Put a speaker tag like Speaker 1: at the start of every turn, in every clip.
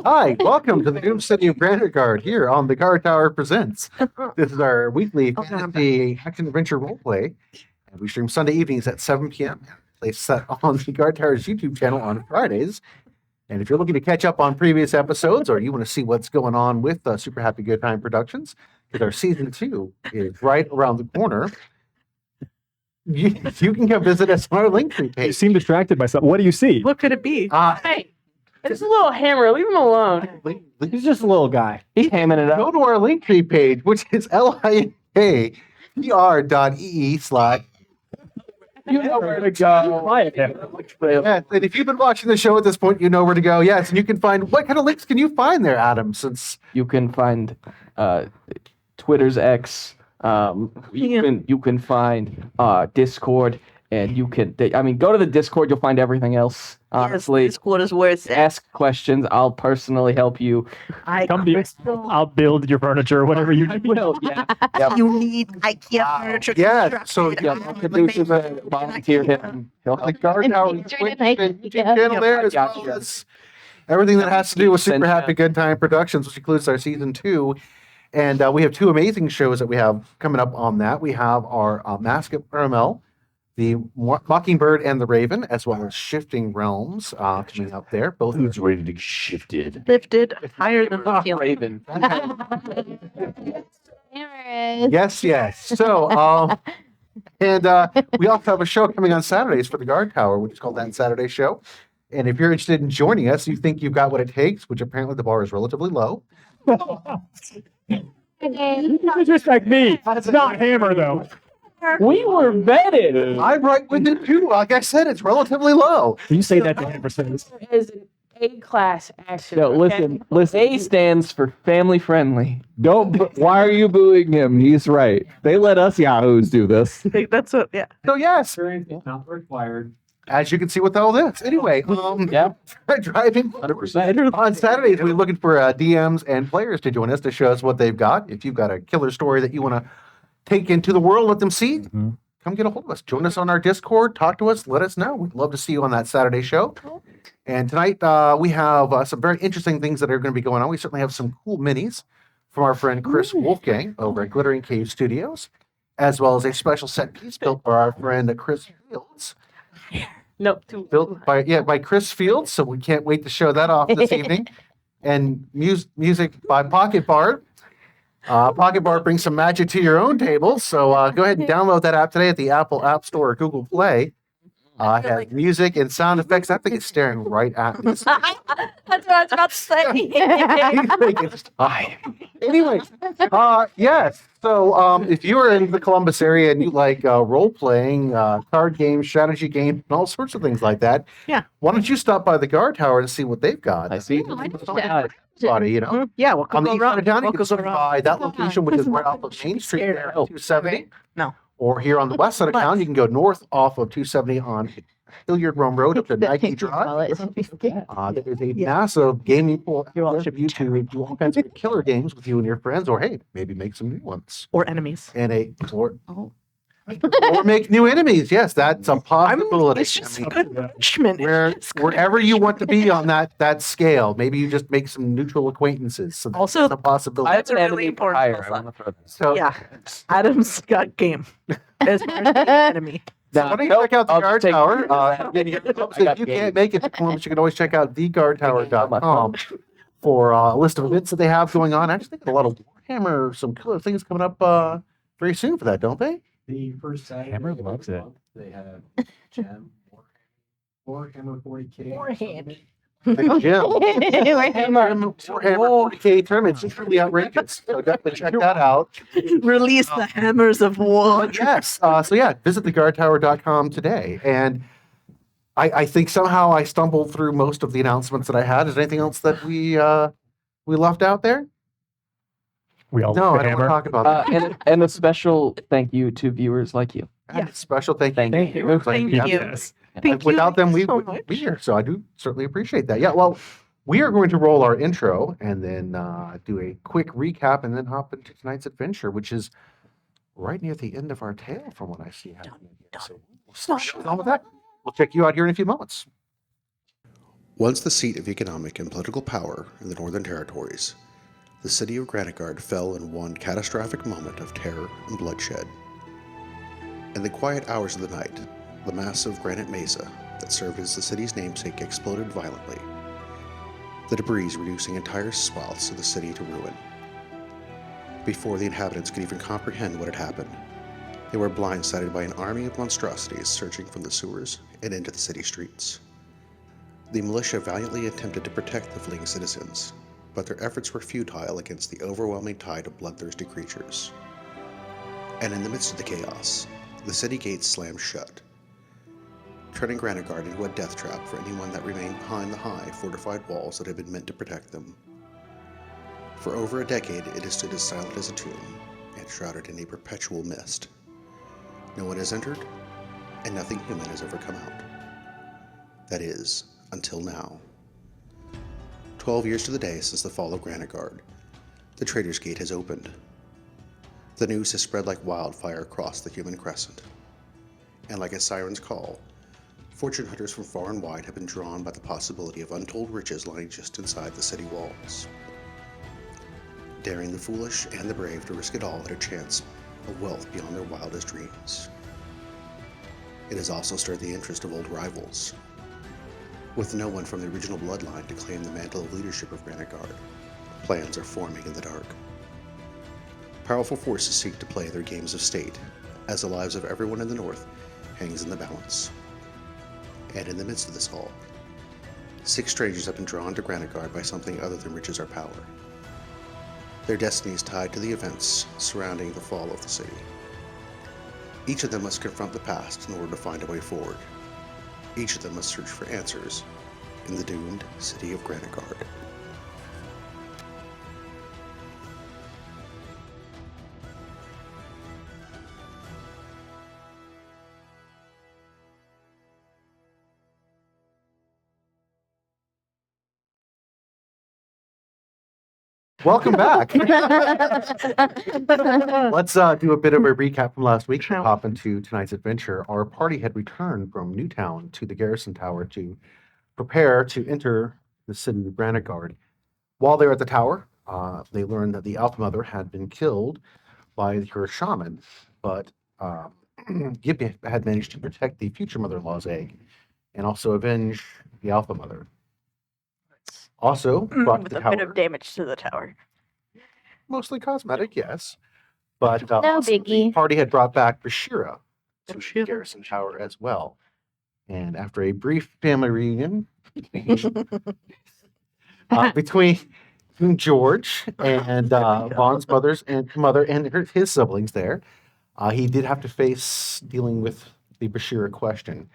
Speaker 1: Hi, welcome to the Doom City of Granitegard here on the Guardtower Presents. This is our weekly fantasy action adventure roleplay, and we stream Sunday evenings at 7 p.m. They set on the Guardtower's YouTube channel on Fridays. And if you're looking to catch up on previous episodes, or you want to see what's going on with Super Happy Good Time Productions, because our season 2 is right around the corner, you can come visit us on our Linktr.ee page.
Speaker 2: You seem distracted by something. What do you see?
Speaker 3: What could it be?
Speaker 4: Hey, it's a little hammer. Leave him alone.
Speaker 2: He's just a little guy.
Speaker 4: He's hamming it
Speaker 1: Go
Speaker 4: up.
Speaker 1: to our Linktree page, which is linktr.ee/.
Speaker 4: You know where to go.
Speaker 2: Quiet him.
Speaker 1: Yeah, and if you've been watching the show at this point, you know where to go. Yes, and you can find, what kind of links can you find there, Adam? Since
Speaker 4: You can find Twitter's X. You can find Discord, and you can. Go to the Discord. You'll find everything else. Honestly,
Speaker 3: Yes, Discord is where it's at.
Speaker 4: ask questions. I'll personally help you.
Speaker 2: Come to I'll build your furniture, whatever you need.
Speaker 4: Well, yeah.
Speaker 3: You need IKEA furniture.
Speaker 1: yeah, so
Speaker 4: Yeah, producer, volunteer him. He'll
Speaker 1: the Guard Tower Twitch and YouTube channel there, as
Speaker 4: Gotcha.
Speaker 1: well as everything that has to do with Super
Speaker 4: Send
Speaker 1: Happy Good Time Productions, which includes our season 2. And we have 2 amazing shows that we have coming up on that. We have our Mask of Caramel, the Mockingbird and the Raven, as well as Shifting Realms coming up there. Both
Speaker 5: Who's ready to get shifted?
Speaker 3: Lifted higher than the ceiling.
Speaker 4: Raven.
Speaker 1: Yes. So, and we also have a show coming on Saturdays for the Guard Tower, which is called That Saturday Show. And if you're interested in joining us, you think you've got what it takes, which apparently the bar is relatively low.
Speaker 2: You disrespect me. It's not Hammer, though.
Speaker 4: We were vetted.
Speaker 1: I'm right with it too. Like I said, it's relatively low.
Speaker 2: You say that to Hammer says.
Speaker 6: Is an A-class action.
Speaker 4: No, listen. A stands for family friendly.
Speaker 5: Why are you booing him? He's right. They let us yahoos do this.
Speaker 3: I think that's what, yeah.
Speaker 1: So yes,
Speaker 2: Not required.
Speaker 1: as you can see with all this. Anyway,
Speaker 4: Yeah,
Speaker 1: driving
Speaker 4: 100%.
Speaker 1: on Saturdays, we're looking for DMs and players to join us to show us what they've got. If you've got a killer story that you want to take into the world, let them see. Come get a hold of us. Join us on our Discord. Talk to us. Let us know. We'd love to see you on that Saturday show. And tonight we have some very interesting things that are going to be going on. We certainly have some cool minis from our friend Chris Wolfgang over at Glittering Cave Studios, as well as a special set piece built by our friend Chris Fields.
Speaker 6: No,
Speaker 1: Built by Chris Fields, so we can't wait to show that off this evening. And music by Pocket Bard. Pocket Bard brings some magic to your own table, so go ahead and download that app today at the Apple App Store or Google Play. It has music and sound effects. I think it's staring right at me.
Speaker 3: That's what I was about to say.
Speaker 1: You think it's time. Anyway, yes. So if you are in the Columbus area and you like role playing, card games, strategy games, and all sorts of things like that,
Speaker 3: Yeah.
Speaker 1: why don't you stop by the Guard Tower to see what they've got?
Speaker 4: I see.
Speaker 1: Body, you know,
Speaker 3: Yeah, we'll
Speaker 1: on
Speaker 3: come
Speaker 1: the east side of town, you
Speaker 3: We'll
Speaker 1: can
Speaker 3: go
Speaker 1: swing
Speaker 3: around.
Speaker 1: by that location, which is right off of Main Street there, at 270.
Speaker 3: No.
Speaker 1: Or here on the west side of town, you can go north off of 270 on Hilliard Rome Road up to Nike Drive. There is a massive gaming pool for you to do all kinds of killer games with you and your friends, or hey, maybe make some new ones.
Speaker 3: Or enemies.
Speaker 1: And or make new enemies. Yes, that's a possibility.
Speaker 3: It's just good punishment.
Speaker 1: Wherever you want to be on that scale, maybe you just make some neutral acquaintances. So that's
Speaker 3: Also,
Speaker 1: a possibility.
Speaker 3: That's a really important
Speaker 4: higher.
Speaker 3: also.
Speaker 4: I want to throw this.
Speaker 1: So
Speaker 3: Yeah. Adam's got game as far as the enemy.
Speaker 1: why don't you check out the
Speaker 4: I'll
Speaker 1: Guard
Speaker 4: take-
Speaker 1: Tower?
Speaker 4: I
Speaker 1: If you can't make it to Columbus, you can always check out theguardtower.com for a list of events that they have going on. I just think a lot of Warhammer, some killer things coming up very soon for that, don't they?
Speaker 2: The first Hammer loves it.
Speaker 5: They have Gem, Warhammer 40K.
Speaker 6: Warhammer.
Speaker 1: The gym.
Speaker 6: Warhammer.
Speaker 1: Warhammer 40K tournament. It's really outrageous. So definitely check that out.
Speaker 3: Release the hammers of war.
Speaker 1: Yes. So yeah, visit theguardtower.com today. And I think somehow I stumbled through most of the announcements that I had. Is there anything else that we left out there?
Speaker 2: We all
Speaker 1: No,
Speaker 2: love
Speaker 1: I
Speaker 2: the
Speaker 1: don't want to
Speaker 2: Hammer.
Speaker 1: talk about that.
Speaker 4: And a special thank you to viewers like you.
Speaker 1: And a special thank you.
Speaker 4: Thank you.
Speaker 3: Thank
Speaker 1: Yeah.
Speaker 3: you.
Speaker 2: Yes.
Speaker 3: Thank you
Speaker 1: Without them, we
Speaker 3: so
Speaker 1: wouldn't
Speaker 3: much.
Speaker 1: be here. So I do certainly appreciate that. Yeah, well, we are going to roll our intro and then do a quick recap and then hop into tonight's adventure, which is right near the end of our tale from what I see happening here. So we'll start on with that. We'll check you out here in a few moments.
Speaker 7: Once the seat of economic and political power in the Northern Territories, the city of Granitegard fell in one catastrophic moment of terror and bloodshed. In the quiet hours of the night, the massive granite mesa that served as the city's namesake exploded violently, the debris reducing entire swaths of the city to ruin. Before the inhabitants could even comprehend what had happened, they were blindsided by an army of monstrosities surging from the sewers and into the city streets. The militia valiantly attempted to protect the fleeing citizens, but their efforts were futile against the overwhelming tide of bloodthirsty creatures. And in the midst of the chaos, the city gates slammed shut, turning Granitegard into a death trap for anyone that remained behind the high, fortified walls that had been meant to protect them. For over a decade, it has stood as silent as a tomb, and shrouded in a perpetual mist. No one has entered, and nothing human has ever come out. That is, until now. 12 years to the day since the fall of Granitegard, the Trader's Gate has opened. The news has spread like wildfire across the human crescent. And like a siren's call, fortune hunters from far and wide have been drawn by the possibility of untold riches lying just inside the city walls, daring the foolish and the brave to risk it all at a chance of wealth beyond their wildest dreams. It has also stirred the interest of old rivals, with no one from the original bloodline to claim the mantle of leadership of Granitegard. Plans are forming in the dark. Powerful forces seek to play their games of state, as the lives of everyone in the north hangs in the balance. And in the midst of this all, 6 strangers have been drawn to Granitegard by something other than riches or power. Their destiny is tied to the events surrounding the fall of the city. Each of them must confront the past in order to find a way forward. Each of them must search for answers in the doomed city of Granitegard.
Speaker 1: Welcome back. Let's do a bit of a recap from last week and hop into tonight's adventure. Our party had returned from Newtown to the Garrison Tower to prepare to enter the city of Granitegard. While they were at the tower, they learned that the Alpha Mother had been killed by her shaman, but Gippy had managed to protect the future mother-in-law's egg and also avenge the Alpha Mother. Also brought to
Speaker 3: with
Speaker 1: the
Speaker 3: a
Speaker 1: tower,
Speaker 3: bit of damage to the tower.
Speaker 1: mostly cosmetic, yes, but
Speaker 8: No
Speaker 1: also the
Speaker 8: biggie.
Speaker 1: party had brought back Bashira to the
Speaker 3: Bashira.
Speaker 1: Garrison Tower as well. And after a brief family reunion between George and Vaughn's mother and his siblings there, he did have to face dealing with the Bashira question,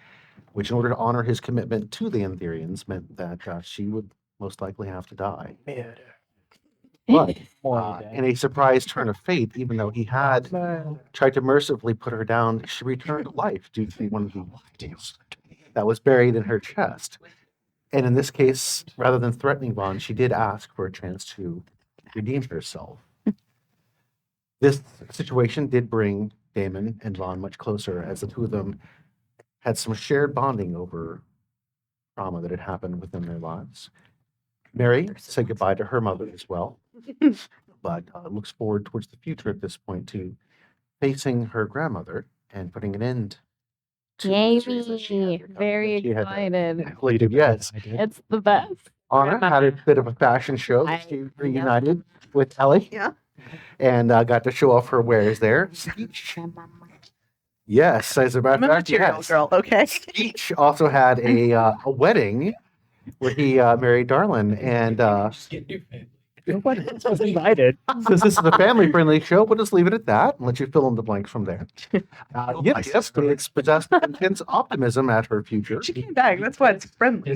Speaker 1: which in order to honor his commitment to the Antherians meant that she would most likely have to die. But in a surprise turn of fate, even though he had tried to mercifully put her down, she returned to life due to one of the items that was buried in her chest. And in this case, rather than threatening Vaughn, she did ask for a chance to redeem herself. This situation did bring Damon and Vaughn much closer, as the two of them had some shared bonding over trauma that had happened within their lives. Mary said goodbye to her mother as well, but looks forward towards the future at this point to facing her grandmother and putting an end to the miseries that she had
Speaker 8: Jamie,
Speaker 1: recovered,
Speaker 8: very
Speaker 1: that she had
Speaker 8: excited.
Speaker 1: inflicted. Yes,
Speaker 8: It's the best.
Speaker 1: Anna had a bit of a fashion show. She reunited with Ellie.
Speaker 3: Yeah.
Speaker 1: And got to show off her wares there. Yes, as a matter
Speaker 3: I'm
Speaker 1: of
Speaker 3: a
Speaker 1: fact,
Speaker 3: material
Speaker 1: yes.
Speaker 3: girl, okay?
Speaker 1: Each also had a wedding where he married Darlin. And
Speaker 2: Nobody else was invited.
Speaker 1: since this is a family-friendly show, we'll just leave it at that and let you fill in the blanks from there. Yes, it's possessed with intense optimism at her future.
Speaker 3: She came back. That's why it's friendly.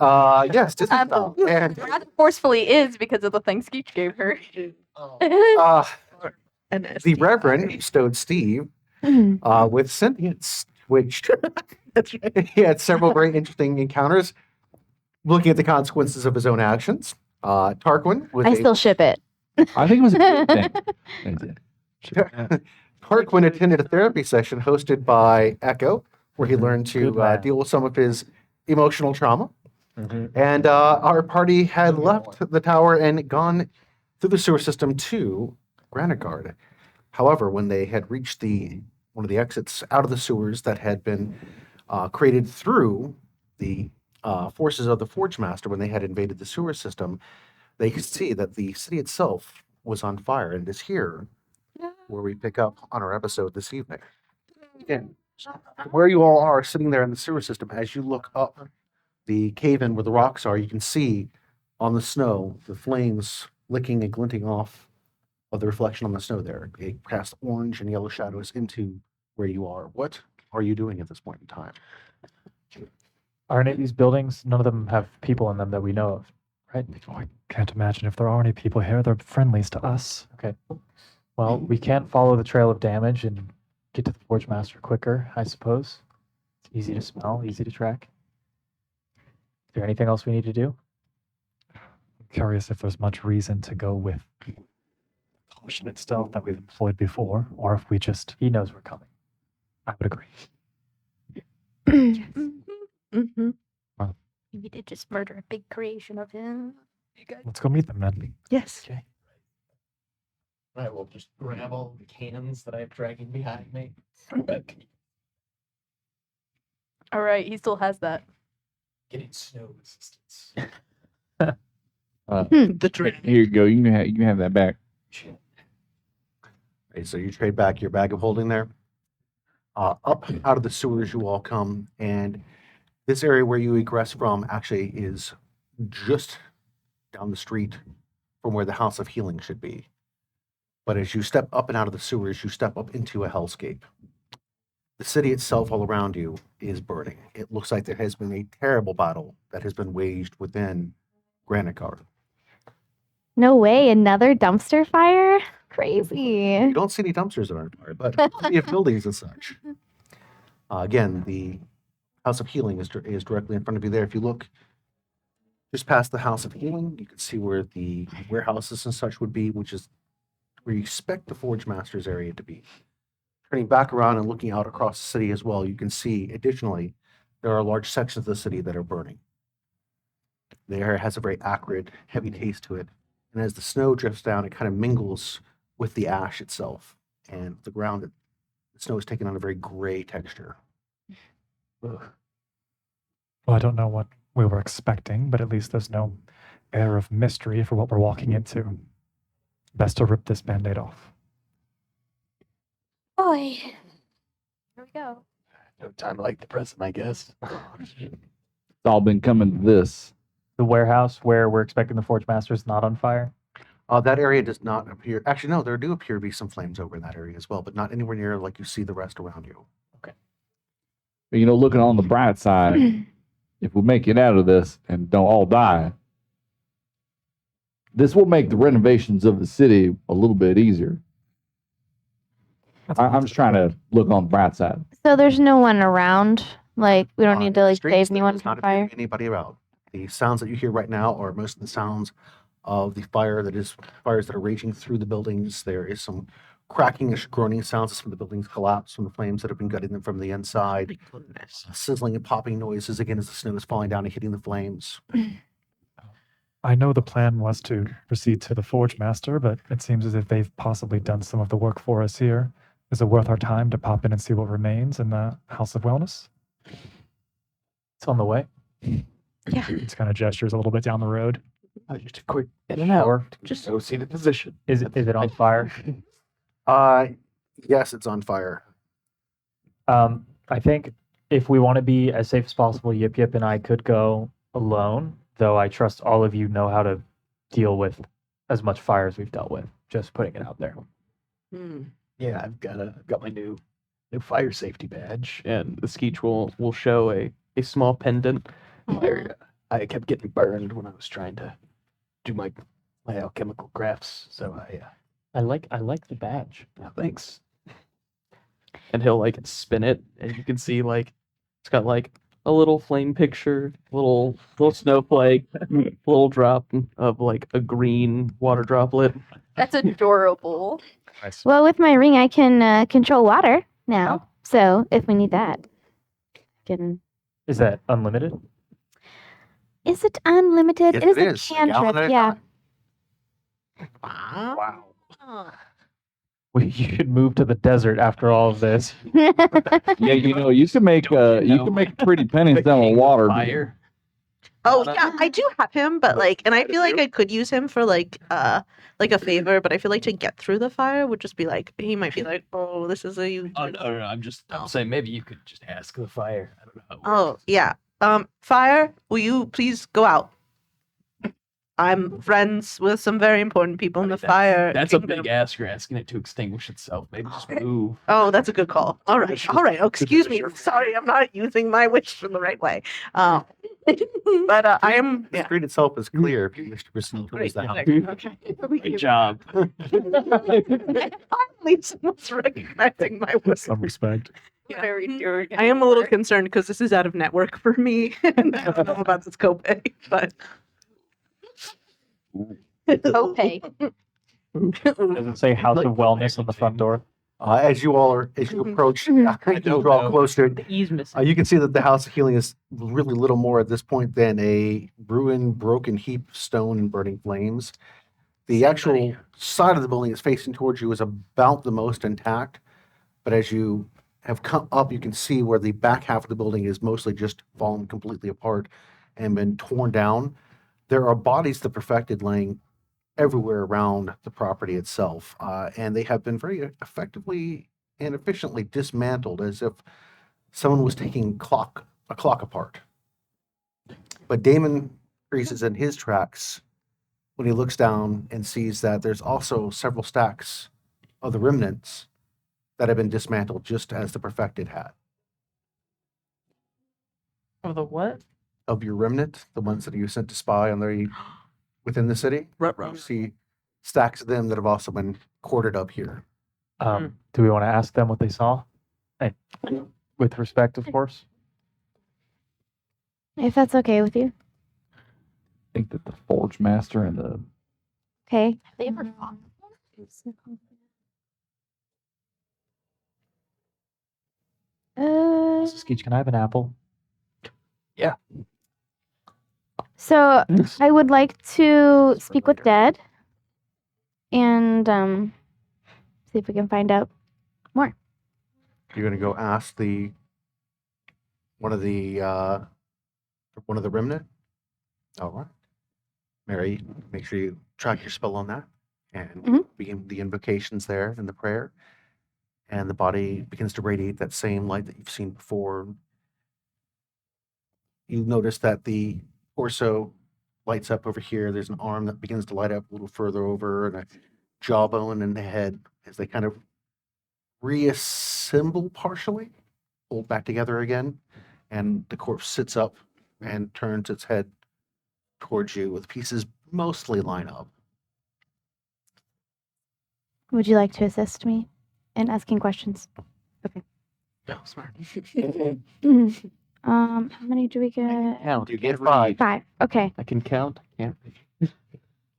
Speaker 1: Yes, this is, and
Speaker 9: Rather forcefully is because of the thing Skeech gave her.
Speaker 3: And
Speaker 1: the Reverend bestowed Steve with sentience, which
Speaker 3: That's right.
Speaker 1: he had several very interesting encounters looking at the consequences of his own actions. Tarquin with
Speaker 8: I still ship it.
Speaker 5: I think it was a good thing.
Speaker 1: Tarquin attended a therapy session hosted by Echo, where he learned to
Speaker 2: Good man.
Speaker 1: deal with some of his emotional trauma. And our party had left the tower and gone through the sewer system to Granitegard. However, when they had reached one of the exits out of the sewers that had been created through the forces of the Forge Master, when they had invaded the sewer system, they could see that the city itself was on fire. And it is here where we pick up on our episode this evening. Again, where you all are sitting there in the sewer system, as you look up the cave-in where the rocks are, you can see on the snow the flames licking and glinting off of the reflection on the snow there. They cast orange and yellow shadows into where you are. What are you doing at this point in time?
Speaker 2: Are any of these buildings, none of them have people in them that we know of, right?
Speaker 8: Oh, I can't imagine if there are any people here. They're friendlies to us.
Speaker 2: Okay. Well, we can't follow the trail of damage and get to the Forge Master quicker, I suppose. It's easy to smell, easy to track. Is there anything else we need to do?
Speaker 8: I'm curious if there's much reason to go with the potion itself that we've employed before, or if we just...
Speaker 2: He knows we're coming.
Speaker 8: I would agree.
Speaker 9: Mm-hmm.
Speaker 8: Well.
Speaker 9: We did just murder a big creation of him.
Speaker 8: Let's go meet them then.
Speaker 3: Yes.
Speaker 2: Okay.
Speaker 10: I will just grab all the cans that I'm dragging behind me.
Speaker 9: All right, he still has that.
Speaker 10: Getting snow resistance.
Speaker 3: The train.
Speaker 5: Here you go. You can have that back.
Speaker 1: Okay, so you trade back your bag of holding there. Up out of the sewers you all come, and this area where you egress from actually is just down the street from where the House of Healing should be. But as you step up and out of the sewers, you step up into a hellscape. The city itself all around you is burning. It looks like there has been a terrible battle that has been waged within Granitegard.
Speaker 11: No way, another dumpster fire?
Speaker 1: You
Speaker 11: Crazy.
Speaker 1: don't see any dumpsters that are on fire, but plenty of buildings and such. Again, the House of Healing is directly in front of you there. If you look just past the House of Healing, you can see where the warehouses and such would be, which is where you expect the Forge Master's area to be. Turning back around and looking out across the city as well, you can see, additionally, there are large sections of the city that are burning. The air has a very acrid, heavy taste to it. And as the snow drifts down, it kind of mingles with the ash itself. And the ground, the snow is taking on a very gray texture.
Speaker 2: Ugh.
Speaker 8: Well, I don't know what we were expecting, but at least there's no air of mystery for what we're walking into. Best to rip this Band-Aid off.
Speaker 9: Boy. Here we go.
Speaker 10: No time like the present, I guess.
Speaker 5: It's all been coming to this.
Speaker 2: The warehouse where we're expecting the Forge Master is not on fire.
Speaker 1: That area does not appear, actually, no, there do appear to be some flames over in that area as well, but not anywhere near like you see the rest around you.
Speaker 5: You know, looking on the bright side, if we make it out of this and don't all die, this will make the renovations of the city a little bit easier. I'm just trying to look on the bright side.
Speaker 11: So there's no one around? Like, we don't need to, like,
Speaker 1: Strangely,
Speaker 11: save anyone
Speaker 1: does
Speaker 11: from
Speaker 1: not appear to
Speaker 11: fire?
Speaker 1: be anybody around. The sounds that you hear right now are most of the sounds of the fires that are raging through the buildings. There is some cracking-ish groaning sounds as some of the buildings collapse from the flames that have been gutting them from the inside. Sizzling and popping noises again as the snow is falling down and hitting the flames.
Speaker 8: I know the plan was to proceed to the Forge Master, but it seems as if they've possibly done some of the work for us here. Is it worth our time to pop in and see what remains in the House of Wellness?
Speaker 2: It's on the way.
Speaker 11: Yeah.
Speaker 8: It's kind of gestures a little bit down the road.
Speaker 10: Just a quick in and out.
Speaker 2: Or
Speaker 10: Just go see the physician.
Speaker 2: is it on fire?
Speaker 1: Yes, it's on fire.
Speaker 2: I think if we want to be as safe as possible, Yip Yip and I could go alone, though I trust all of you know how to deal with as much fire as we've dealt with. Just putting it out there.
Speaker 10: Yeah, I've got my new fire safety badge.
Speaker 4: And the Skeech will show a small pendant.
Speaker 10: Where I kept getting burned when I was trying to do my alchemical crafts. So
Speaker 2: I like the badge.
Speaker 10: thanks.
Speaker 4: And he'll like spin it, and you can see like it's got like a little flame picture, little snowflake, little drop of like a green water droplet.
Speaker 9: That's adorable.
Speaker 11: Well, with my ring, I can control water now. So if we need that, I can.
Speaker 2: Is that unlimited?
Speaker 11: Is it unlimited?
Speaker 1: Yes,
Speaker 11: it is
Speaker 1: it
Speaker 11: a
Speaker 1: is. A gallon
Speaker 11: cantrip.
Speaker 1: at a
Speaker 11: Yeah.
Speaker 1: time.
Speaker 3: Wow.
Speaker 2: You should move to the desert after all of this.
Speaker 5: Yeah, you can make pretty pennies down with water.
Speaker 4: Fire.
Speaker 3: Oh
Speaker 4: Not a-
Speaker 3: yeah, I do have him, but like, and I feel like I could use him for like a favor, but I feel like to get through the fire would just be like he might be like, oh, this is a.
Speaker 10: Oh no, I'm saying maybe you could just ask the fire. I don't know how it
Speaker 3: Oh
Speaker 10: works.
Speaker 3: yeah. Fire, will you please go out? I'm friends with some very important people in the fire.
Speaker 10: That's a
Speaker 3: kingdom.
Speaker 10: big ask. You're asking it to extinguish itself. Maybe just move.
Speaker 3: Oh, that's a good call. All right, all right. Oh, excuse me. Sorry, I'm not using my wish in the right way. But I am.
Speaker 1: The
Speaker 3: Yeah.
Speaker 1: street itself is clear if you wish to proceed towards the house.
Speaker 3: Okay.
Speaker 10: Good job.
Speaker 3: Finally, someone's recognizing my wish.
Speaker 8: Some respect.
Speaker 9: Very doing
Speaker 3: I am a little concerned because this is out of network for me, and I don't know about this copay, but.
Speaker 9: Copay.
Speaker 2: Does it say House of Wellness on the front door?
Speaker 1: As you approach, you draw closer.
Speaker 6: The E's missing.
Speaker 1: You can see that the House of Healing is really little more at this point than a ruined, broken heap of stone and burning flames. The actual side of the building is facing towards you is about the most intact, but as you have come up, you can see where the back half of the building is mostly just fallen completely apart and been torn down. There are bodies of the perfected laying everywhere around the property itself, and they have been very effectively and efficiently dismantled as if someone was taking a clock apart. But Damon freezes in his tracks when he looks down and sees that there's also several stacks of the remnants that have been dismantled just as the perfected had.
Speaker 6: Of the what?
Speaker 1: Of your remnant, the ones that you sent to spy on the within the city, you see stacks of them that have also been quartered up here.
Speaker 2: Do we want to ask them what they saw? With respect, of course.
Speaker 11: If that's okay with you.
Speaker 5: I think that the Forge Master and the
Speaker 11: Okay.
Speaker 9: Have they ever fought?
Speaker 2: Skeech, can I have an apple?
Speaker 11: So I would like to speak with Dad and see if we can find out more.
Speaker 1: You're going to go ask one of the remnant. All right, Mary, make sure you track your spell on that and begin the invocations there and the prayer, and the body begins to radiate that same light that you've seen before. You notice that the torso lights up over here. There's an arm that begins to light up a little further over, and a jawbone and the head as they kind of reassemble partially, hold back together again, and the corpse sits up and turns its head towards you with pieces mostly line up.
Speaker 11: Would you like to assist me in asking questions? Okay.
Speaker 3: No, smart.
Speaker 11: How many do we get?
Speaker 4: Count.
Speaker 1: You get
Speaker 4: Can't
Speaker 1: 5.
Speaker 4: read.
Speaker 11: 5. Okay.
Speaker 4: I can count. I can't read.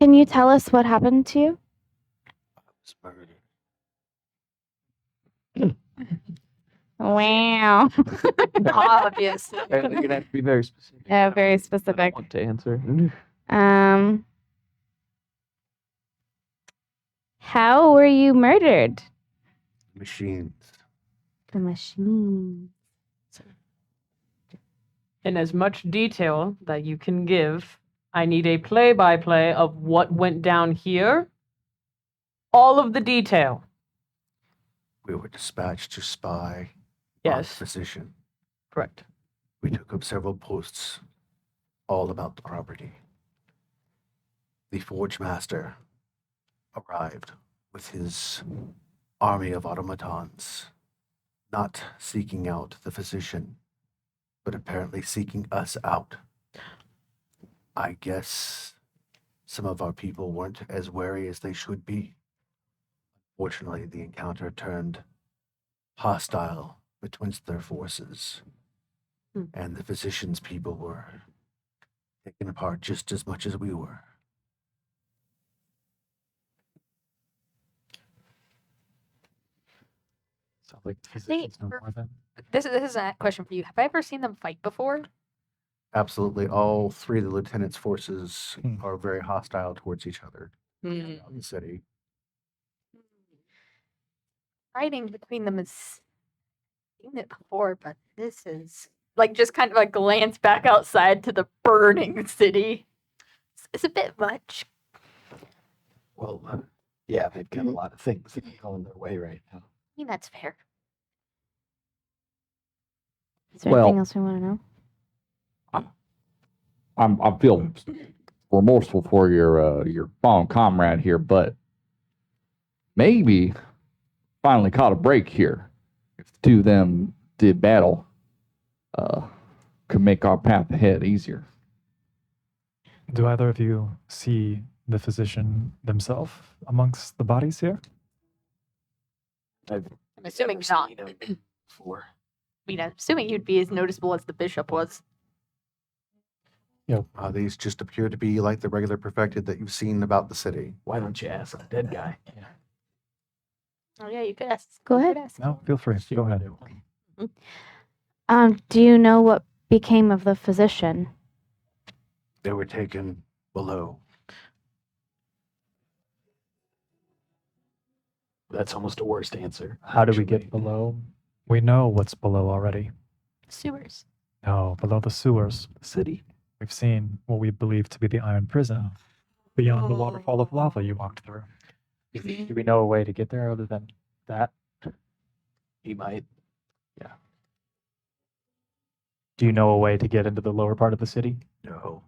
Speaker 11: Can you tell us what happened to you? Wow.
Speaker 9: Obviously.
Speaker 4: You're gonna have to be very specific.
Speaker 11: Yeah, very
Speaker 4: I don't
Speaker 11: specific.
Speaker 4: want to answer.
Speaker 11: How were you murdered?
Speaker 1: Machines.
Speaker 11: The machine.
Speaker 6: In as much detail that you can give, I need a play-by-play of what went down here. All of the detail.
Speaker 1: We were dispatched to spy on the
Speaker 6: Yes,
Speaker 1: physician.
Speaker 6: correct.
Speaker 1: We took up several posts all about the property. The Forge Master arrived with his army of automatons, not seeking out the physician, but apparently seeking us out. I guess some of our people weren't as wary as they should be. Fortunately, the encounter turned hostile between their forces, and the physician's people were taken apart just as much as we were.
Speaker 2: Sounds like the physicians know more than.
Speaker 9: This is a question for you. Have I ever seen them fight before?
Speaker 1: Absolutely. All three of the lieutenant's forces
Speaker 8: Hmm.
Speaker 1: are very hostile towards each other
Speaker 3: Hmm.
Speaker 1: in the city.
Speaker 9: Fighting between them is seen it before, but this is like just kind of a glance back outside to the burning city. It's a bit much.
Speaker 10: Well, yeah, they've got a lot of things that are going their way right now.
Speaker 9: I mean, that's fair.
Speaker 11: Is there anything else we want to know?
Speaker 5: I feel remorseful for your fallen comrade here, but maybe finally caught a break here. If the two of them did battle, could make our path ahead easier.
Speaker 8: Do either of you see the physician themselves amongst the bodies here?
Speaker 9: I'm assuming not.
Speaker 10: Seen him before.
Speaker 9: I mean, I'm assuming you'd be as noticeable as the bishop was.
Speaker 1: These just appear to be like the regular perfected that you've seen about the city.
Speaker 10: Why don't you ask the dead guy?
Speaker 9: Oh yeah, you could ask.
Speaker 11: Go
Speaker 9: you
Speaker 11: ahead.
Speaker 9: could ask.
Speaker 8: No, feel free. Go ahead.
Speaker 11: Do you know what became of the physician?
Speaker 1: They were taken below.
Speaker 10: That's almost a worst answer.
Speaker 2: How do we
Speaker 10: actually.
Speaker 2: get below?
Speaker 8: We know what's below already.
Speaker 9: Sewers.
Speaker 8: No, below the sewers.
Speaker 10: the city?
Speaker 8: We've seen what we believe to be the Iron Prison beyond the waterfall of lava you walked through.
Speaker 2: Do we know a way to get there other than that?
Speaker 10: He might.
Speaker 2: Do you know a way to get into the lower part of the city?
Speaker 1: No.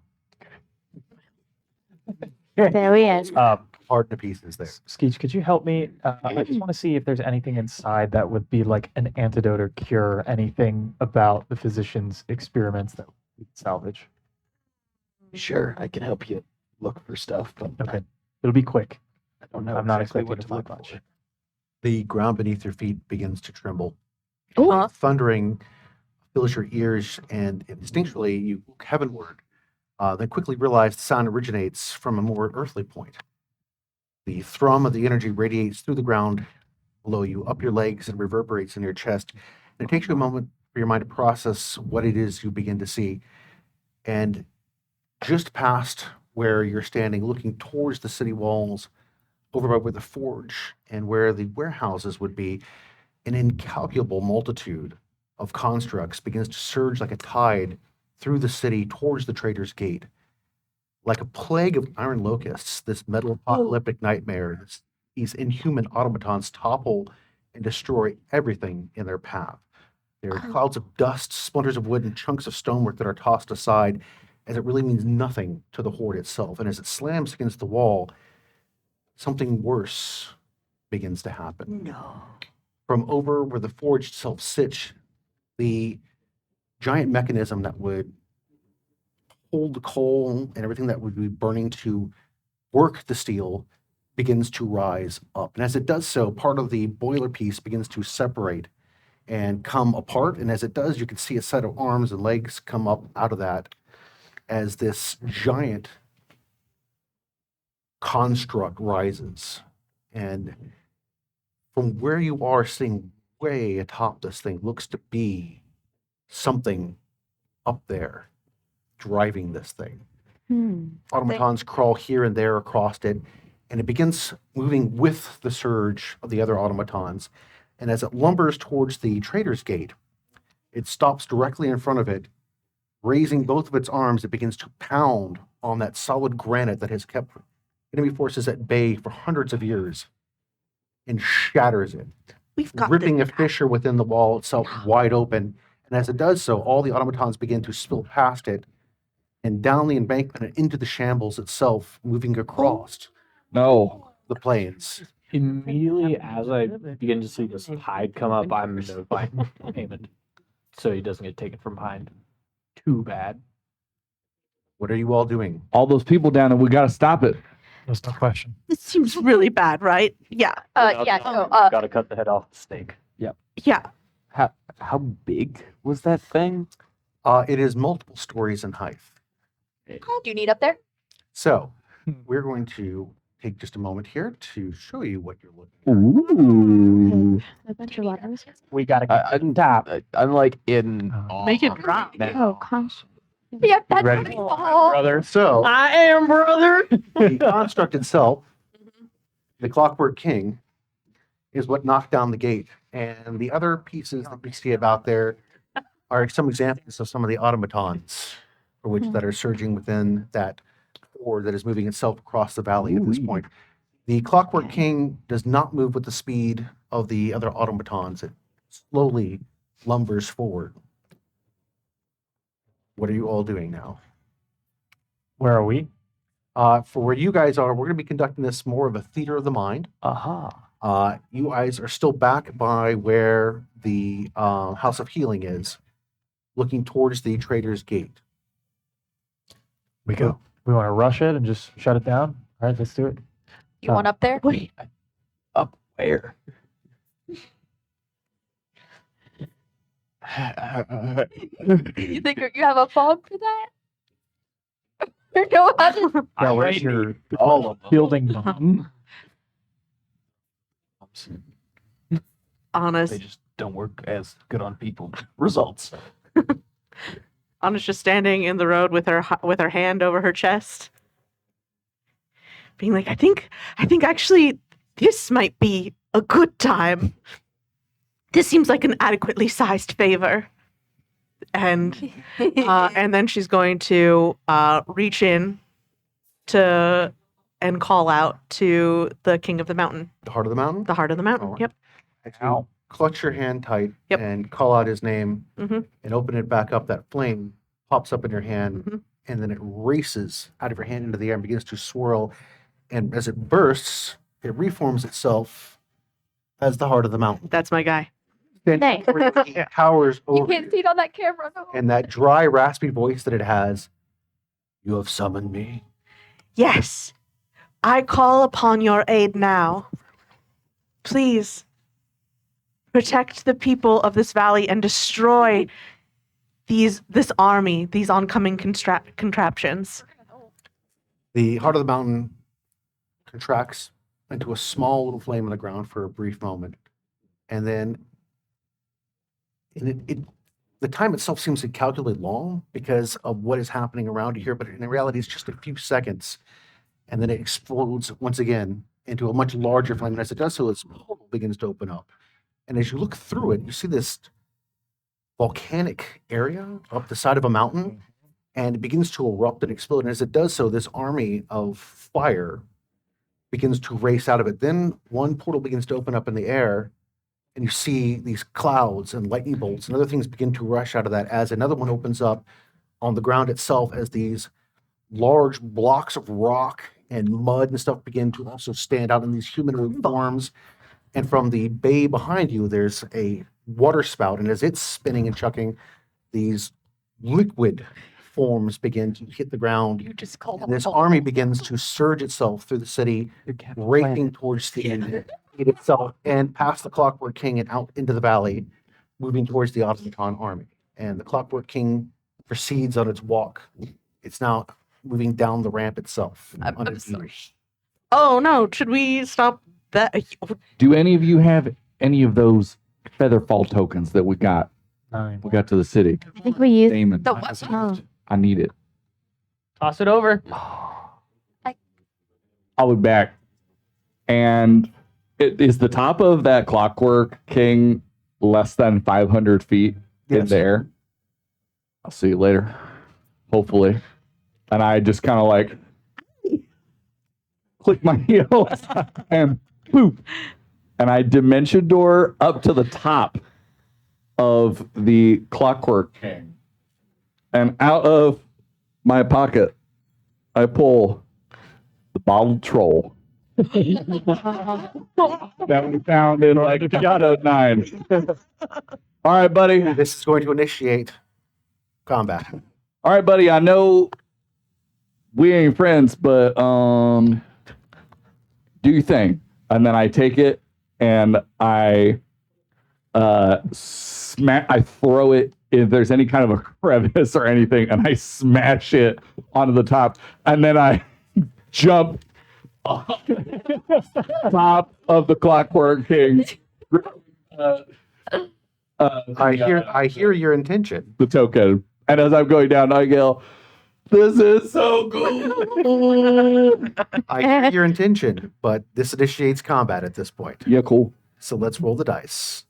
Speaker 11: There he is.
Speaker 1: Hard to pieces there.
Speaker 2: Skeech, could you help me? I just want to see if there's anything inside that would be like an antidote or cure, anything about the physician's experiments that we could salvage.
Speaker 10: Sure, I can help you look for stuff, but
Speaker 2: Okay. It'll be quick.
Speaker 10: I don't know
Speaker 2: I'm not
Speaker 10: exactly
Speaker 2: expecting
Speaker 10: what
Speaker 2: to
Speaker 10: to
Speaker 2: find
Speaker 10: look
Speaker 2: much.
Speaker 10: for.
Speaker 1: The ground beneath your feet begins to tremble.
Speaker 3: Huh?
Speaker 1: Thundering fills your ears, and instinctually you look heavenward. Then quickly realize the sound originates from a more earthly point. The thrum of the energy radiates through the ground below you, up your legs, and reverberates in your chest. And it takes you a moment for your mind to process what it is you begin to see. And just past where you're standing, looking towards the city walls, over by where the forge and where the warehouses would be, an incalculable multitude of constructs begins to surge like a tide through the city towards the Trader's Gate. Like a plague of iron locusts, this metal apocalyptic nightmare, these inhuman automatons topple and destroy everything in their path. There are clouds of dust, splinters of wood, and chunks of stonework that are tossed aside, as it really means nothing to the horde itself. And as it slams against the wall, something worse begins to happen.
Speaker 9: No.
Speaker 1: From over where the forge itself sits, the giant mechanism that would hold the coal and everything that would be burning to work the steel begins to rise up. And as it does so, part of the boiler piece begins to separate and come apart. And as it does, you can see a set of arms and legs come up out of that as this giant construct rises. And from where you are sitting way atop this thing looks to be something up there driving this thing. Automatons crawl here and there across it, and it begins moving with the surge of the other automatons. And as it lumbers towards the Trader's Gate, it stops directly in front of it. Raising both of its arms, it begins to pound on that solid granite that has kept enemy forces at bay for hundreds of years and shatters it,
Speaker 3: We've got
Speaker 1: ripping a
Speaker 3: this.
Speaker 1: fissure within the wall itself wide open. And as it does so, all the automatons begin to spill past it and down the embankment and into the shambles itself, moving across
Speaker 5: No.
Speaker 1: the plains.
Speaker 12: Immediately as I begin to see this tide come up, I'm notifying Hammond so he doesn't get taken from behind too bad.
Speaker 1: What are you all doing?
Speaker 5: All those people down there, we got to stop it.
Speaker 8: There's no question.
Speaker 3: This seems really bad, right? Yeah.
Speaker 9: Yeah. So,
Speaker 2: Gotta cut the head off the snake.
Speaker 3: Yeah.
Speaker 4: How big was that thing?
Speaker 1: It is multiple stories in height.
Speaker 9: do you need up there?
Speaker 1: So we're going to take just a moment here to show you what you're looking at.
Speaker 5: Ooh.
Speaker 11: A bunch of waters.
Speaker 2: We gotta get
Speaker 4: I'm
Speaker 2: to the top.
Speaker 4: I'm like in
Speaker 8: Oh.
Speaker 3: Make it drop.
Speaker 11: Oh, gosh.
Speaker 9: Yep, that's
Speaker 2: Ready?
Speaker 9: what I saw.
Speaker 2: Brother.
Speaker 1: So
Speaker 6: I am, brother.
Speaker 1: the construct itself, the Clockwork King, is what knocked down the gate. And the other pieces that we see about there are some examples of some of the automatons for which that are surging within that ore that is moving itself across the valley at this point. The Clockwork King does not move with the speed of the other automatons. It slowly lumbers forward. What are you all doing now?
Speaker 2: Where are we?
Speaker 1: For where you guys are, we're going to be conducting this more of a theater of the mind.
Speaker 2: Aha.
Speaker 1: You guys are still back by where the House of Healing is, looking towards the Trader's Gate.
Speaker 2: We go. We want to rush it and just shut it down. All right, let's do it.
Speaker 9: You want up there?
Speaker 4: Wait, up where?
Speaker 9: You think you have a phone for that? You know how to...
Speaker 2: Yeah, where's your
Speaker 4: all of them.
Speaker 2: building bomb?
Speaker 3: Honest.
Speaker 10: They just don't work as good on people. Results.
Speaker 3: Anna's just standing in the road with her hand over her chest, being like, I think actually this might be a good time. This seems like an adequately sized favor. And then she's going to reach in to and call out to the King of the Mountain,
Speaker 1: The Heart of the Mountain?
Speaker 3: the Heart of the Mountain.
Speaker 1: Alright.
Speaker 3: Yep.
Speaker 1: Actually, clutch your hand tight
Speaker 3: Yep.
Speaker 1: and call out his name
Speaker 3: Mhm.
Speaker 1: and open it back up. That flame pops up in your hand
Speaker 3: Mhm.
Speaker 1: and then it races out of your hand into the air and begins to swirl. And as it bursts, it reforms itself as the Heart of the Mountain.
Speaker 3: That's my guy.
Speaker 11: Nice.
Speaker 1: It towers
Speaker 9: You
Speaker 1: over
Speaker 9: can't
Speaker 1: you.
Speaker 9: see it on that camera. No.
Speaker 1: And that dry, raspy voice that it has, you have summoned me.
Speaker 3: Yes, I call upon your aid now. Please protect the people of this valley and destroy this army, these oncoming contraptions.
Speaker 1: The Heart of the Mountain contracts into a small little flame on the ground for a brief moment. And then the time itself seems incalculably long because of what is happening around you here, but in reality, it's just a few seconds. And then it explodes once again into a much larger flame. And as it does so, its portal begins to open up. And as you look through it, you see this volcanic area up the side of a mountain, and it begins to erupt and explode. And as it does so, this army of fire begins to race out of it. Then one portal begins to open up in the air, and you see these clouds and lightning bolts and other things begin to rush out of that as another one opens up on the ground itself, as these large blocks of rock and mud and stuff begin to also stand out in these humanoid forms. And from the bay behind you, there's a water spout, and as it's spinning and chucking, these liquid forms begin to hit the ground.
Speaker 9: You just called
Speaker 1: And this army begins to surge itself through the city, racing towards the gate itself and past the Clockwork King and out into the valley, moving towards the automaton army. And the Clockwork King proceeds on its walk. It's now moving down the ramp itself.
Speaker 9: I'm
Speaker 1: under
Speaker 9: sorry.
Speaker 1: siege.
Speaker 3: Oh no, should we stop that?
Speaker 5: Do any of you have any of those featherfall tokens that we got?
Speaker 2: Nine.
Speaker 5: We got to the city.
Speaker 11: I think we used.
Speaker 5: Damon,
Speaker 9: The what?
Speaker 11: Oh.
Speaker 5: I need it.
Speaker 6: Toss it over.
Speaker 5: I'll be back. And it is the top of that Clockwork King less than 500 feet in
Speaker 1: Yes.
Speaker 5: the air? I'll see you later. Hopefully. And I just kind of like click my heels and boop. And I dimension door up to the top of the Clockwork King. And out of my pocket, I pull the bottled troll that we found in like Shadow 9. All right, buddy.
Speaker 1: This is going to initiate combat.
Speaker 5: All right, buddy. I know we ain't friends, but do your thing. And then I take it and I I throw it if there's any kind of a crevice or anything, and I smash it onto the top, and then I jump off top of the Clockwork King.
Speaker 1: I hear your intention.
Speaker 5: The token, And as I'm going down, I yell, "This is so cool!"
Speaker 1: I hear your intention, but this initiates combat at this point.
Speaker 5: Yeah, cool.
Speaker 1: So let's roll the dice.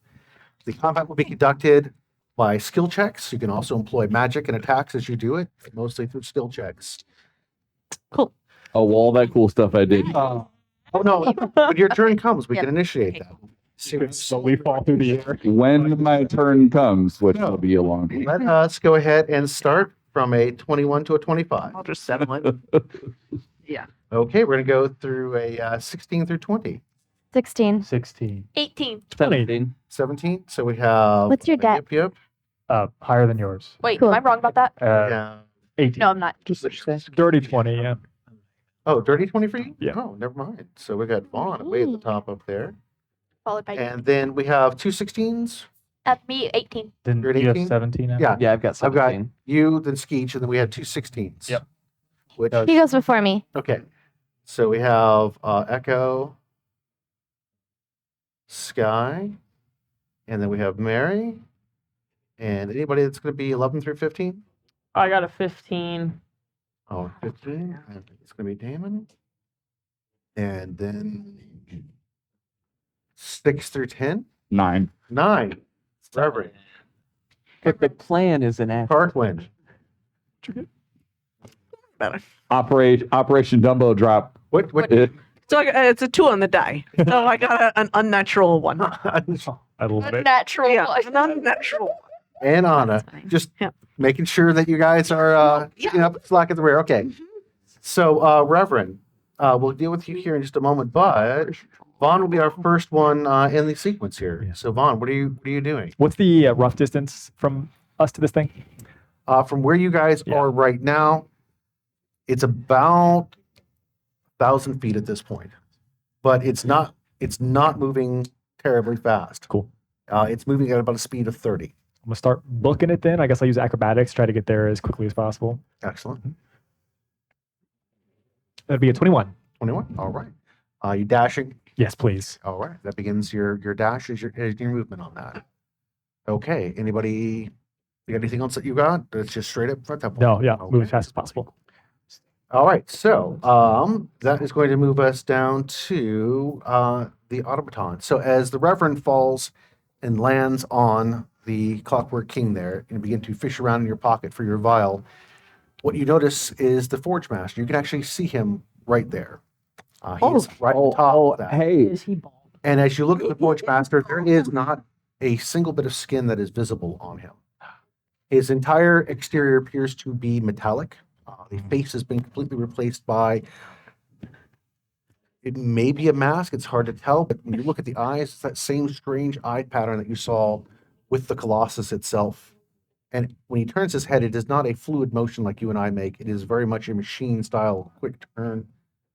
Speaker 1: The combat will be conducted by skill checks. You can also employ magic and attacks as you do it, mostly through skill checks.
Speaker 3: Cool.
Speaker 5: Oh, well, all that cool stuff I did.
Speaker 1: Oh no! When your turn comes, we
Speaker 9: Yeah.
Speaker 1: can initiate that.
Speaker 2: Slowly fall through the air.
Speaker 5: When my turn comes, which will be a long time.
Speaker 1: Let us go ahead and start from a 21 to a 25.
Speaker 3: I'll just settle it.
Speaker 1: Okay, we're gonna go through a 16 through 20.
Speaker 11: 16.
Speaker 2: 16.
Speaker 9: 18.
Speaker 4: 17.
Speaker 1: 17. So we have.
Speaker 11: What's your
Speaker 1: a
Speaker 11: dex?
Speaker 1: Yip,
Speaker 2: Higher than yours.
Speaker 9: Wait,
Speaker 11: Cool.
Speaker 9: am I wrong about that?
Speaker 1: yeah.
Speaker 2: 18.
Speaker 9: No, I'm not.
Speaker 8: Dirty 20, yeah.
Speaker 1: Oh, dirty 20 for you?
Speaker 8: Yeah.
Speaker 1: Oh, never mind. So we got Vaughn way at the top up there.
Speaker 9: Followed by
Speaker 1: And then we have two 16s.
Speaker 9: at me, 18.
Speaker 2: Didn't
Speaker 1: You're at
Speaker 2: you have
Speaker 1: 18?
Speaker 2: 17 now?
Speaker 1: Yeah.
Speaker 4: Yeah, I've got
Speaker 1: I've got
Speaker 4: 17.
Speaker 1: you, then Skeech, and then we had two 16s.
Speaker 2: Yep.
Speaker 1: Which,
Speaker 11: He goes before me.
Speaker 1: okay. So we have Echo, Sky, and then we have Mary. And anybody that's going to be 11 through 15?
Speaker 6: I got a 15.
Speaker 1: Oh, 15. I think it's going to be Damon. And then 6 through 10?
Speaker 5: 9.
Speaker 1: 9. Reverend.
Speaker 4: But the plan is an act.
Speaker 1: Parkwind.
Speaker 3: Better.
Speaker 5: Operation Dumbo Drop.
Speaker 1: What?
Speaker 3: So it's a 2 on the die. So I got an unnatural 1.
Speaker 2: I love it.
Speaker 9: Natural.
Speaker 3: Yeah, an unnatural.
Speaker 1: And Anna,
Speaker 3: That's fine.
Speaker 1: just
Speaker 3: Yeah.
Speaker 1: making sure that you guys are picking up slack at the rear. Okay. So, Reverend, we'll deal with you here in just a moment, but Vaughn will be our first one in the sequence here.
Speaker 8: Yeah.
Speaker 1: So, Vaughn, what are you doing?
Speaker 8: What's the rough distance from us to this thing?
Speaker 1: From where you guys
Speaker 8: Yeah.
Speaker 1: are right now, it's about 1,000 feet at this point, but it's not moving terribly fast.
Speaker 8: Cool.
Speaker 1: It's moving at about a speed of 30.
Speaker 8: I'm going to start booking it then. I guess I'll use acrobatics, try to get there as quickly as possible.
Speaker 1: Excellent.
Speaker 8: That'd be a 21.
Speaker 1: 21. All right. You dashing?
Speaker 8: Yes, please.
Speaker 1: All right. That begins your dash as your movement on that. Okay. Anybody? You got anything else that you got? That's just straight up front.
Speaker 8: No, yeah, move as
Speaker 1: Okay.
Speaker 8: fast as possible.
Speaker 1: All right. So that is going to move us down to the automaton. So as the Reverend falls and lands on the Clockwork King there and begin to fish around in your pocket for your vial, what you notice is the Forge Master. You can actually see him right there. He's right on top of that.
Speaker 5: Hey.
Speaker 6: Is he bald?
Speaker 1: And as you look at the Forge Master, there is not a single bit of skin that is visible on him. His entire exterior appears to be metallic. The face has been completely replaced by, it may be a mask, it's hard to tell, but when you look at the eyes, it's that same strange eye pattern that you saw with the Colossus itself. And when he turns his head, it is not a fluid motion like you and I make. It is very much a machine style, quick turn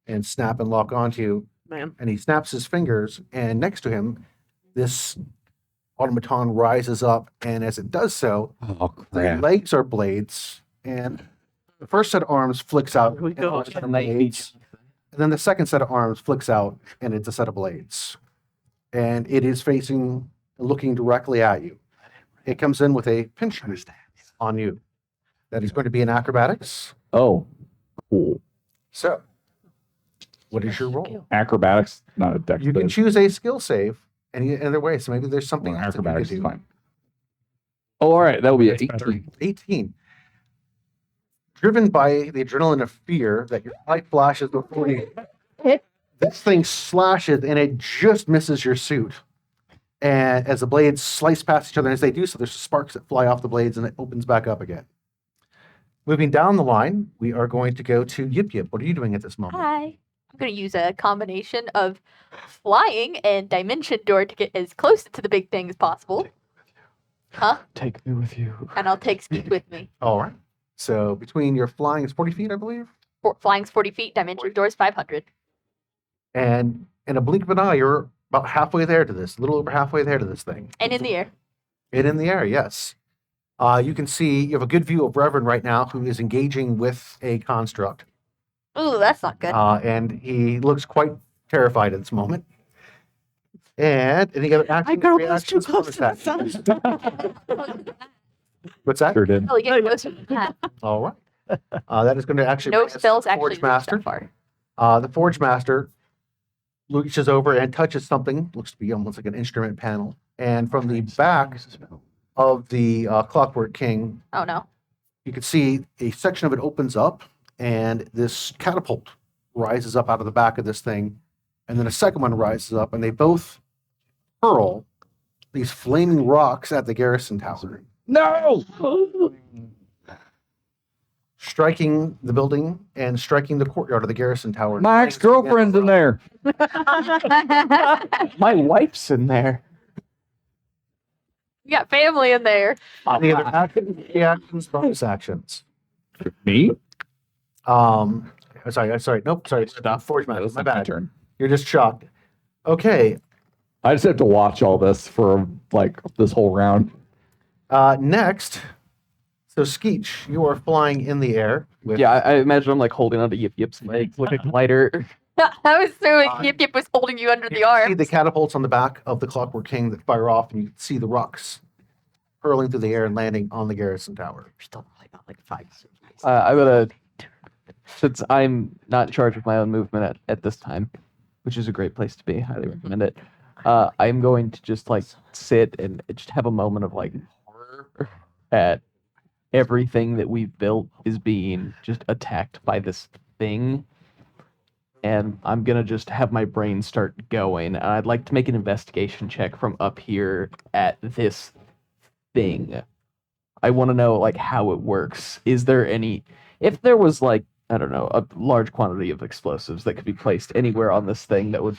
Speaker 1: and snap and lock onto.
Speaker 3: Man.
Speaker 1: And he snaps his fingers, and next to him, this automaton rises up, and as it does so,
Speaker 5: Oh,
Speaker 1: the
Speaker 5: crap.
Speaker 1: legs are blades, and the first set of arms flicks out,
Speaker 3: Here we
Speaker 1: and
Speaker 3: go.
Speaker 1: it's a set of blades, and then the second set of arms flicks out, and it's a set of blades, and it is facing, looking directly at you. It comes in with a pinch move on you. That is going to be an acrobatics.
Speaker 5: Oh, cool.
Speaker 1: So, what is your roll?
Speaker 5: Acrobatics, not a dex.
Speaker 1: You can
Speaker 5: but
Speaker 1: choose a skill save any other way. So maybe there's something else that you
Speaker 5: acrobatics
Speaker 1: could
Speaker 5: is
Speaker 1: do.
Speaker 5: fine. Oh, all right. That will be an
Speaker 8: That's better.
Speaker 5: 18.
Speaker 1: 18. Driven by the adrenaline of fear that your light flashes before you, this thing slashes and it just misses your suit. And as the blades slice past each other, and as they do so, there's sparks that fly off the blades and it opens back up again. Moving down the line, we are going to go to Yip Yip. What are you doing at this moment?
Speaker 9: Hi. I'm going to use a combination of flying and dimension door to get as close to the big thing as possible. Huh?
Speaker 4: Take me with you.
Speaker 9: And I'll take Skeet with me.
Speaker 1: All right. So between your flying is 40 feet, I believe.
Speaker 9: Flying's 40 feet, dimension door's 500.
Speaker 1: And in a blink of an eye, you're about halfway there to this, a little over halfway there to this thing.
Speaker 9: And in the air.
Speaker 1: And in the air, yes. You can see, you have a good view of Reverend right now who is engaging with a construct.
Speaker 9: Ooh, that's not good.
Speaker 1: And he looks quite terrified at this moment. And any other
Speaker 3: My
Speaker 1: actions,
Speaker 3: girl was too
Speaker 1: reactions,
Speaker 3: close to the
Speaker 1: bonus
Speaker 3: sun.
Speaker 1: actions? What's that?
Speaker 5: Sure did.
Speaker 9: Oh, yeah, closer than that.
Speaker 1: All right. That is going to actually
Speaker 9: No
Speaker 1: bring us to
Speaker 9: spells
Speaker 1: the
Speaker 9: actually
Speaker 1: Forge
Speaker 9: reach
Speaker 1: Master.
Speaker 9: that far.
Speaker 1: The Forge Master reaches over and touches something, looks to be almost like an instrument panel. And from the back of the Clockwork King,
Speaker 9: Oh no.
Speaker 1: you can see a section of it opens up, and this catapult rises up out of the back of this thing. And then a second one rises up, and they both hurl these flaming rocks at the garrison tower,
Speaker 5: No!
Speaker 1: striking the building and striking the courtyard of the garrison tower.
Speaker 5: My ex-girlfriend's in there.
Speaker 4: My wife's in there.
Speaker 9: We got family in there.
Speaker 1: Any other actions, bonus actions?
Speaker 5: Me?
Speaker 1: Sorry. Nope. Sorry. Forge Master.
Speaker 5: That's
Speaker 1: My
Speaker 5: not my
Speaker 1: bad.
Speaker 5: turn.
Speaker 1: You're just shocked. Okay.
Speaker 5: I just have to watch all this for like this whole round.
Speaker 1: Next. So Skeech, you are flying in the air. With,
Speaker 4: Yeah, I imagine I'm like holding onto Yip Yip's legs like a lighter.
Speaker 9: I was assuming Yip Yip was holding you under
Speaker 1: You
Speaker 9: the
Speaker 1: can
Speaker 9: arm.
Speaker 1: see the catapults on the back of the Clockwork King that fire off, and you can see the rocks hurling through the air and landing on the garrison tower.
Speaker 3: Still probably got like 5.
Speaker 4: I'm gonna, since I'm not in charge of my own movement at this time, which is a great place to be, highly recommend it. I'm going to just like sit and just have a moment of like horror at everything that we've built is being just attacked by this thing. And I'm gonna just have my brain start going. And I'd like to make an investigation check from up here at this thing. I want to know like how it works. Is there any, if there was like, I don't know, a large quantity of explosives that could be placed anywhere on this thing that would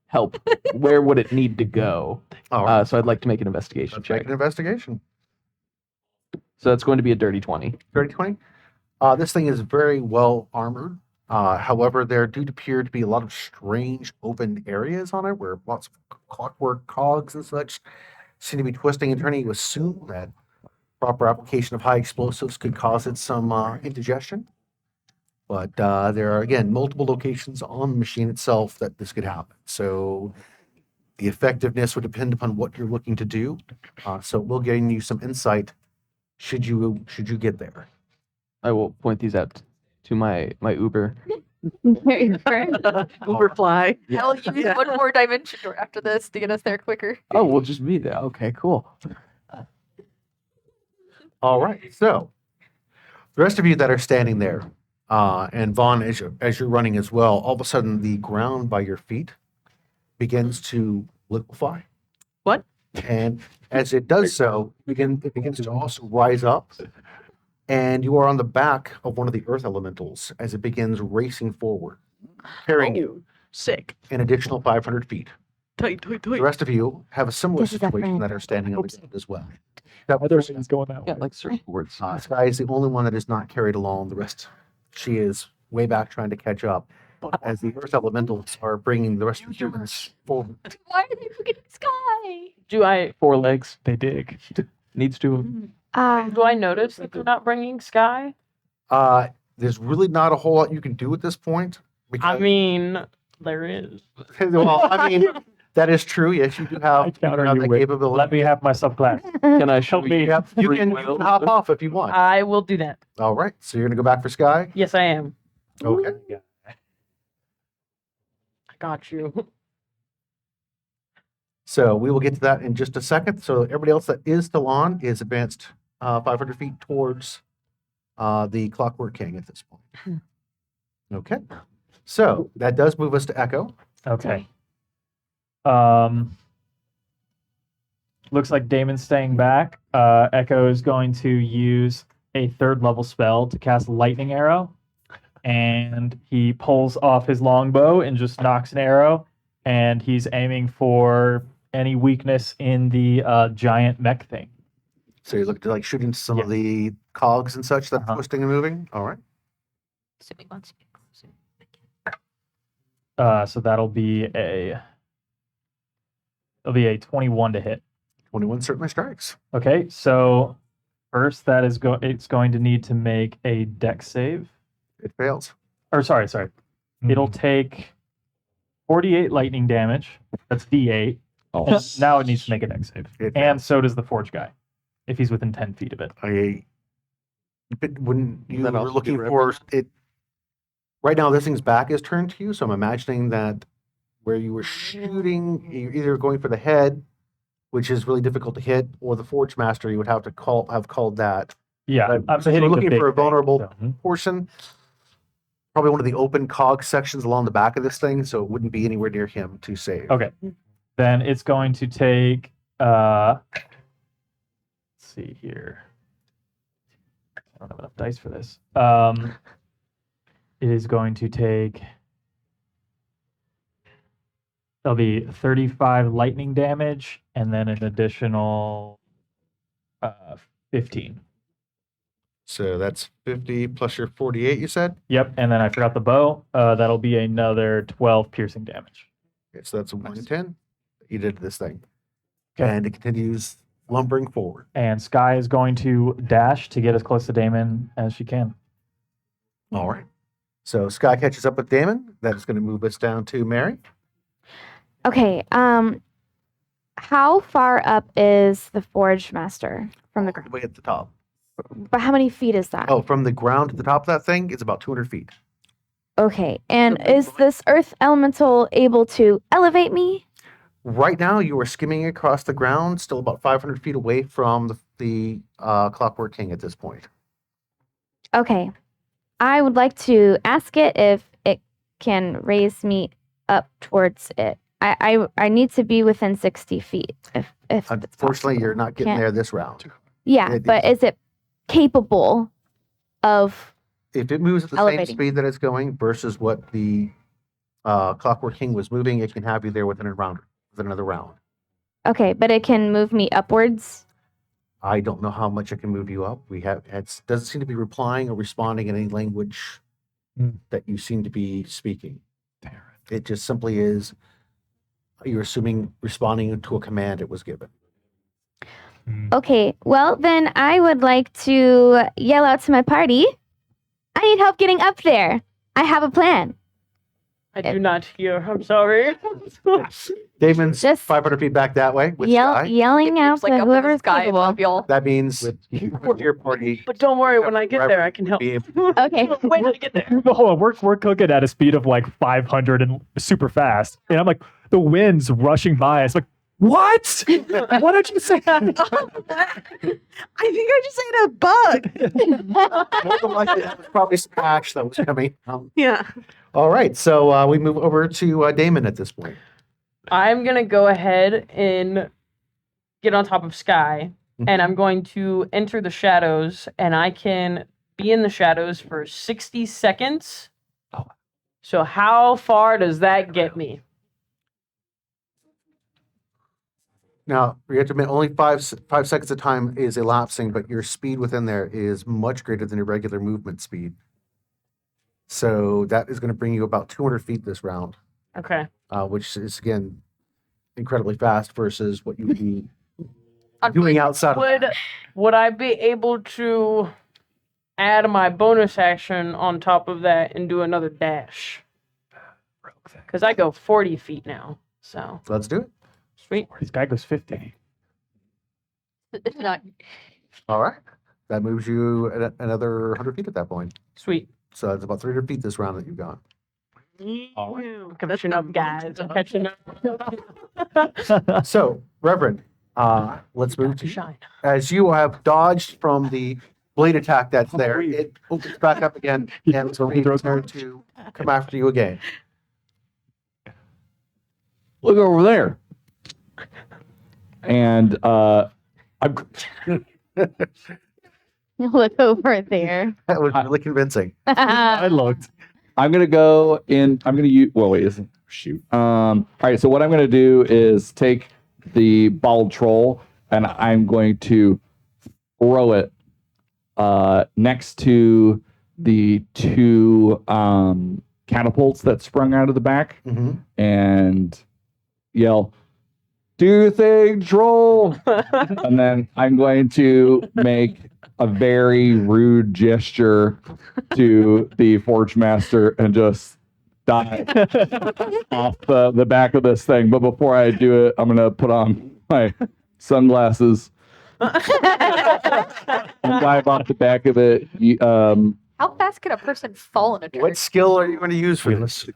Speaker 4: help, where would it need to go?
Speaker 1: All right.
Speaker 4: So I'd like to make an investigation
Speaker 1: Let's
Speaker 4: check.
Speaker 1: make an investigation.
Speaker 4: So that's going to be a dirty 20.
Speaker 1: 30-20. This thing is very well armored. However, there do appear to be a lot of strange open areas on it where lots of clockwork cogs and such seem to be twisting and turning. You assume that proper application of high explosives could cause it some indigestion. But there are, again, multiple locations on the machine itself that this could happen. So the effectiveness would depend upon what you're looking to do. So we'll gain you some insight should you get there.
Speaker 4: I will point these out to my Uber.
Speaker 3: Uberfly.
Speaker 9: Hell, you need one more dimension door after this to get us there quicker.
Speaker 4: Oh, we'll just be there. Okay, cool.
Speaker 1: All right. So the rest of you that are standing there, and Vaughn, as you're running as well, all of a sudden the ground by your feet begins to liquefy.
Speaker 3: What?
Speaker 1: And as it does so, it begins to also rise up. And you are on the back of one of the earth elementals as it begins racing forward, carrying you
Speaker 3: Sick.
Speaker 1: an additional 500 feet.
Speaker 3: Tight, tight,
Speaker 1: The
Speaker 3: tight.
Speaker 1: rest of you have a similar
Speaker 11: This is our
Speaker 1: situation
Speaker 11: friend.
Speaker 1: that are standing on the ground as well.
Speaker 8: Other things going that
Speaker 4: Yeah,
Speaker 8: way.
Speaker 4: like surfboards.
Speaker 1: Sky is the only one that is not carried along. The rest, she is way back trying to catch up. As the earth elementals are bringing the rest of the humans forward.
Speaker 9: Why are they forgetting Sky?
Speaker 6: Do I
Speaker 4: 4 legs.
Speaker 8: They dig.
Speaker 4: Needs to.
Speaker 6: do I notice that they're not bringing Sky?
Speaker 1: There's really not a whole lot you can do at this point.
Speaker 6: I mean, there is.
Speaker 1: well, I mean, that is true. Yes, you do
Speaker 8: I
Speaker 1: have,
Speaker 8: counter you
Speaker 1: that
Speaker 8: with,
Speaker 1: capability.
Speaker 8: let me have my subclass.
Speaker 4: Can I show
Speaker 8: Help me.
Speaker 1: Yep, you can hop off if you want.
Speaker 6: I will do that.
Speaker 1: All right. So you're going to go back for Sky?
Speaker 6: Yes, I am.
Speaker 1: Okay.
Speaker 6: I got you.
Speaker 1: So we will get to that in just a second. So everybody else that is still on is advanced 500 feet towards the Clockwork King at this point. Okay. So that does move us to Echo.
Speaker 2: Okay. Looks like Damon's staying back. Echo is going to use a 3rd level spell to cast Lightning Arrow. And he pulls off his longbow and just knocks an arrow. And he's aiming for any weakness in the giant mech thing.
Speaker 1: So you're looking to like shooting some of
Speaker 2: Yeah.
Speaker 1: the cogs and such that are twisting and moving. All right.
Speaker 9: Assuming once you get closer.
Speaker 2: So that'll be a 21 to hit.
Speaker 1: 21 certainly strikes.
Speaker 2: Okay, so first that is it's going to need to make a dex save.
Speaker 1: It fails.
Speaker 2: Or sorry. It'll take 48 lightning damage. That's D8.
Speaker 5: Oh,
Speaker 2: Now it needs to make a dex save.
Speaker 1: It
Speaker 2: And so does the forge guy. if he's within 10 feet of it.
Speaker 1: But when you
Speaker 4: That
Speaker 1: were
Speaker 4: also
Speaker 1: looking
Speaker 4: be
Speaker 1: for it, right now this thing's back is turned to you, so I'm imagining that where you were shooting, you're either going for the head, which is really difficult to hit, or the Forge Master, you would have to have called that.
Speaker 2: Yeah, I'm
Speaker 1: So you're
Speaker 2: hitting the
Speaker 1: looking
Speaker 2: big
Speaker 1: for a
Speaker 2: thing,
Speaker 1: vulnerable
Speaker 2: so-
Speaker 1: portion, probably one of the open cog sections along the back of this thing, so it wouldn't be anywhere near him to save.
Speaker 2: Okay. Then it's going to take let's see here. I don't have enough dice for this. It is going to take there'll be 35 lightning damage and then an additional 15.
Speaker 1: So that's 50 plus your 48, you said?
Speaker 2: Yep, and then I forgot the bow. That'll be another 12 piercing damage.
Speaker 1: Okay, so that's a 1 in 10. You did this thing.
Speaker 2: Okay.
Speaker 1: And it continues lumbering forward.
Speaker 2: And Sky is going to dash to get as close to Damon as she can.
Speaker 1: All right. So Sky catches up with Damon. That is going to move us down to Mary.
Speaker 11: Okay. How far up is the Forge Master from the ground?
Speaker 1: Way at the top.
Speaker 11: But how many feet is that?
Speaker 1: Oh, from the ground to the top of that thing, it's about 200 feet.
Speaker 11: Okay. And is this earth elemental able to elevate me?
Speaker 1: Right now, you are skimming across the ground, still about 500 feet away from the Clockwork King at this point.
Speaker 11: Okay. I would like to ask it if it can raise me up towards it. I need to be within 60 feet. If it's
Speaker 1: Unfortunately,
Speaker 11: possible.
Speaker 1: you're not getting
Speaker 11: Can't-
Speaker 1: there this round.
Speaker 11: Yeah,
Speaker 1: it-
Speaker 11: but is it capable of?
Speaker 1: If it moves at the same
Speaker 11: Elevating.
Speaker 1: speed that it's going versus what the Clockwork King was moving, it can have you there within another round.
Speaker 11: Okay, but it can move me upwards.
Speaker 1: I don't know how much it can move you up. It doesn't seem to be replying or responding in any language that you seem to be speaking. It just simply is, you're assuming, responding to a command it was given.
Speaker 11: Okay, well then I would like to yell out to my party. I need help getting up there. I have a plan.
Speaker 6: I do not hear. I'm sorry.
Speaker 1: Damon's
Speaker 11: Just
Speaker 1: 500 feet back that way with Sky.
Speaker 11: Yelling out
Speaker 9: like
Speaker 11: to
Speaker 9: up in the
Speaker 11: whoever's
Speaker 9: sky
Speaker 11: capable.
Speaker 9: above y'all.
Speaker 1: That means your party.
Speaker 6: But don't worry, when I get there, I can help.
Speaker 1: Be able-
Speaker 11: Okay.
Speaker 6: When I get there.
Speaker 2: Hold on, we're cooking at a speed of like 500 and super fast. And I'm like, the wind's rushing by. It's like, what? What did you say?
Speaker 3: I think I just ate a bug.
Speaker 1: More than likely, that was probably some ash that was coming.
Speaker 3: Yeah.
Speaker 1: All right, so we move over to Damon at this point.
Speaker 6: I'm gonna go ahead and get on top of Sky, and I'm going to enter the shadows, and I can be in the shadows for 60 seconds. So how far does that get me?
Speaker 1: Now, you have to admit, only 5 seconds of time is elapsing, but your speed within there is much greater than your regular movement speed. So that is going to bring you about 200 feet this round,
Speaker 6: Okay.
Speaker 1: which is, again, incredibly fast versus what you would be doing outside of that.
Speaker 6: Would I be able to add my bonus action on top of that and do another dash? Because I go 40 feet now. So
Speaker 1: Let's do it.
Speaker 6: sweet.
Speaker 2: This guy goes 50.
Speaker 9: Not
Speaker 1: All right. That moves you another 100 feet at that point.
Speaker 6: Sweet.
Speaker 1: So it's about 300 feet this round that you've gone.
Speaker 6: I'm catching up, guys. I'm catching up.
Speaker 1: So, Reverend, let's move to you.
Speaker 6: Shine.
Speaker 1: As you have dodged from the blade attack that's there, it opens back up again and it's ready to come after you again.
Speaker 5: Look over there. And I'm
Speaker 11: Look over there.
Speaker 1: That was really convincing.
Speaker 2: I looked.
Speaker 5: I'm gonna go in. I'm gonna use. Well, wait. Isn't shoot. All right. So what I'm gonna do is take the bald troll and I'm going to throw it next to the two catapults that sprung out of the back and yell, "Do your thing, troll!" And then I'm going to make a very rude gesture to the Forge Master and just dive off the back of this thing. But before I do it, I'm going to put on my sunglasses dive off the back of it.
Speaker 9: How fast can a person fall in a turret?
Speaker 1: What skill are you going to use for this?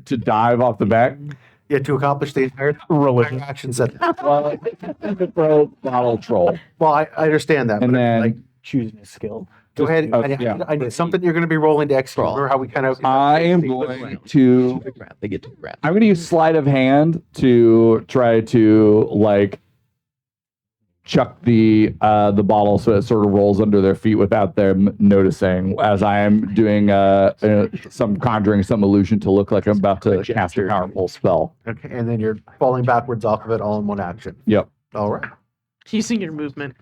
Speaker 5: To dive off the back.
Speaker 1: Yeah, to accomplish the entire
Speaker 2: Religion.
Speaker 1: action set.
Speaker 5: Well, throw bottle troll,
Speaker 1: Well, I understand that.
Speaker 5: and
Speaker 1: but
Speaker 5: then
Speaker 1: like,
Speaker 12: Choosing a skill.
Speaker 1: go ahead.
Speaker 5: yeah.
Speaker 1: I need something you're going to be rolling to execute. Remember how we kind of.
Speaker 5: I am going to.
Speaker 4: They get to grab.
Speaker 5: I'm going to use sleight of hand to try to like chuck the bottle so it sort of rolls under their feet without them noticing. As I am doing some conjuring some illusion to look like I'm about to cast a powerful spell.
Speaker 1: Okay, and then you're falling backwards off of it all in one action.
Speaker 5: Yep.
Speaker 1: All right.
Speaker 3: Using your movement.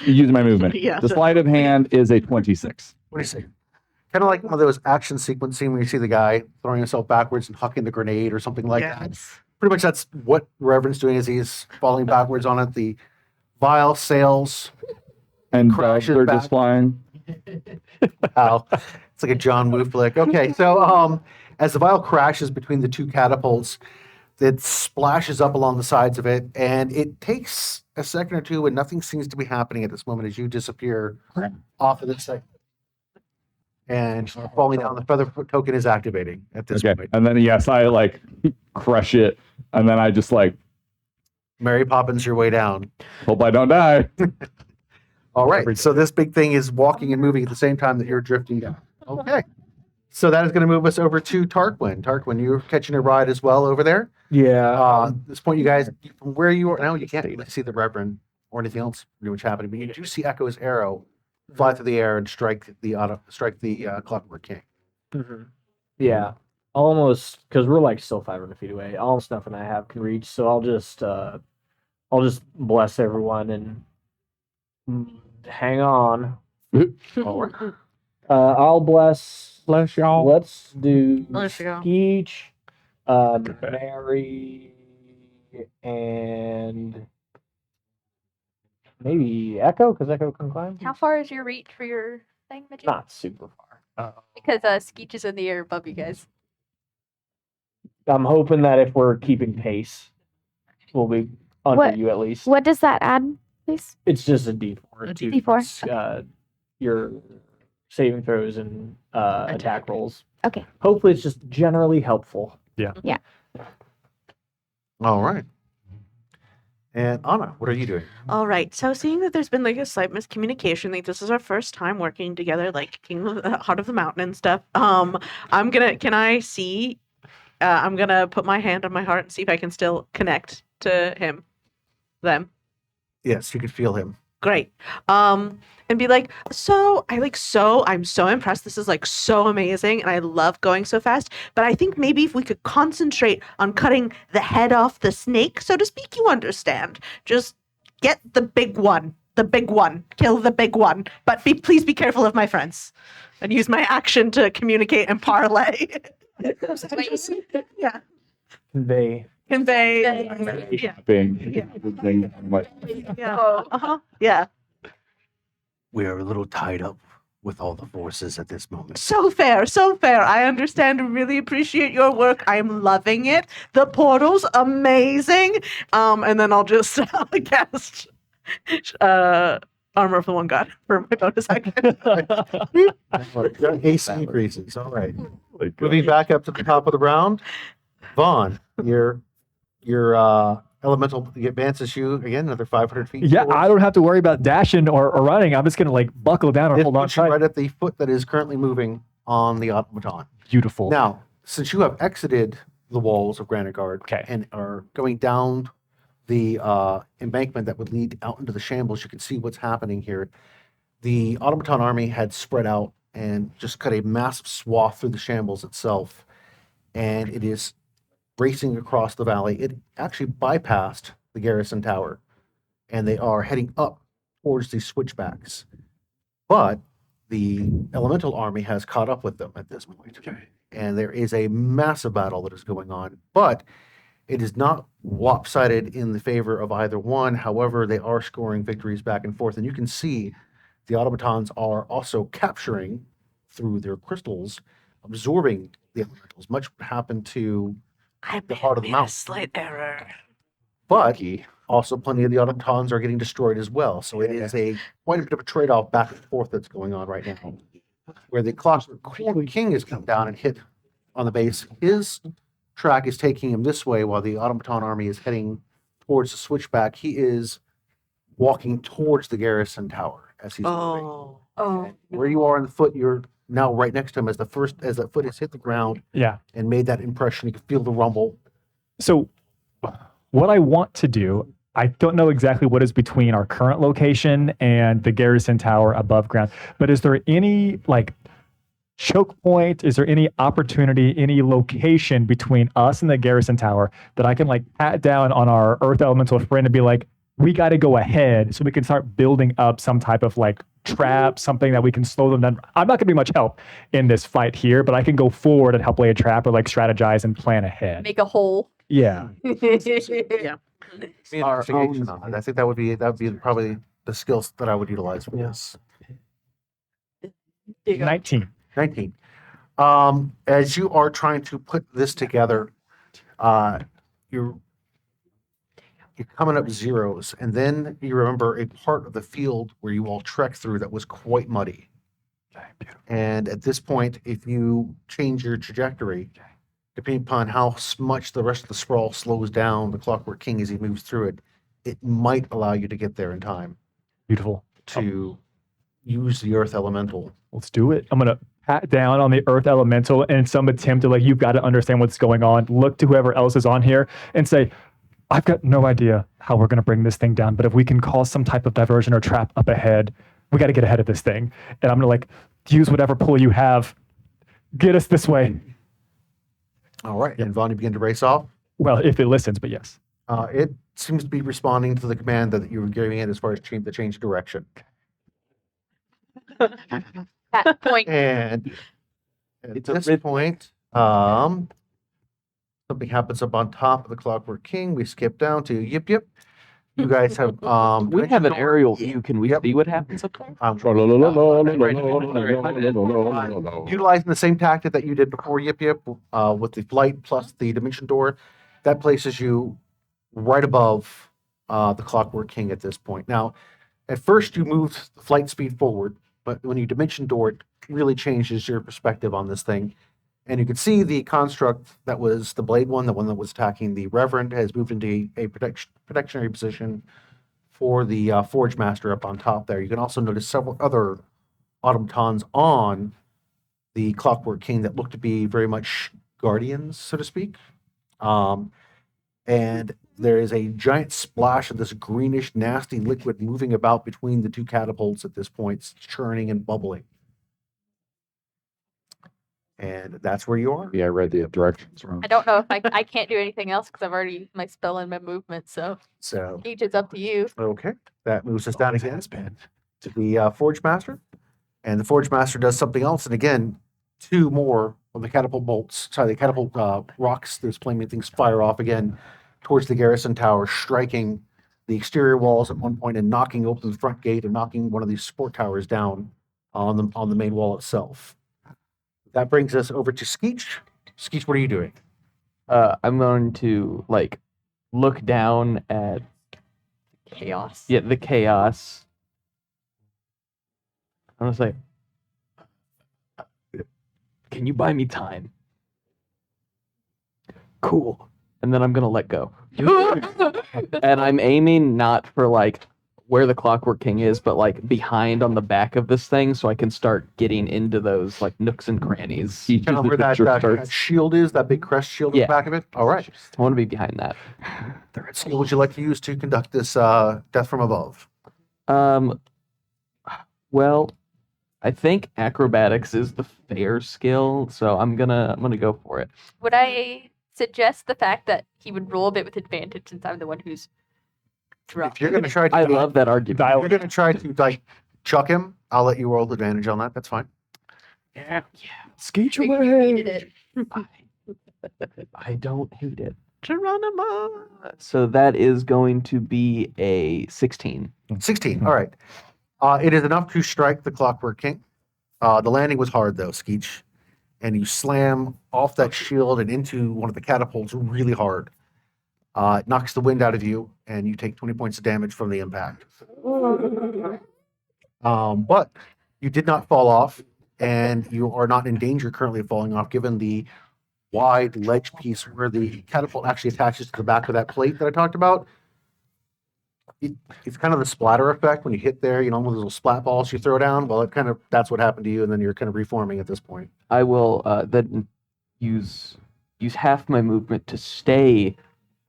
Speaker 5: Using my movement.
Speaker 3: Yeah.
Speaker 5: The sleight of hand is a 26.
Speaker 1: What do you say? Kind of like one of those action sequencing where you see the guy throwing himself backwards and hucking the grenade or something like that. Pretty much that's what Reverend's doing as he's falling backwards on it. The vial sails.
Speaker 5: And
Speaker 1: Crashes
Speaker 5: they're
Speaker 1: back.
Speaker 5: just flying.
Speaker 1: Wow. It's like a John Woo flick. Okay, so as the vial crashes between the two catapults, it splashes up along the sides of it, and it takes a second or two, and nothing seems to be happening at this moment as you disappear off of this thing. And falling down, the feather token is activating at this
Speaker 5: Okay.
Speaker 1: point.
Speaker 5: And then yes, I like crush it, and then I just like
Speaker 1: Mary Poppins your way down.
Speaker 5: hope I don't die.
Speaker 1: All right. So this big thing is walking and moving at the same time that you're drifting down. Okay. So that is going to move us over to Tarquin. Tarquin, you're catching a ride as well over there.
Speaker 12: Yeah.
Speaker 1: At this point, you guys, from where you are now, you can't really see the Reverend or anything else pretty much happening, but you do see Echo's arrow fly through the air and strike the Clockwork King.
Speaker 12: Yeah. Almost, because we're like still 500 feet away. Almost nothing I have can reach. So I'll just bless everyone and hang on. I'll bless.
Speaker 5: Bless y'all.
Speaker 12: Let's do
Speaker 3: Let's go.
Speaker 12: Skeech, Mary, and maybe Echo, because Echo can climb.
Speaker 9: How far is your reach for your thing, Midget?
Speaker 12: Not super far.
Speaker 9: Because Skeech is in the air above you guys.
Speaker 12: I'm hoping that if we're keeping pace, we'll be under
Speaker 11: What-
Speaker 12: you at least.
Speaker 11: What does that add, please?
Speaker 12: It's just a D4.
Speaker 3: A
Speaker 12: to,
Speaker 11: D4,
Speaker 12: your saving throws and attack rolls.
Speaker 11: Okay.
Speaker 12: Hopefully, it's just generally helpful.
Speaker 1: All right. And Anna, what are you doing?
Speaker 3: All right. So seeing that there's been like a slight miscommunication, like this is our first time working together, like King of the Heart of the Mountain and stuff. I'm gonna put my hand on my heart and see if I can still connect to them.
Speaker 1: Yes, you could feel him.
Speaker 3: Great. And be like, I'm so impressed. This is like so amazing. And I love going so fast. But I think maybe if we could concentrate on cutting the head off the snake, so to speak, you understand. Just get the big one. Kill the big one. But please be careful of my friends. And use my action to communicate and parlay. Yeah.
Speaker 12: Convey.
Speaker 3: Yeah. Yeah. Uh-huh. Yeah.
Speaker 1: We are a little tied up with all the forces at this moment.
Speaker 3: So fair, so fair. I understand and really appreciate your work. I'm loving it. The portal's amazing. And then I'll just cast Armor of the One God for my bonus action.
Speaker 1: Haste increases. All right. Moving back up to the top of the round, Vaughn, your elemental advances you again another 500 feet.
Speaker 2: Yeah,
Speaker 1: forward.
Speaker 2: I don't have to worry about dashing or running. I'm just gonna like buckle down or
Speaker 1: It
Speaker 2: hold on
Speaker 1: puts you
Speaker 2: tight.
Speaker 1: right at the foot that is currently moving on the automaton.
Speaker 2: Beautiful.
Speaker 1: Now, since you have exited the walls of Granitegard
Speaker 2: Okay.
Speaker 1: and are going down the embankment that would lead out into the shambles, you can see what's happening here. The automaton army had spread out and just cut a massive swath through the shambles itself, and it is racing across the valley. It actually bypassed the garrison tower, and they are heading up towards these switchbacks. But the elemental army has caught up with them at this point. And there is a massive battle that is going on, but it is not lopsided in the favor of either one. However, they are scoring victories back and forth, and you can see the automatons are also capturing through their crystals, absorbing the elementals. Much happened to
Speaker 3: I
Speaker 1: the heart of the
Speaker 3: made a
Speaker 1: mountain.
Speaker 3: slight error.
Speaker 1: But Also, plenty of the automatons are getting destroyed as well. So it is quite a bit of a trade-off back and forth that's going on right now. Where the Clockwork King has come down and hit on the base. His track is taking him this way while the automaton army is heading towards the switchback. He is walking towards the garrison tower as he's moving.
Speaker 3: Oh.
Speaker 1: Where you are on the foot, you're now right next to him as that foot has hit the ground
Speaker 8: Yeah.
Speaker 1: and made that impression. You can feel the rumble.
Speaker 8: So, what I want to do, I don't know exactly what is between our current location and the garrison tower above ground, but is there any like choke point? Is there any opportunity, any location between us and the garrison tower that I can like pat down on our earth elemental friend and be like, we got to go ahead so we can start building up some type of like trap, something that we can slow them down. I'm not going to be much help in this fight here, but I can go forward and help lay a trap or like strategize and plan ahead.
Speaker 9: Make a hole.
Speaker 8: Yeah.
Speaker 3: Yeah.
Speaker 4: Our
Speaker 1: Investigation
Speaker 4: own-
Speaker 1: on it. I think that would be probably the skills that I would utilize for this.
Speaker 8: 19.
Speaker 1: 19. As you are trying to put this together, you're coming up zeros, and then you remember a part of the field where you all trekked through that was quite muddy. And at this point, if you change your trajectory, depending upon how much the rest of the sprawl slows down the Clockwork King as he moves through it, it might allow you to get there in time
Speaker 8: Beautiful.
Speaker 1: to use the Earth Elemental.
Speaker 8: Let's do it. I'm going to pat down on the earth elemental in some attempt to like, you've got to understand what's going on. Look to whoever else is on here and say, I've got no idea how we're going to bring this thing down, but if we can cause some type of diversion or trap up ahead, we got to get ahead of this thing. And I'm going to like use whatever pull you have. Get us this way.
Speaker 1: All right. And Vaughn, you begin to race off.
Speaker 8: Well, if it listens, but yes.
Speaker 1: It seems to be responding to the command that you were giving it as far as the change of direction.
Speaker 9: At point.
Speaker 1: And at
Speaker 4: It's a
Speaker 1: this
Speaker 4: rhythm.
Speaker 1: point, something happens up on top of the Clockwork King. We skip down to Yip Yip. You guys have
Speaker 4: We have an aerial view. Can we
Speaker 1: Yep.
Speaker 4: see what happens up there?
Speaker 1: Utilizing the same tactic that you did before Yip Yip with the flight plus the dimension door, that places you right above the Clockwork King at this point. Now, at first you moved the flight speed forward, but when you dimension door, it really changes your perspective on this thing. And you can see the construct that was the blade one, the one that was attacking the Reverend, has moved into a protectionary position for the Forge Master up on top there. You can also notice several other automatons on the Clockwork King that look to be very much guardians, so to speak. And there is a giant splash of this greenish, nasty liquid moving about between the two catapults at this point, churning and bubbling. And that's where you are.
Speaker 5: Yeah, I read the directions wrong.
Speaker 9: I don't know if I can't do anything else because I've already used my spell and my movement. So
Speaker 1: So,
Speaker 9: each is up to you.
Speaker 1: okay. That moves us down again to the Forge Master. And the Forge Master does something else. And again, two more of the catapult rocks, those flaming things fire off again towards the garrison tower, striking the exterior walls at one point and knocking open the front gate and knocking one of these support towers down on the main wall itself. That brings us over to Skeech. Skeech, what are you doing?
Speaker 4: I'm going to like look down at
Speaker 9: Chaos.
Speaker 4: the chaos. I'm gonna say, can you buy me time? Cool. And then I'm gonna let go. And I'm aiming not for like where the Clockwork King is, but like behind on the back of this thing, so I can start getting into those like nooks and crannies.
Speaker 1: Kind of where that shield is, that big crest shield in
Speaker 4: Yeah.
Speaker 1: the back of it? All right.
Speaker 4: I want to be behind that.
Speaker 1: What skill would you like to use to conduct this death from above?
Speaker 4: Well, I think acrobatics is the fair skill, so I'm gonna go for it.
Speaker 9: Would I suggest the fact that he would roll a bit with advantage since I'm the one who's drunk?
Speaker 1: If you're going to try to,
Speaker 4: I love that argument.
Speaker 1: if you're going to try to like chuck him, I'll let you roll advantage on that. That's fine.
Speaker 4: Yeah.
Speaker 8: Skeech
Speaker 9: Figured you
Speaker 8: away.
Speaker 9: needed it.
Speaker 4: I don't hate it.
Speaker 3: Geronimo.
Speaker 4: So that is going to be a 16.
Speaker 1: 16. All right. It is enough to strike the Clockwork King. The landing was hard though, Skeech, and you slam off that shield and into one of the catapults really hard. It knocks the wind out of you, and you take 20 points of damage from the impact. But you did not fall off, and you are not in danger currently of falling off, given the wide ledge piece where the catapult actually attaches to the back of that plate that I talked about. It's kind of the splatter effect when you hit there, you know, those little splat balls you throw down. Well, that's what happened to you, and then you're kind of reforming at this point.
Speaker 4: I will then use half my movement to stay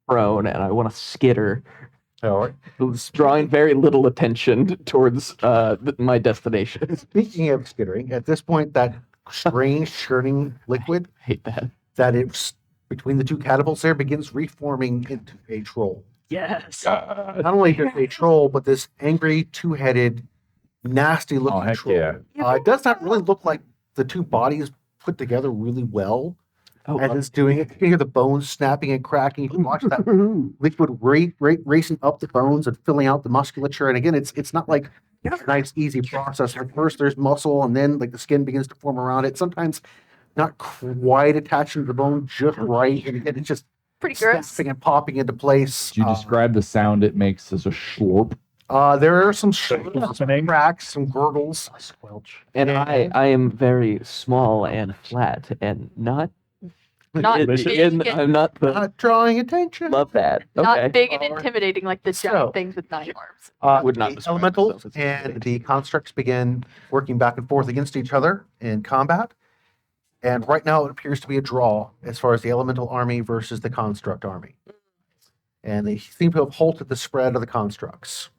Speaker 4: prone, and I want to skitter,
Speaker 1: All right.
Speaker 4: drawing very little attention towards my destination.
Speaker 1: Speaking of skittering, at this point, that strange churning liquid
Speaker 4: I hate that.
Speaker 1: that it's between the two catapults there begins reforming into a troll.
Speaker 3: Yes.
Speaker 1: Not only just a troll, but this angry, two-headed, nasty-looking
Speaker 5: Oh, heck
Speaker 1: troll.
Speaker 5: yeah.
Speaker 1: It does not really look like the two bodies put together really well as it's doing it. You can hear the bones snapping and cracking. You can watch that liquid racing up the bones and filling out the musculature. And again, it's not like a nice, easy process. Like first there's muscle, and then like the skin begins to form around it. Sometimes not quite attaching to the bone just right. And again, it's just
Speaker 9: Pretty gross.
Speaker 1: snapping and popping into place.
Speaker 5: Did you describe the sound it makes as a slurp?
Speaker 1: There are some cracks, some gurgles.
Speaker 12: Squelch.
Speaker 4: And I am very small and flat and not
Speaker 9: Not
Speaker 4: it-
Speaker 9: big.
Speaker 4: I'm not the
Speaker 1: Not drawing attention.
Speaker 4: love that. Okay.
Speaker 9: Not big and
Speaker 1: Alright.
Speaker 9: intimidating like the
Speaker 1: So-
Speaker 9: giant things with 9 arms.
Speaker 4: would not
Speaker 1: The
Speaker 4: describe
Speaker 1: elementals
Speaker 4: myself as
Speaker 1: and
Speaker 4: intimidating.
Speaker 1: the constructs begin working back and forth against each other in combat. And right now it appears to be a draw as far as the elemental army versus the construct army. And they seem to have halted the spread of the constructs.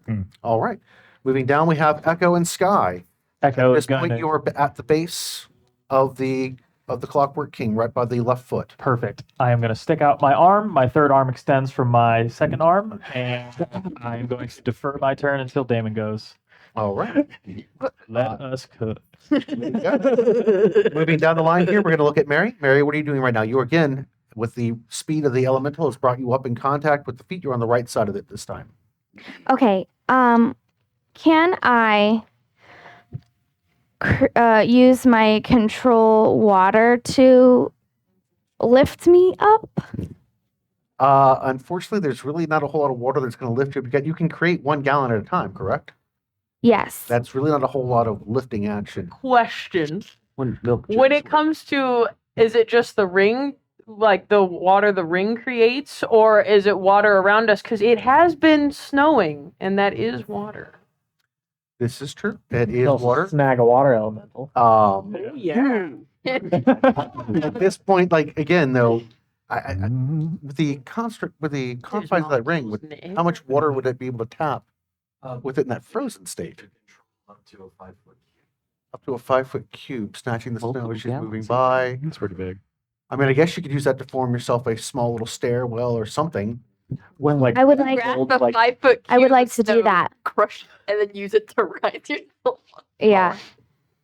Speaker 1: All right. Moving down, we have Echo and Sky.
Speaker 2: Echo
Speaker 1: At
Speaker 2: is
Speaker 1: this point,
Speaker 2: going to.
Speaker 1: you're at the base of the Clockwork King, right by the left foot.
Speaker 2: Perfect. I am going to stick out my arm. My third arm extends from my second arm, and I am going to defer my turn until Damon goes.
Speaker 1: All right.
Speaker 2: Let us cook.
Speaker 1: Moving down the line here, we're going to look at Mary. Mary, what are you doing right now? You again, with the speed of the elemental, has brought you up in contact with the feet. You're on the right side of it this time.
Speaker 11: Okay. Can I use my control water to lift me up?
Speaker 1: Unfortunately, there's really not a whole lot of water that's going to lift you. Because you can create 1 gallon at a time, correct?
Speaker 11: Yes.
Speaker 1: That's really not a whole lot of lifting action.
Speaker 6: Question.
Speaker 4: When milk
Speaker 6: When
Speaker 4: jugs
Speaker 6: it comes to, is it just the ring, like the water the ring creates, or is it water around us? Because it has been snowing, and that is water.
Speaker 1: This is true. It
Speaker 12: You
Speaker 1: is
Speaker 12: can also
Speaker 1: water.
Speaker 12: Snag a water elemental.
Speaker 6: Yeah.
Speaker 1: At this point, like again, though, with the construct, with the confines of that ring, with how much water would it be able to tap with it in that frozen state?
Speaker 10: Up to a 5-foot cube.
Speaker 1: Up to a 5-foot cube, snatching the snow
Speaker 4: Multiple
Speaker 1: as she's moving
Speaker 4: gallons.
Speaker 1: by.
Speaker 8: That's pretty big.
Speaker 1: I mean, I guess you could use that to form yourself a small little stairwell or something.
Speaker 12: When like
Speaker 11: I would like.
Speaker 9: Grab
Speaker 12: old,
Speaker 9: a
Speaker 12: like
Speaker 9: 5-foot
Speaker 11: I would
Speaker 9: cube
Speaker 11: like
Speaker 9: of
Speaker 11: to do
Speaker 9: stone,
Speaker 11: that.
Speaker 9: Crush it, and then use it to rise yourself up.
Speaker 11: Yeah.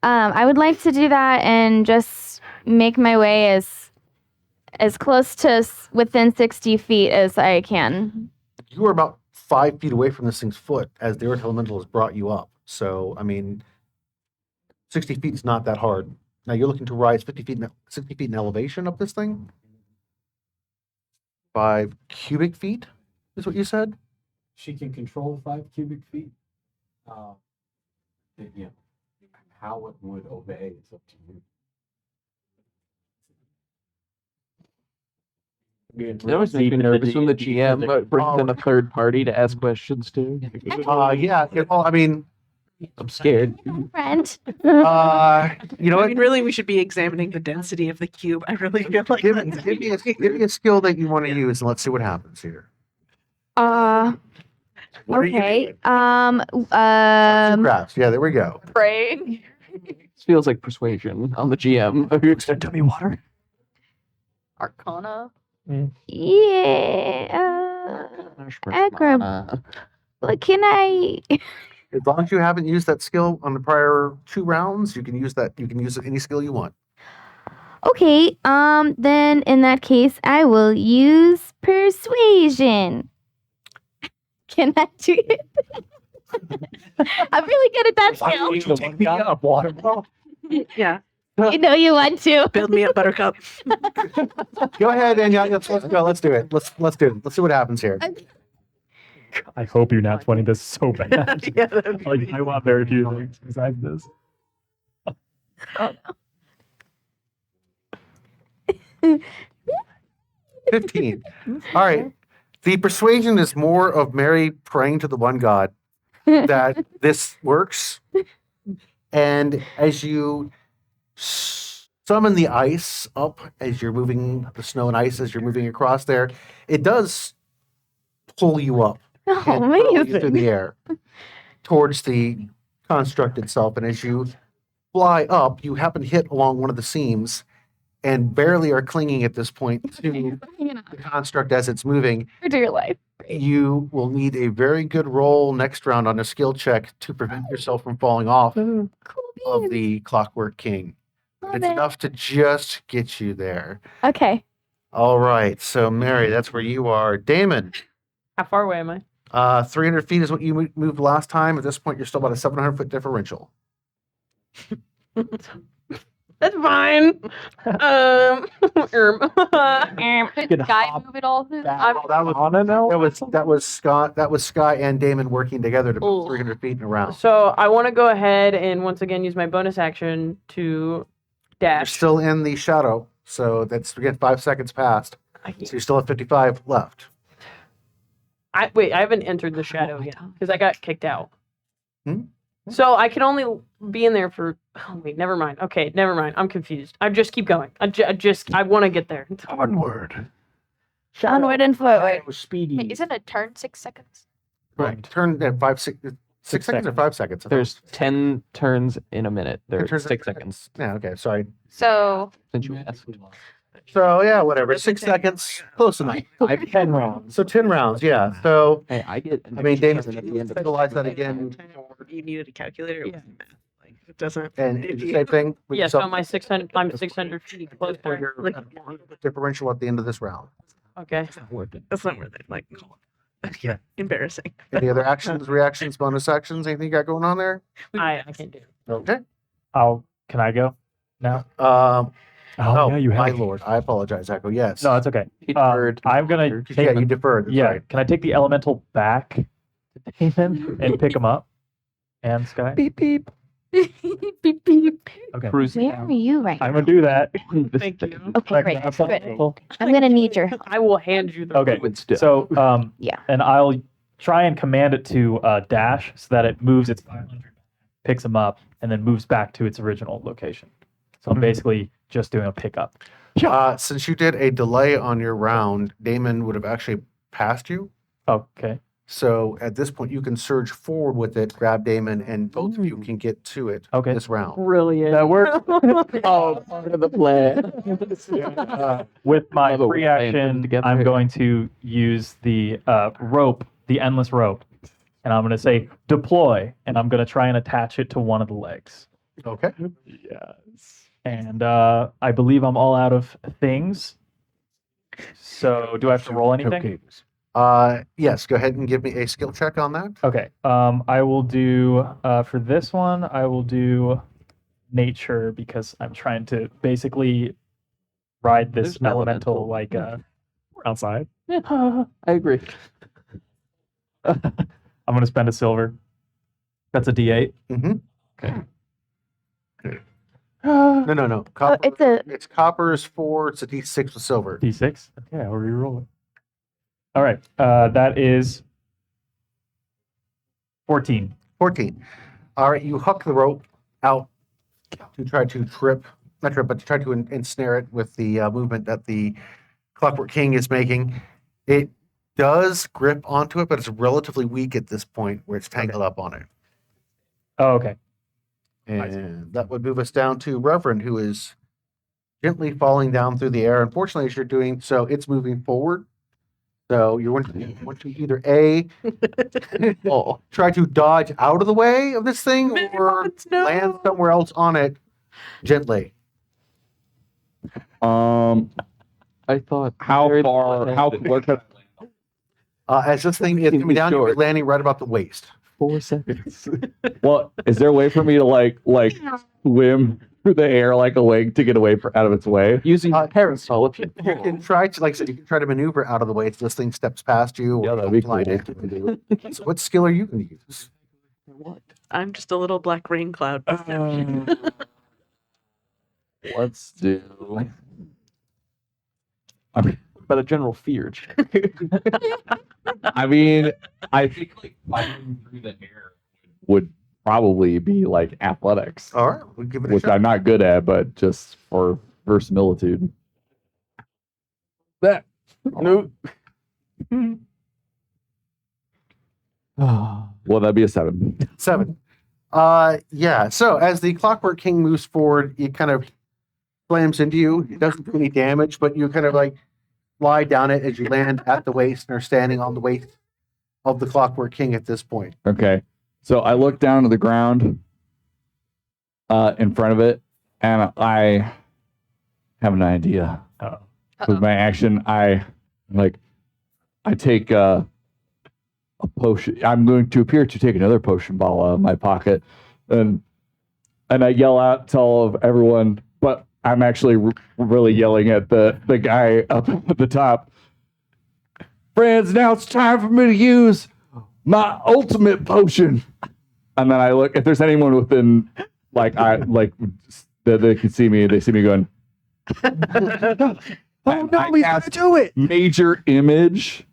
Speaker 11: I would like to do that and just make my way as close to within 60 feet as I can.
Speaker 1: You are about 5 feet away from this thing's foot as the earth elemental has brought you up. So, I mean, 60 feet is not that hard. Now you're looking to rise 60 feet in elevation up this thing? 5 cubic feet is what you said?
Speaker 10: She can control 5 cubic feet. Yeah. How it would obey is up to you.
Speaker 4: It always makes me nervous when the GM brings in a third party to ask questions to.
Speaker 1: Well, I mean,
Speaker 4: I'm scared.
Speaker 11: Friend.
Speaker 1: you know
Speaker 3: I
Speaker 1: what?
Speaker 3: mean, really, we should be examining the density of the cube. I really feel like
Speaker 1: Give
Speaker 3: that's-
Speaker 1: me a skill that you want to use, and let's see what happens here. What are you
Speaker 11: Okay.
Speaker 1: doing? Crafts. Yeah, there we go.
Speaker 9: Praying.
Speaker 4: This feels like persuasion on the GM. Are you excited to me water?
Speaker 9: Arcana.
Speaker 11: Yeah. Acrob- What can I?
Speaker 1: As long as you haven't used that skill on the prior 2 rounds, you can use that. You can use any skill you want.
Speaker 11: Okay. Then in that case, I will use persuasion. Can I do it? I'm really good at that skill.
Speaker 12: Take me up, water.
Speaker 3: Yeah.
Speaker 11: You know you want to.
Speaker 3: Build me up, Buttercup.
Speaker 1: Go ahead, Danielle. Let's go. Let's do it. Let's do it. Let's see what happens here.
Speaker 2: I hope you're not 20 this so bad.
Speaker 3: Yeah, that'd be
Speaker 2: Like, I
Speaker 3: amazing.
Speaker 2: want very few things besides this.
Speaker 1: 15. All right. The persuasion is more of Mary praying to the one God that this works. And as you summon the ice up, as you're moving the snow and ice, as you're moving across there, it does pull you up
Speaker 11: Oh,
Speaker 1: and hurl you through
Speaker 11: amazing.
Speaker 1: the air towards the construct itself. And as you fly up, you happen to hit along one of the seams and barely are clinging at this point to the construct as it's moving.
Speaker 11: For dear life.
Speaker 1: You will need a very good roll next round on a skill check to prevent yourself from falling off
Speaker 11: Cool
Speaker 1: of
Speaker 11: beans.
Speaker 1: the Clockwork King.
Speaker 11: Love
Speaker 1: It's
Speaker 11: it.
Speaker 1: enough to just get you there.
Speaker 11: Okay.
Speaker 1: All right. So, Mary, that's where you are. Damon,
Speaker 6: How far away am I?
Speaker 1: 300 feet is what you moved last time. At this point, you're still about a 700-foot differential.
Speaker 6: That's fine.
Speaker 9: Did
Speaker 2: Gonna
Speaker 9: Guy
Speaker 2: hop
Speaker 9: move it all?
Speaker 1: Well, that was Scott. That was Sky and Damon working together to move
Speaker 6: Ooh.
Speaker 1: 300 feet in a round.
Speaker 6: So I want to go ahead and once again use my bonus action to
Speaker 1: You're
Speaker 6: dash.
Speaker 1: still in the shadow, so that's again 5 seconds past.
Speaker 6: I,
Speaker 1: So you still have 55 left.
Speaker 6: wait, I haven't entered the shadow yet because I got kicked out.
Speaker 1: Hmm?
Speaker 6: So I can only be in there for. Oh wait, never mind. Okay, never mind. I'm confused. I just keep going. I want to get there.
Speaker 10: Onward.
Speaker 11: Onward and forward.
Speaker 10: Speedy.
Speaker 9: Wait, isn't a turn 6 seconds?
Speaker 1: Right. Turn at 6 seconds or 5 seconds. I thought.
Speaker 4: There's 10 turns in a minute. There's
Speaker 1: turns in a
Speaker 4: 6
Speaker 1: minute.
Speaker 4: seconds
Speaker 1: Yeah. Okay. Sorry.
Speaker 9: So
Speaker 4: since you asked.
Speaker 1: So yeah, whatever. 6 seconds. Close enough.
Speaker 2: I have 10 rounds.
Speaker 1: So 10 rounds. Yeah. So
Speaker 4: Hey, I get.
Speaker 1: I mean, Damon,
Speaker 4: at the
Speaker 1: you
Speaker 4: end of
Speaker 1: utilize that again,
Speaker 3: You needed a calculator. It
Speaker 6: Yeah.
Speaker 3: wasn't math. Like it doesn't.
Speaker 1: and
Speaker 3: if
Speaker 1: it's the
Speaker 3: you-
Speaker 1: same thing. with
Speaker 6: Yeah, so
Speaker 1: yourself.
Speaker 6: my 600. I'm 600 feet
Speaker 1: For
Speaker 6: closer.
Speaker 1: your
Speaker 3: Like,
Speaker 1: differential at the end of this round.
Speaker 6: Okay.
Speaker 3: That's not worth it. Like, yeah, embarrassing.
Speaker 1: Any other actions, reactions, bonus actions? Anything you got going on there?
Speaker 6: I can't do. It.
Speaker 1: Okay.
Speaker 2: Can I go now?
Speaker 1: Oh,
Speaker 2: yeah, you have.
Speaker 1: my lord. I apologize, Echo. Yes.
Speaker 2: No, it's okay.
Speaker 4: He deferred.
Speaker 2: I'm going to
Speaker 1: yeah,
Speaker 2: take
Speaker 1: you deferred. That's
Speaker 2: Yeah,
Speaker 1: right.
Speaker 2: can I take the elemental back to Damon and pick him up? And Sky?
Speaker 4: Beep beep.
Speaker 9: beep beep.
Speaker 2: Okay.
Speaker 4: Cruising
Speaker 11: Where are
Speaker 4: down.
Speaker 11: you right
Speaker 2: I'm
Speaker 11: now?
Speaker 2: going to do that.
Speaker 3: Thank you.
Speaker 11: Okay, great. Good. I'm going to need your help.
Speaker 6: I will hand you the.
Speaker 2: Okay.
Speaker 4: Would still-
Speaker 2: So,
Speaker 11: Yeah.
Speaker 2: and I'll try and command it to dash so that it moves its 500, picks him up, and then moves back to its original location. So I'm basically just doing a pickup.
Speaker 1: Since you did a delay on your round, Damon would have actually passed you.
Speaker 2: Okay.
Speaker 1: So at this point, you can surge forward with it, grab Damon, and both of you can get to it
Speaker 2: Okay.
Speaker 1: this round.
Speaker 6: Brilliant.
Speaker 2: That works.
Speaker 4: Oh, part of the plan.
Speaker 2: With my
Speaker 4: Another
Speaker 2: free
Speaker 4: way of putting
Speaker 2: action,
Speaker 4: together
Speaker 2: I'm
Speaker 4: here.
Speaker 2: going to use the rope, the endless rope. And I'm going to say deploy, and I'm going to try and attach it to one of the legs.
Speaker 1: Okay.
Speaker 2: Yes. And I believe I'm all out of things. So do I have to roll anything?
Speaker 1: Yes. Go ahead and give me a skill check on that.
Speaker 2: Okay. I will do for this one. I will do nature because I'm trying to basically ride this
Speaker 4: There's no
Speaker 2: elemental
Speaker 4: elemental.
Speaker 2: like we're outside.
Speaker 4: I agree.
Speaker 2: I'm gonna spend a silver. That's a D8.
Speaker 1: Mm-hmm.
Speaker 2: Okay.
Speaker 1: No. Copper,
Speaker 11: it's a
Speaker 1: it's copper is 4. It's a D6 with silver.
Speaker 2: D6. Okay, I'll re-roll it. All right. That is 14.
Speaker 1: 14. All right. You hook the rope out to try to not trip, but to try to ensnare it with the movement that the Clockwork King is making. It does grip onto it, but it's relatively weak at this point where it's tangled up on it.
Speaker 2: Oh, okay. I see.
Speaker 1: And that would move us down to Reverend, who is gently falling down through the air. Unfortunately, as you're doing so, it's moving forward. So you want to either try to dodge out of the way of this thing, or land somewhere else on it gently.
Speaker 4: I thought.
Speaker 5: How
Speaker 4: very
Speaker 5: far? How
Speaker 4: left-handed.
Speaker 5: where could,
Speaker 1: As this thing is coming down, you're
Speaker 4: Short.
Speaker 1: landing right about the waist.
Speaker 4: 4 seconds.
Speaker 5: well, is there a way for me to like swim through the air like a wing to get away out of its way.
Speaker 4: Using
Speaker 1: Uh,
Speaker 4: parasol if you
Speaker 1: You can try to, like I said, you can try to maneuver out of the way so this thing steps past you.
Speaker 5: Yeah,
Speaker 1: Or
Speaker 5: that'd be
Speaker 1: glide
Speaker 5: cool.
Speaker 1: in. So what skill are you going to use?
Speaker 3: I'm just a little black rain cloud.
Speaker 5: Let's do. I mean,
Speaker 4: But a general fear check.
Speaker 5: I mean, I think like flying through the air would probably be like athletics,
Speaker 1: All right, we'll give it a
Speaker 5: which
Speaker 1: shot.
Speaker 5: I'm not good at, but just for verisimilitude. That.
Speaker 4: No.
Speaker 5: Well, that'd be a 7.
Speaker 1: 7. Yeah. So as the Clockwork King moves forward, it kind of slams into you. It doesn't do any damage, but you kind of like lie down it as you land at the waist and are standing on the waist of the Clockwork King at this point.
Speaker 5: Okay. So I look down to the ground in front of it, and I have an idea. With my action, I take a potion. I'm going to appear to take another potion bottle out of my pocket, and I yell out to all of everyone, but I'm actually really yelling at the guy up at the top. Friends, now it's time for me to use my ultimate potion. And then I look, if there's anyone within, that they can see me, they see me going, oh no, he's gonna do it. Major image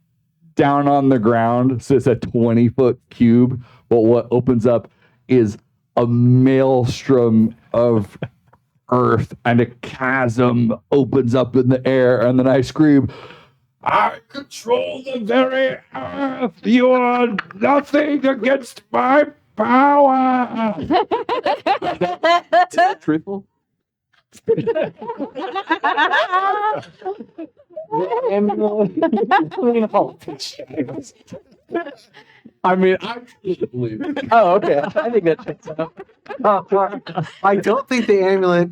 Speaker 5: down on the ground. So it's a 20-foot cube. But what opens up is a maelstrom of earth, and a chasm opens up in the air, and then I scream, I control the very earth. You are nothing against my power.
Speaker 4: Truthful?
Speaker 5: I mean, I can't believe it.
Speaker 4: Oh, okay. I think that checks out.
Speaker 1: I don't think the amulet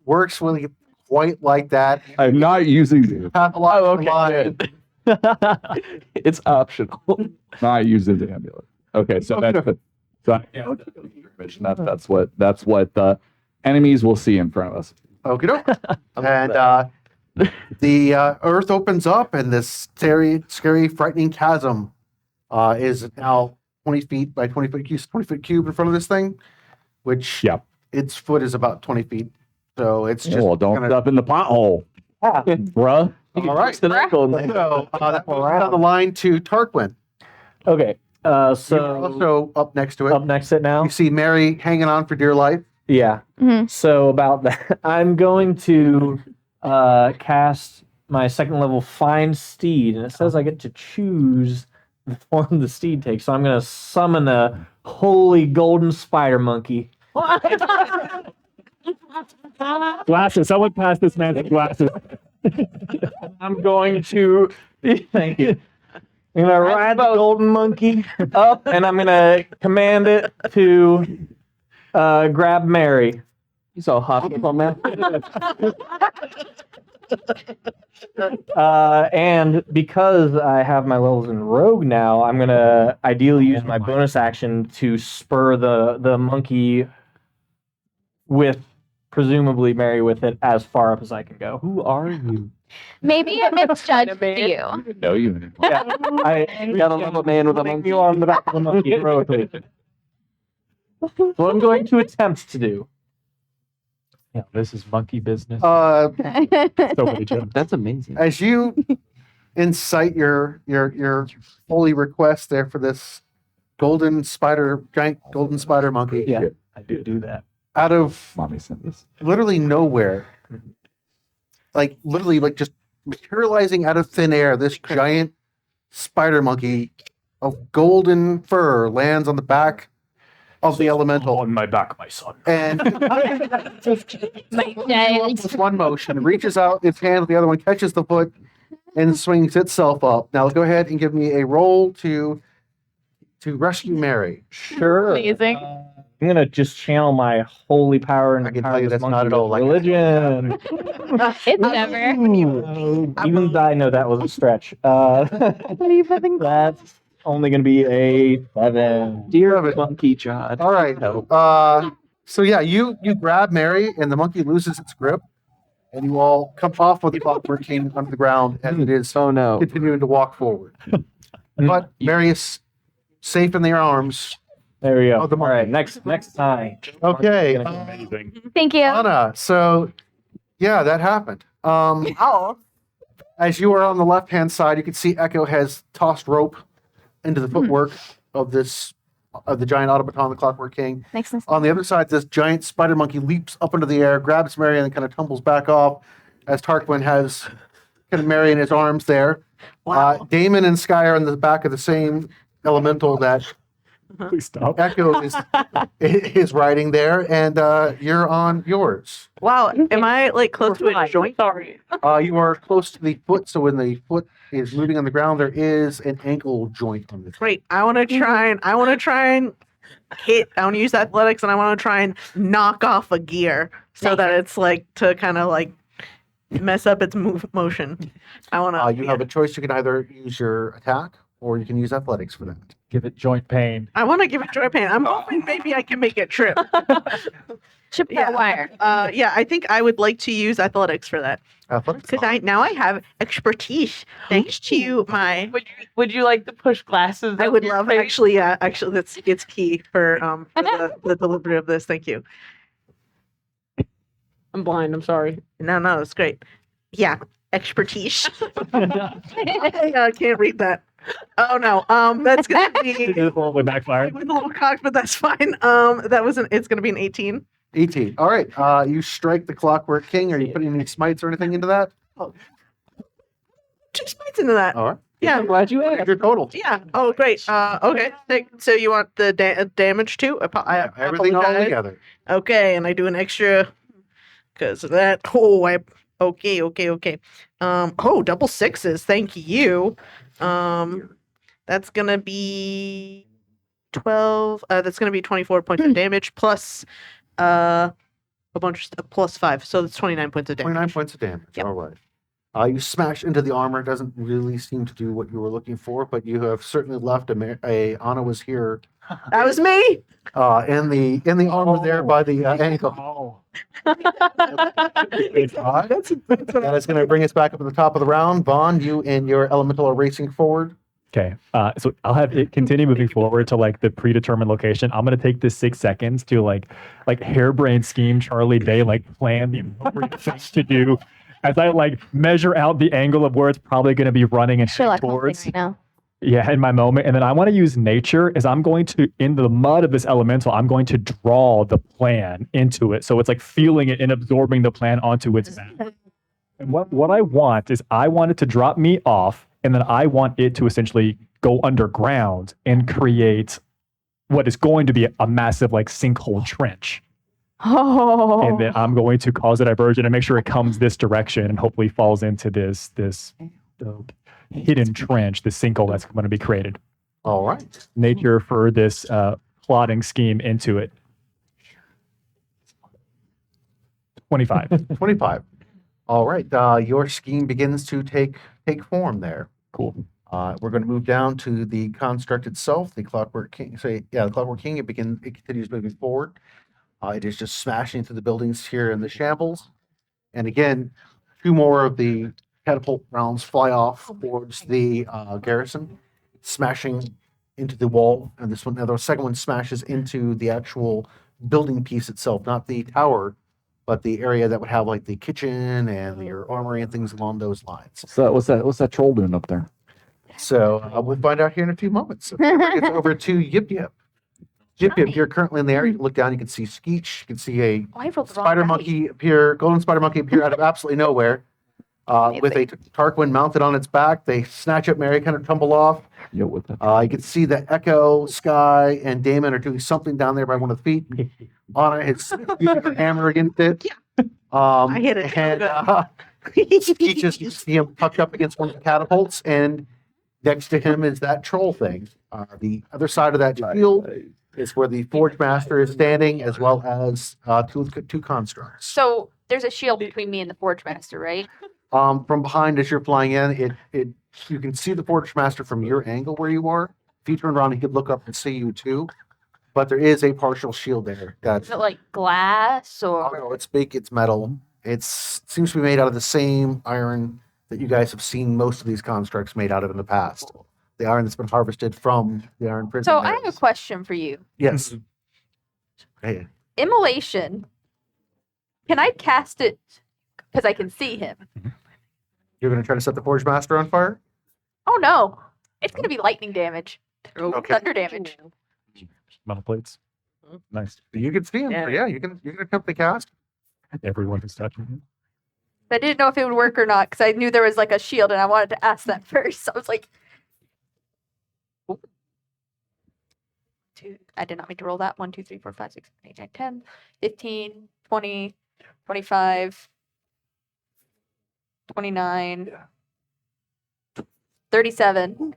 Speaker 1: works really quite like that.
Speaker 5: I'm not using the
Speaker 1: Pathological mind.
Speaker 4: It's optional.
Speaker 5: not using the amulet. Okay, so that's what the enemies will see in front of us.
Speaker 1: Okie doke. And the earth opens up, and this scary, frightening chasm is now 20 feet by 20 foot cube, 20-foot cube in front of this thing, which its foot is about 20 feet. So it's just
Speaker 5: Well, don't step in the pothole, bruh.
Speaker 1: all right.
Speaker 4: Twist an ankle in there.
Speaker 1: So that moves down the line to Tarquin.
Speaker 12: Okay.
Speaker 1: You're
Speaker 12: So
Speaker 1: also up next to it.
Speaker 12: up next it now.
Speaker 1: You see Mary hanging on for dear life.
Speaker 12: Yeah.
Speaker 11: Mhm.
Speaker 12: So about that, I'm going to cast my second level Find Steed, and it says I get to choose the form the steed takes. So I'm going to summon a holy golden spider monkey.
Speaker 8: Glasses. Someone pass this man some glasses.
Speaker 12: I'm going to thank you. I'm going to ride the golden monkey up, and I'm going to command it to grab Mary.
Speaker 4: He's all hopped up on that.
Speaker 12: And because I have my levels in Rogue now, I'm gonna ideally use my bonus action to spur the monkey with presumably Mary with it as far up as I can go.
Speaker 4: Who are you?
Speaker 11: Maybe it misjudged you.
Speaker 5: No, you.
Speaker 12: Yeah, I
Speaker 4: Gotta love a man with a
Speaker 12: make
Speaker 4: monkey.
Speaker 12: me on the back of the monkey heroically. What I'm going to attempt to do.
Speaker 2: Yeah, this is monkey business.
Speaker 1: Uh,
Speaker 8: So many gems.
Speaker 4: That's amazing.
Speaker 1: as you incite your holy request there for this giant golden spider monkey,
Speaker 12: Yeah, I do that.
Speaker 1: out of
Speaker 5: Mommy sent this.
Speaker 1: literally nowhere, like literally like just materializing out of thin air, this giant spider monkey of golden fur lands on the back of the elemental.
Speaker 8: On my back, my son.
Speaker 1: And with one motion, reaches out its hand with the other one, catches the foot, and swings itself up. Now go ahead and give me a roll to rescue Mary.
Speaker 12: Sure.
Speaker 9: Amazing.
Speaker 12: I'm gonna just channel my holy power and
Speaker 1: I can
Speaker 12: power
Speaker 1: tell you
Speaker 12: this
Speaker 1: that's not
Speaker 12: monkey
Speaker 1: at all
Speaker 12: with
Speaker 1: like
Speaker 12: religion.
Speaker 9: It's never.
Speaker 12: Even though I know that was a stretch. That's only gonna be a 7.
Speaker 4: Dear monkey Jod.
Speaker 1: All right. So yeah, you grab Mary, and the monkey loses its grip, and you all come off with the clockwork king under the ground as it is
Speaker 4: Oh no.
Speaker 1: continuing to walk forward. But Mary is safe in their arms.
Speaker 12: There we go.
Speaker 1: Oh, the
Speaker 12: All right,
Speaker 1: monkey.
Speaker 12: next time.
Speaker 1: Okay,
Speaker 12: It's gonna be amazing.
Speaker 11: Thank you.
Speaker 1: Anna. So yeah, that happened.
Speaker 3: Oh.
Speaker 1: As you are on the left-hand side, you can see Echo has tossed rope into the footwork of the giant automaton, the Clockwork King.
Speaker 11: Makes sense.
Speaker 1: On the other side, this giant spider monkey leaps up into the air, grabs Mary, and then kind of tumbles back off as Tarquin has kind of Mary in his arms there.
Speaker 3: Wow.
Speaker 1: Damon and Sky are in the back of the same elemental that
Speaker 8: Please stop.
Speaker 1: Echo is riding there, and you're on yours.
Speaker 3: Wow. Am I like close to a joint?
Speaker 6: Sorry.
Speaker 1: You are close to the foot, so when the foot is moving on the ground, there is an ankle joint on the foot.
Speaker 3: Great. I want to try and hit. I want to use athletics, and I want to try and knock off a gear so that it's like to kind of like mess up its motion. I want to.
Speaker 1: You have a choice. You can either use your attack or you can use athletics for that.
Speaker 2: Give it joint pain.
Speaker 3: I want to give it joy pain. I'm hoping maybe I can make it trip.
Speaker 11: Chip that wire.
Speaker 3: Yeah, I think I would like to use athletics for that
Speaker 1: Athletics.
Speaker 3: because I have expertise thanks to my.
Speaker 6: Would you like to push glasses?
Speaker 3: I
Speaker 6: up
Speaker 3: would
Speaker 6: your
Speaker 3: love
Speaker 6: face?
Speaker 3: actually. Actually, it's key for the delivery of this. Thank you.
Speaker 6: I'm blind. I'm sorry.
Speaker 3: No, it's great. Yeah, expertise. I can't read that. Oh no. That's gonna be
Speaker 2: It will backfire.
Speaker 3: with a little cocked, but that's fine. It's gonna be an 18.
Speaker 1: 18. All right. You strike the Clockwork King. Are you putting any smites or anything into that?
Speaker 3: 2 smites into that.
Speaker 1: All right.
Speaker 3: Yeah.
Speaker 6: I'm glad you asked.
Speaker 1: Your total.
Speaker 3: Yeah. Oh, great. Okay. So you want the damage too? I
Speaker 1: Everything all
Speaker 3: apologize.
Speaker 1: together.
Speaker 3: Okay, and I do an extra because of that. Okay. Double sixes. Thank you. That's gonna be 12. That's gonna be 24 points of damage plus a bunch of plus 5. So that's 29 points of damage.
Speaker 1: 29 points of damage.
Speaker 3: Yep.
Speaker 1: All right. You smash into the armor. It doesn't really seem to do what you were looking for, but you have certainly left Anna was here
Speaker 3: That was me.
Speaker 1: in the armor there by the ankle.
Speaker 2: Oh.
Speaker 1: That is going to bring us back up to the top of the round. Bond, you and your elemental are racing forward.
Speaker 2: Okay, so I'll have it continue moving forward to like the predetermined location. I'm gonna take this 6 seconds to like harebrained scheme Charlie Day, like plan the appropriate things to do as I like measure out the angle of where it's probably gonna be running and
Speaker 11: Sherlock Holmes
Speaker 2: towards.
Speaker 11: right now.
Speaker 2: Yeah, in my moment. And then I want to use nature as I'm going to, in the mud of this elemental, I'm going to draw the plan into it. So it's like feeling it and absorbing the plan onto its back. And what I want is I want it to drop me off, and then I want it to essentially go underground and create what is going to be a massive like sinkhole trench.
Speaker 11: Oh.
Speaker 2: And then I'm going to cause a diversion and make sure it comes this direction and hopefully falls into this hidden trench, the sinkhole that's going to be created.
Speaker 1: All right.
Speaker 2: Nature for this plotting scheme into it. 25.
Speaker 1: 25. All right. Your scheme begins to take form there.
Speaker 2: Cool.
Speaker 1: We're going to move down to the construct itself, the Clockwork King. So yeah, the Clockwork King. It continues moving forward. It is just smashing through the buildings here in the shambles. And again, 2 more of the catapult rounds fly off towards the garrison, smashing into the wall. And this one, the second one smashes into the actual building piece itself, not the tower, but the area that would have like the kitchen and your armory and things along those lines.
Speaker 5: What's that troll doing up there?
Speaker 1: So we'll find out here in a few moments. So it's over to Yip Yip. Yip Yip, you're currently in there. You can look down, you can see Skeech, you can see a
Speaker 9: Oh, I rolled the wrong
Speaker 1: spider
Speaker 9: dice.
Speaker 1: monkey appear, golden spider monkey appear out of absolutely nowhere. With a Tarquin mounted on its back. They snatch up Mary, kind of tumble off.
Speaker 5: Yeah, with that.
Speaker 1: You can see that Echo, Sky, and Damon are doing something down there by one of the feet. Anna is using her hammer against it.
Speaker 3: I hit it.
Speaker 1: And Skeech is, you see him tucked up against one of the catapults, and next to him is that troll thing. The other side of that field is where the Forge Master is standing, as well as two constructs.
Speaker 9: So there's a shield between me and the Forge Master, right?
Speaker 1: From behind as you're flying in, you can see the Forge Master from your angle where you are. If you turn around, he could look up and see you too. but there is a partial shield there.
Speaker 9: Is it like glass
Speaker 1: Oh,
Speaker 9: or?
Speaker 1: no, it's big. It's metal. It seems to be made out of the same iron that you guys have seen most of these constructs made out of in the past. The iron that's been harvested from the iron prison.
Speaker 9: So I have a question for you.
Speaker 1: Yes. Hey,
Speaker 9: Immolation. Can I cast it because I can see him?
Speaker 1: you're going to try to set the Forge Master on fire?
Speaker 9: Oh no, it's gonna be lightning damage.
Speaker 1: Okay.
Speaker 9: Thunder damage.
Speaker 8: Metal plates. Nice.
Speaker 1: You can see him.
Speaker 3: Yeah.
Speaker 1: Yeah, you can attempt the cast.
Speaker 8: Everyone who's touching him.
Speaker 9: I didn't know if it would work or not because I knew there was like a shield and I wanted to ask that first. So I was like, I did not mean to roll that. 1, 2, 3, 4, 5, 6, 7, 8, 9, 10, 15, 20, 25, 29, 37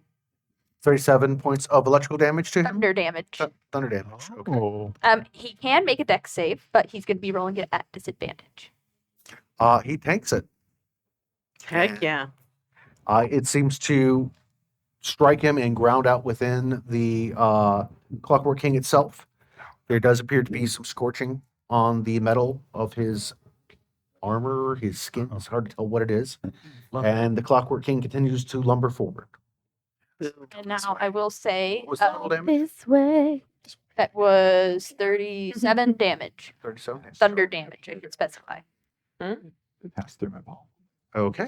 Speaker 1: 37 points of electrical damage to him.
Speaker 9: thunder damage.
Speaker 1: Thunder damage. Okay.
Speaker 8: Oh.
Speaker 9: He can make a dex save, but he's going to be rolling it at disadvantage.
Speaker 1: He tanks it.
Speaker 3: Heck yeah.
Speaker 1: It seems to strike him and ground out within the Clockwork King itself. There does appear to be some scorching on the metal of his armor, his skin. It's hard to tell what it is. And the Clockwork King continues to lumber forward.
Speaker 9: And now I will say
Speaker 1: What was the total damage?
Speaker 11: This way.
Speaker 9: that was 37 damage.
Speaker 1: 37.
Speaker 9: Thunder damage, I can specify.
Speaker 5: Pass through my ball.
Speaker 1: Okay.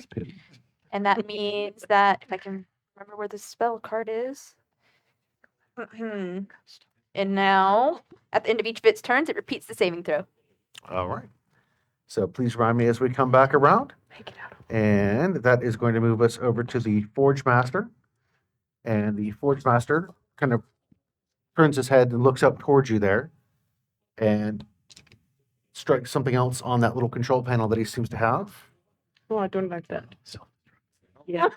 Speaker 9: And that means that if I can remember where the spell card is. And now, at the end of each of its turns, it repeats the saving throw.
Speaker 1: All right. So please remind me as we come back around. And that is going to move us over to the Forge Master. And the Forge Master kind of turns his head and looks up towards you there and strikes something else on that little control panel that he seems to have.
Speaker 3: Oh, I don't like that. Yeah.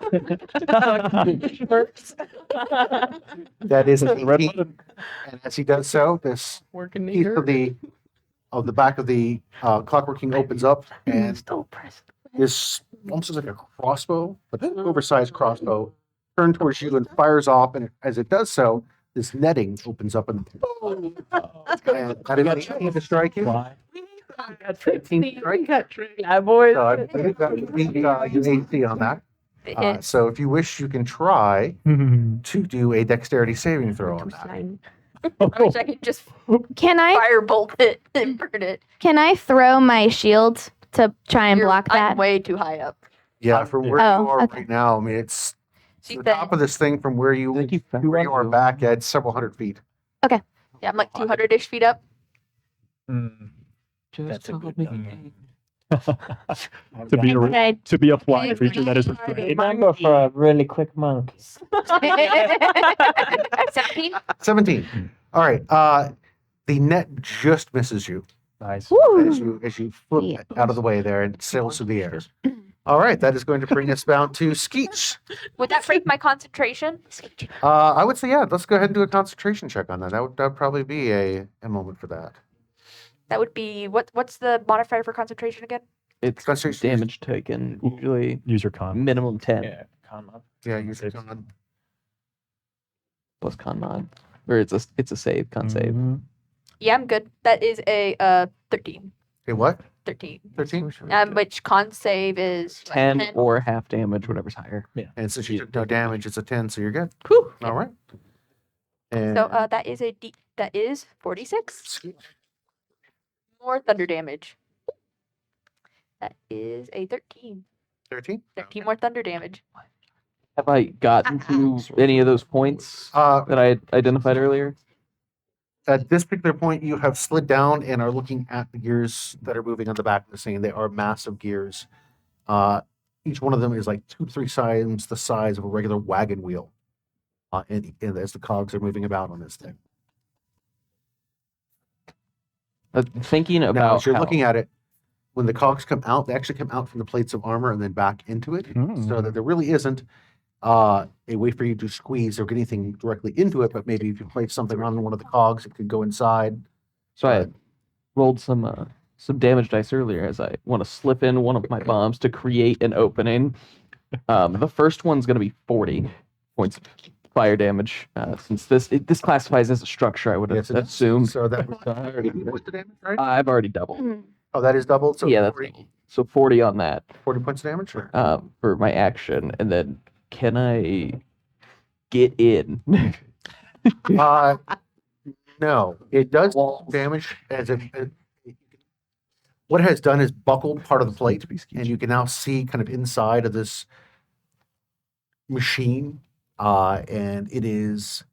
Speaker 1: That is an
Speaker 8: Red
Speaker 1: 18.
Speaker 8: button.
Speaker 1: And as he does so, this
Speaker 3: Working
Speaker 1: piece of the back of the Clockwork King opens up, and this almost looks like a crossbow, but an oversized crossbow, turns towards you and fires off. And as it does so, this netting opens up and and that is going to strike you.
Speaker 3: Got 18 strike. Yeah, boys.
Speaker 1: So I believe that would be your AC on that. So if you wish, you can try to do a dexterity saving throw on that.
Speaker 9: I wish I could just
Speaker 11: Can I
Speaker 9: firebolt it and burn it.
Speaker 11: throw my shield to try and block
Speaker 9: I'm
Speaker 11: that?
Speaker 9: way too high up.
Speaker 1: Yeah, from where
Speaker 11: Oh,
Speaker 1: you are
Speaker 11: okay.
Speaker 1: right now, I mean, it's
Speaker 9: See
Speaker 1: the
Speaker 9: that?
Speaker 1: top of this thing from where you
Speaker 4: Thank you.
Speaker 1: where you are back at several hundred feet.
Speaker 9: Yeah, I'm like 200-ish feet up.
Speaker 4: Just
Speaker 8: That's a good
Speaker 4: me.
Speaker 8: thing.
Speaker 11: Can
Speaker 8: To be a flying
Speaker 9: Hey,
Speaker 8: creature that is
Speaker 9: Friday.
Speaker 8: afraid.
Speaker 12: Can I go for a really quick monkey?
Speaker 9: 17?
Speaker 1: 17. All right. The net just misses you
Speaker 2: Nice.
Speaker 1: as you flip
Speaker 11: Yeah.
Speaker 1: out of the way there and sails through the air. All right, that is going to bring us down to Skeets.
Speaker 9: Would that break my concentration?
Speaker 1: I would say, yeah, let's go ahead and do a concentration check on that. That would probably be a moment for that.
Speaker 9: That would be what's the modifier for concentration again?
Speaker 4: It's
Speaker 1: Concentration.
Speaker 4: damage taken, usually
Speaker 8: Use your con.
Speaker 4: minimum 10
Speaker 2: Con mod.
Speaker 1: Yeah, use it
Speaker 8: Saves.
Speaker 1: on.
Speaker 4: plus con mod. Or it's a save, con save.
Speaker 8: Mhm.
Speaker 9: Yeah, I'm good. That is a 13.
Speaker 1: Okay, what?
Speaker 9: 13.
Speaker 1: 13?
Speaker 9: Which con save is what,
Speaker 4: 10 or half damage, whatever's higher.
Speaker 1: And since you took no damage, it's a 10, so you're good.
Speaker 9: Whew.
Speaker 1: All right. And
Speaker 9: So that is 46. More thunder damage. That is a 13.
Speaker 1: 13?
Speaker 9: 13 more thunder damage.
Speaker 4: Have I gotten to any of those points that I had identified earlier?
Speaker 1: At this particular point, you have slid down and are looking at the gears that are moving on the back of the scene. They are massive gears. Each one of them is like 2 to 3 times the size of a regular wagon wheel. And as the cogs are moving about on this thing.
Speaker 4: Thinking
Speaker 1: Now,
Speaker 4: about
Speaker 1: as you're
Speaker 4: how-
Speaker 1: looking at it, when the cogs come out, they actually come out from the plates of armor and then back into it, so that there really isn't a way for you to squeeze or get anything directly into it. But maybe if you place something on one of the cogs, it could go inside.
Speaker 4: So I had rolled some damage dice earlier as I want to slip in one of my bombs to create an opening. The first one's going to be 40 points fire damage. Since this classifies as a structure, I would
Speaker 1: Yes, it does.
Speaker 4: assume.
Speaker 1: So that was what's the damage, right?
Speaker 4: I've already doubled.
Speaker 1: Oh, that is doubled. So
Speaker 4: yeah, that's
Speaker 1: 40,
Speaker 4: doubled. So 40 on that
Speaker 1: 40 points of damage. Or?
Speaker 4: for my action, and then can I get in?
Speaker 1: No, it does damage as if what it has done is buckled part of the plate, and you can now see kind of inside of this machine, and it is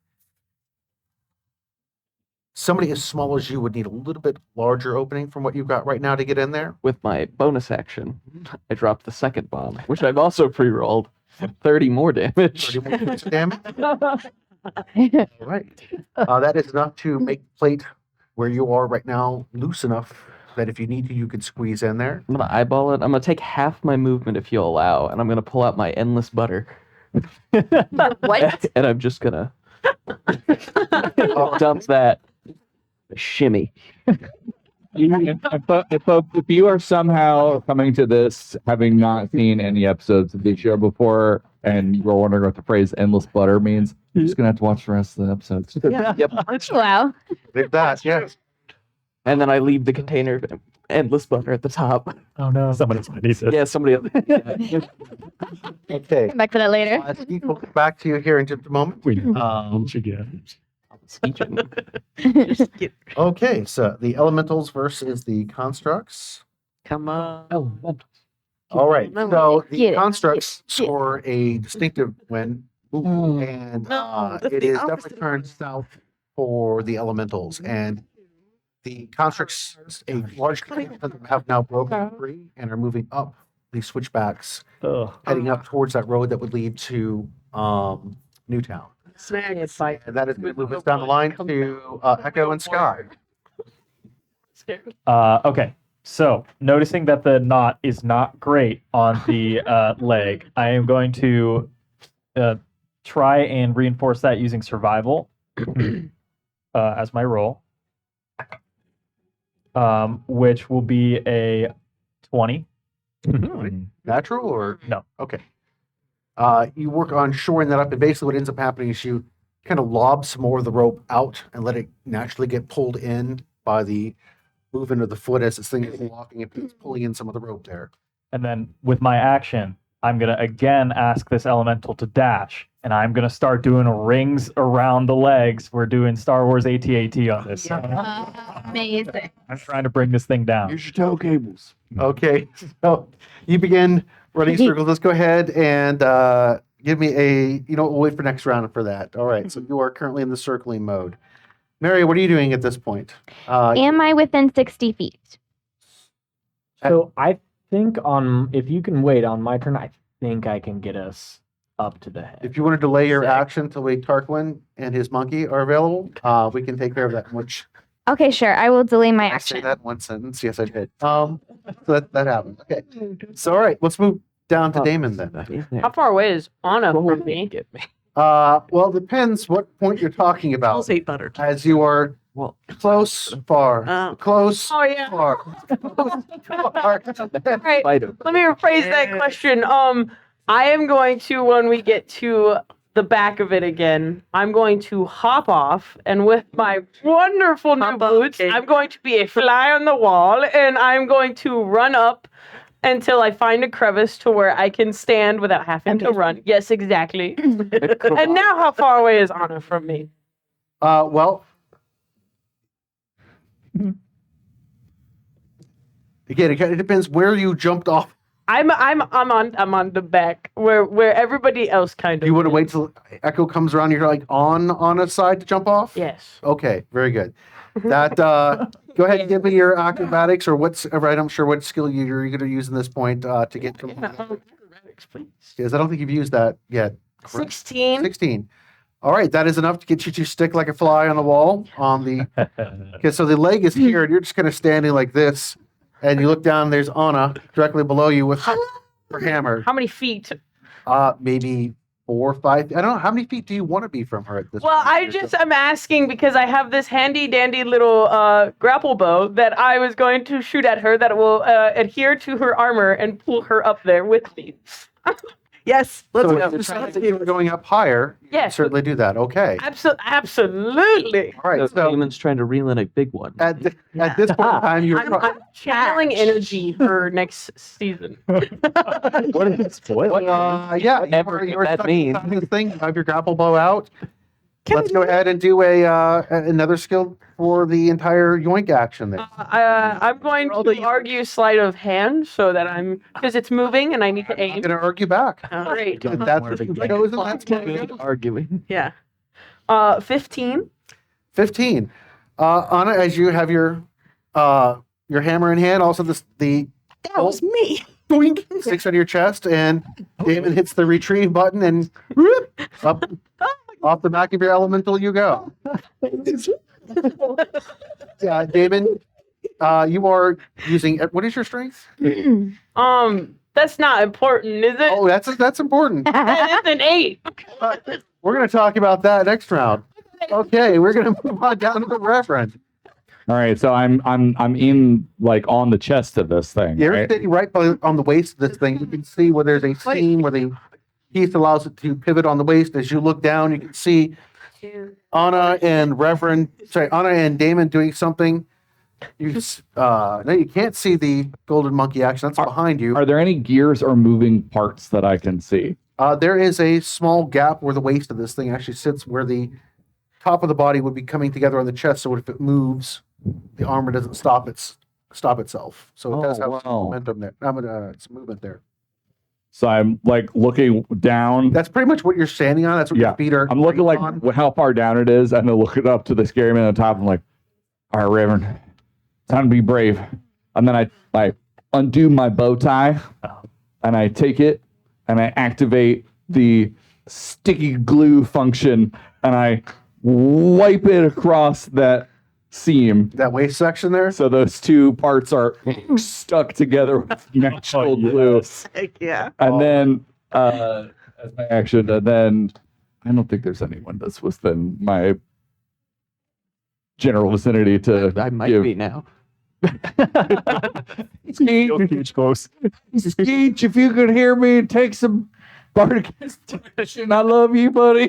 Speaker 1: somebody as small as you would need a little bit larger opening from what you've got right now to get in there.
Speaker 4: With my bonus action, I dropped the second bomb, which I've also pre-rolled. 30 more damage.
Speaker 1: 30 more points of damage. All right. That is enough to make the plate where you are right now loose enough that if you need to, you can squeeze in there.
Speaker 4: I'm going to eyeball it. I'm going to take half my movement if you'll allow, and I'm going to pull out my endless butter.
Speaker 9: What?
Speaker 4: And I'm just going to dump that. Shimmy.
Speaker 5: If you are somehow coming to this having not seen any episodes of the show before and you are wondering what the phrase endless butter means, you're just going to have to watch the rest of the episodes.
Speaker 4: Yep.
Speaker 11: Wow.
Speaker 1: Like that, yes.
Speaker 4: And then I leave the container of endless butter at the top.
Speaker 8: Oh no, somebody else might need it.
Speaker 4: Yeah, somebody else.
Speaker 1: Okay.
Speaker 11: Come back to that later.
Speaker 1: Steve, we'll get back to you here in just a moment.
Speaker 8: We should get.
Speaker 1: Okay, so the elementals versus the constructs.
Speaker 3: Come on.
Speaker 1: All right, so the
Speaker 11: Get it.
Speaker 1: constructs
Speaker 11: Get it.
Speaker 1: score a distinctive win, and
Speaker 3: No, that's
Speaker 1: it
Speaker 3: the
Speaker 1: is
Speaker 3: opposite
Speaker 1: definitely
Speaker 3: of
Speaker 1: turned south for the elementals, and the constructs, a large group of them have now broken free and are moving up the switchbacks, heading up towards that road that would lead to Newtown.
Speaker 3: It's like
Speaker 1: And that is going to move us down the line to Echo and Sky.
Speaker 2: Okay, so noticing that the knot is not great on the leg, I am going to try and reinforce that using survival as my roll, which will be a 20.
Speaker 1: Natural or
Speaker 2: No.
Speaker 1: Okay. You work on shoring that up, and basically what ends up happening is you kind of lob some more of the rope out and let it naturally get pulled in by the movement of the foot as this thing is walking and it's pulling in some of the rope there.
Speaker 2: And then with my action, I'm going to again ask this elemental to dash, and I'm going to start doing rings around the legs. We're doing Star Wars AT-AT on this.
Speaker 11: Amazing.
Speaker 2: I'm trying to bring this thing down.
Speaker 10: Use your toe cables.
Speaker 1: Okay, so you begin running circles. Let's go ahead and give me we'll wait for next round for that. All right, so you are currently in the circling mode. Mary, what are you doing at this point?
Speaker 11: Am I within 60 feet?
Speaker 12: So I think if you can wait on my turn, I think I can get us up to the head.
Speaker 1: If you want to delay your action till Tarquin and his monkey are available, we can take care of that. Which
Speaker 11: Okay, sure. I will delay my
Speaker 1: I say
Speaker 11: action.
Speaker 1: that in one sentence. Yes, I did. So that happened. Okay. So all right, let's move down to Damon then.
Speaker 6: How far away is Anna from me?
Speaker 4: Get me.
Speaker 1: Well, depends what point you're talking about.
Speaker 3: Smells hate butter.
Speaker 1: As you are
Speaker 4: Well,
Speaker 1: close, far,
Speaker 3: Oh.
Speaker 1: close,
Speaker 6: Oh yeah.
Speaker 1: far, close, far.
Speaker 6: All right.
Speaker 4: fight him.
Speaker 6: Let me rephrase that question. I am going to, when we get to the back of it again, I'm going to hop off, and with my wonderful new
Speaker 3: Hop up,
Speaker 6: boots,
Speaker 3: okay.
Speaker 6: I'm going to be a fly on the wall, and I'm going to run up until I find a crevice to where I can stand without having to run. Yes, exactly. And now, how far away is Anna from me?
Speaker 1: Well, again, it depends where you jumped off.
Speaker 6: I'm on the back where everybody else kind of.
Speaker 1: Do you want to
Speaker 6: is.
Speaker 1: wait till Echo comes around? You're like on a side to jump off.
Speaker 6: Yes.
Speaker 1: Okay, very good. That go ahead and give me your acrobatics or whatever. I'm sure what skill you're going to use in this point to get from. Because I don't think you've used that yet.
Speaker 6: 16.
Speaker 1: 16. All right, that is enough to get you to stick like a fly on the wall on the. Okay, so the leg is here, and you're just kind of standing like this, and you look down. There's Anna directly below you with her hammer.
Speaker 6: How many feet?
Speaker 1: Maybe 4 or 5. I don't know. How many feet do you want to be from her at this
Speaker 6: Well,
Speaker 1: point?
Speaker 6: I'm asking because I have this handy dandy little grapple bow that I was going to shoot at her that will adhere to her armor and pull her up there with me.
Speaker 3: Yes, let's
Speaker 1: So
Speaker 3: go.
Speaker 1: if you decide that you're going up higher, you can
Speaker 6: Yes.
Speaker 1: certainly do that. Okay.
Speaker 6: Absolutely.
Speaker 1: All right. So
Speaker 4: Demon's trying to reel in a big one.
Speaker 1: at this point in time, you're
Speaker 6: I'm channeling energy for next season.
Speaker 12: What is it? Spoil?
Speaker 1: yeah.
Speaker 4: Whatever
Speaker 1: You're
Speaker 4: that
Speaker 1: stuck
Speaker 4: means.
Speaker 1: inside this thing. You have your grapple bow out.
Speaker 3: Can
Speaker 1: Let's go ahead and do another skill for the entire yoink action there.
Speaker 6: I'm going to argue sleight of hand so that because it's moving and I need to
Speaker 1: I'm
Speaker 6: aim.
Speaker 1: going to argue back.
Speaker 6: Great.
Speaker 1: If that's what you've chosen, that's what we do.
Speaker 4: Arguing.
Speaker 3: Yeah.
Speaker 6: 15.
Speaker 1: 15. Anna, as you have your hammer in hand, also the
Speaker 3: That was me.
Speaker 1: doink sticks on your chest, and Damon hits the retrieve button, and whoop, up off the back of your elemental you go. Yeah, Damon, you are using. What is your strength?
Speaker 6: That's not important, is it?
Speaker 1: Oh, that's important.
Speaker 6: It's an 8.
Speaker 1: We're going to talk about that next round. Okay, we're going to move on down to the reference.
Speaker 5: All right, so I'm in like on the chest of this thing.
Speaker 1: You're
Speaker 5: Right?
Speaker 1: sitting right on the waist of this thing. You can see where there's a seam where the piece allows it to pivot on the waist. As you look down, you can see Anna and Damon doing something. No, you can't see the golden monkey action. That's behind you.
Speaker 5: Are there any gears or moving parts that I can see?
Speaker 1: There is a small gap where the waist of this thing actually sits, where the top of the body would be coming together on the chest. So if it moves, the armor doesn't stop itself. So it does have some momentum there. Some movement there.
Speaker 5: So I'm like looking down.
Speaker 1: That's pretty much what you're standing on. That's what your feet are.
Speaker 5: I'm looking like
Speaker 1: on.
Speaker 5: how far down it is, and then looking up to the scary man on top. I'm like, all right, Reverend, time to be brave. And then I undo my bow tie, and I take it, and I activate the sticky glue function, and I wipe it across that seam.
Speaker 1: That waist section there.
Speaker 5: So those two parts are stuck together with natural glue.
Speaker 3: Heck yeah.
Speaker 5: And then, as my action, and then I don't think there's anyone that's within my general vicinity to.
Speaker 4: I might
Speaker 5: give.
Speaker 4: be now.
Speaker 5: Skeech, close. Skeech, if you could hear me, take some Bardic inspiration. I love you, buddy.